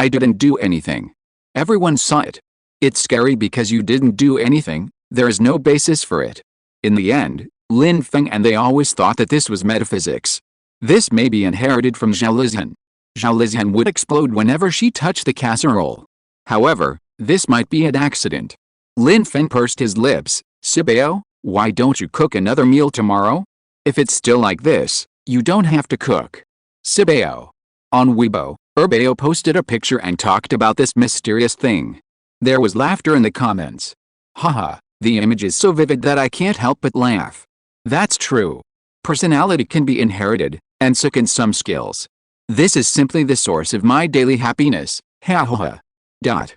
I didn't do anything. Everyone saw it. It's scary because you didn't do anything, there is no basis for it. In the end, Lin Feng and they always thought that this was metaphysics. This may be inherited from Zhao Lizhan would explode whenever she touched the casserole. However, this might be an accident. Lin Feng pursed his lips, Sibeo, why don't you cook another meal tomorrow? If it's still like this, you don't have to cook. Sibeo. On Weibo, Erbao posted a picture and talked about this mysterious thing. There was laughter in the comments. Haha, the image is so vivid that I can't help but laugh. That's true. Personality can be inherited, and so can some skills. This is simply the source of my daily happiness. Ha ha ha.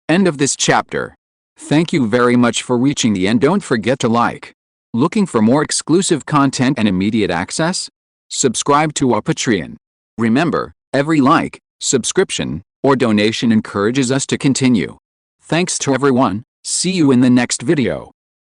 End of this chapter. Thank you very much for reaching the end. Don't forget to like. Looking for more exclusive content and immediate access? Subscribe to our Patreon. Remember, every like, subscription, or donation encourages us to continue. Thanks to everyone, see you in the next video.